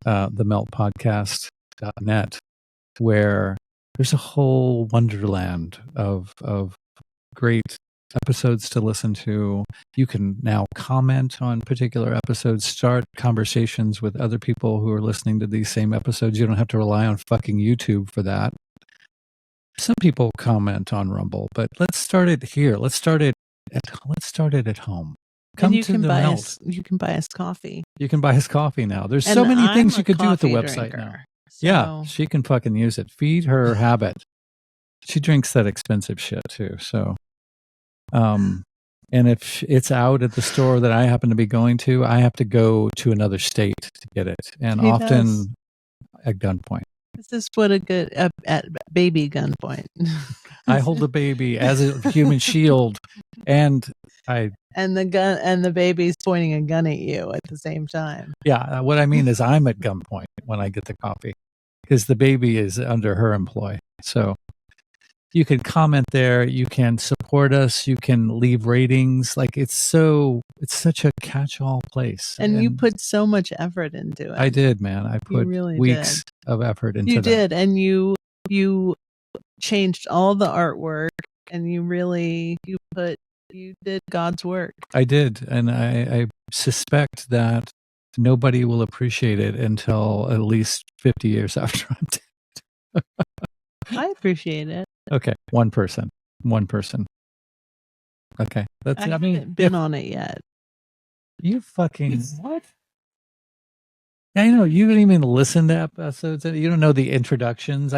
themeltpodcast.net, where there's a whole wonderland of great episodes to listen to. You can now comment on particular episodes, start conversations with other people who are listening to these same episodes. You don't have to rely on fucking YouTube for that. Some people comment on Rumble, but let's start it here. Let's start it at home. Come and to the Melt. You can buy us coffee. You can buy us coffee now. There's so many things you could do with the website drinker, now. So. Yeah, she can fucking use it. Feed her habit. She drinks that expensive shit too. So, and if it's out at the store that I happen to be going to, I have to go to another state to get it, and often at gunpoint. This is what a good at baby gunpoint. I hold the baby as a human shield, and the baby's pointing a gun at you at the same time. Yeah, what I mean is I'm at gunpoint when I get the coffee because the baby is under her employ. So you can comment there, you can support us, you can leave ratings. Like it's such a catch-all place. And you put so much effort into it. I did, man. I put weeks of effort into that. You did, and you changed all the artwork, and you did God's work. I did, and I suspect that nobody will appreciate it until at least 50 years after I'm dead. I appreciate it. Okay, one person. Okay, I haven't been on it yet. You fucking what? I know you didn't even listen to episodes. You don't know the introductions.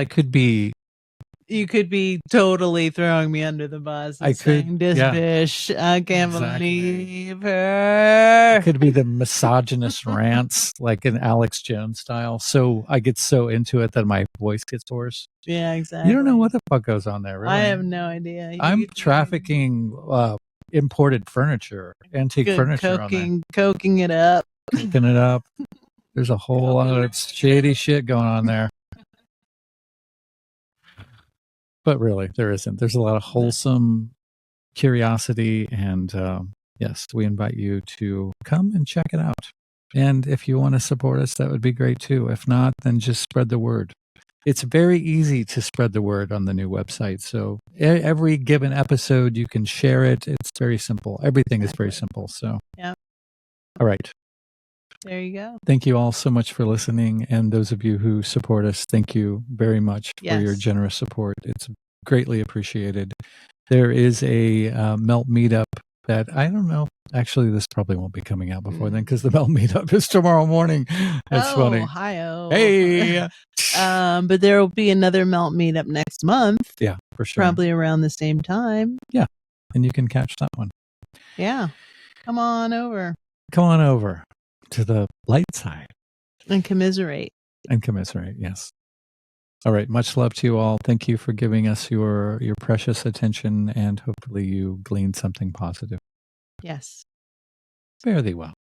You could be totally throwing me under the bus and saying, this bitch, I can't believe her. It could be the misogynist rants, like in Alex Jones style. So I get so into it that my voice gets hoarse. Yeah, exactly. You don't know what the fuck goes on there, really. I have no idea. I'm trafficking imported furniture, antique furniture on there. Coking it up. Cooking it up. There's a whole lot of shady shit going on there. But really, there isn't. There's a lot of wholesome curiosity. And yes, we invite you to come and check it out. And if you want to support us, that would be great too. If not, then just spread the word. It's very easy to spread the word on the new website. So every given episode, you can share it. It's very simple. Everything is very simple. So, yeah. All right. There you go. Thank you all so much for listening. And those of you who support us, thank you very much for your generous support. It's greatly appreciated. There is a Melt meetup that I don't know. Actually, this probably won't be coming out before then because the Melt meetup is tomorrow morning. That's funny. Ohio. Hey. But there will be another Melt meetup next month. Yeah, for sure. Probably around the same time. Yeah. And you can catch that one. Yeah. Come on over. Come on over to the light side. And commiserate. Yes. All right. Much love to you all. Thank you for giving us your precious attention, and hopefully you gleaned something positive. Yes. Fare thee well.